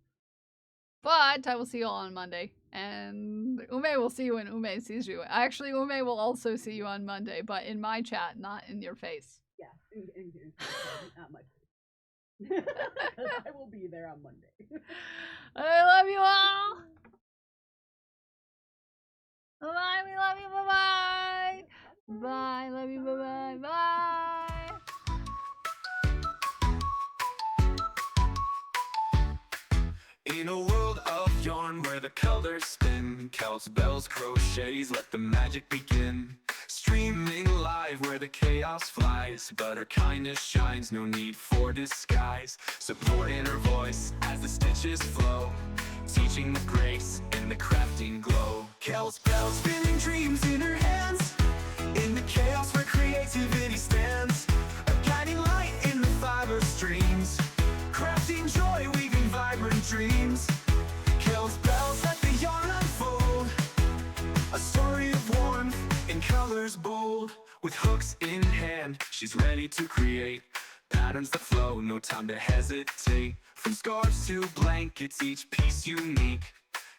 But I will see you all on Monday. And Ume will see you when Ume sees you. Actually, Ume will also see you on Monday, but in my chat, not in your face. Yeah, not my face. Because I will be there on Monday. I love you all. Bye. We love you. Bye. Bye. Love you. Bye. Bye. In a world of yarn where the colors spin, counts bells, crochets, let the magic begin. Streaming live where the chaos flies, but her kindness shines, no need for disguise. Support in her voice as the stitches flow, teaching the grace in the crafting glow. Kel's bells, spinning dreams in her hands, in the chaos where creativity stands. A guiding light in the fiber streams, crafting joy, weaving vibrant dreams. Kel's bells, let the yarn unfold, a story of warmth in colors bold. With hooks in hand, she's ready to create patterns that flow, no time to hesitate. From scarves to blankets, each piece unique,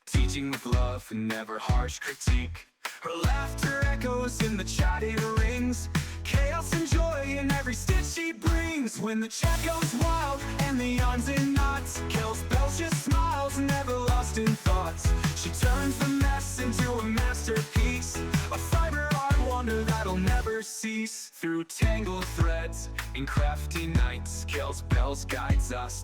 teaching with love and never harsh critique. Her laughter echoes in the chat, it rings, chaos and joy in every stitch she brings. When the chat goes wild and the yarn's in knots, Kel's bells just smiles, never lost in thoughts. She turns the mess into a masterpiece, a fiber art wonder that'll never cease. Through tangled threads in crafty nights, Kel's bells guides us to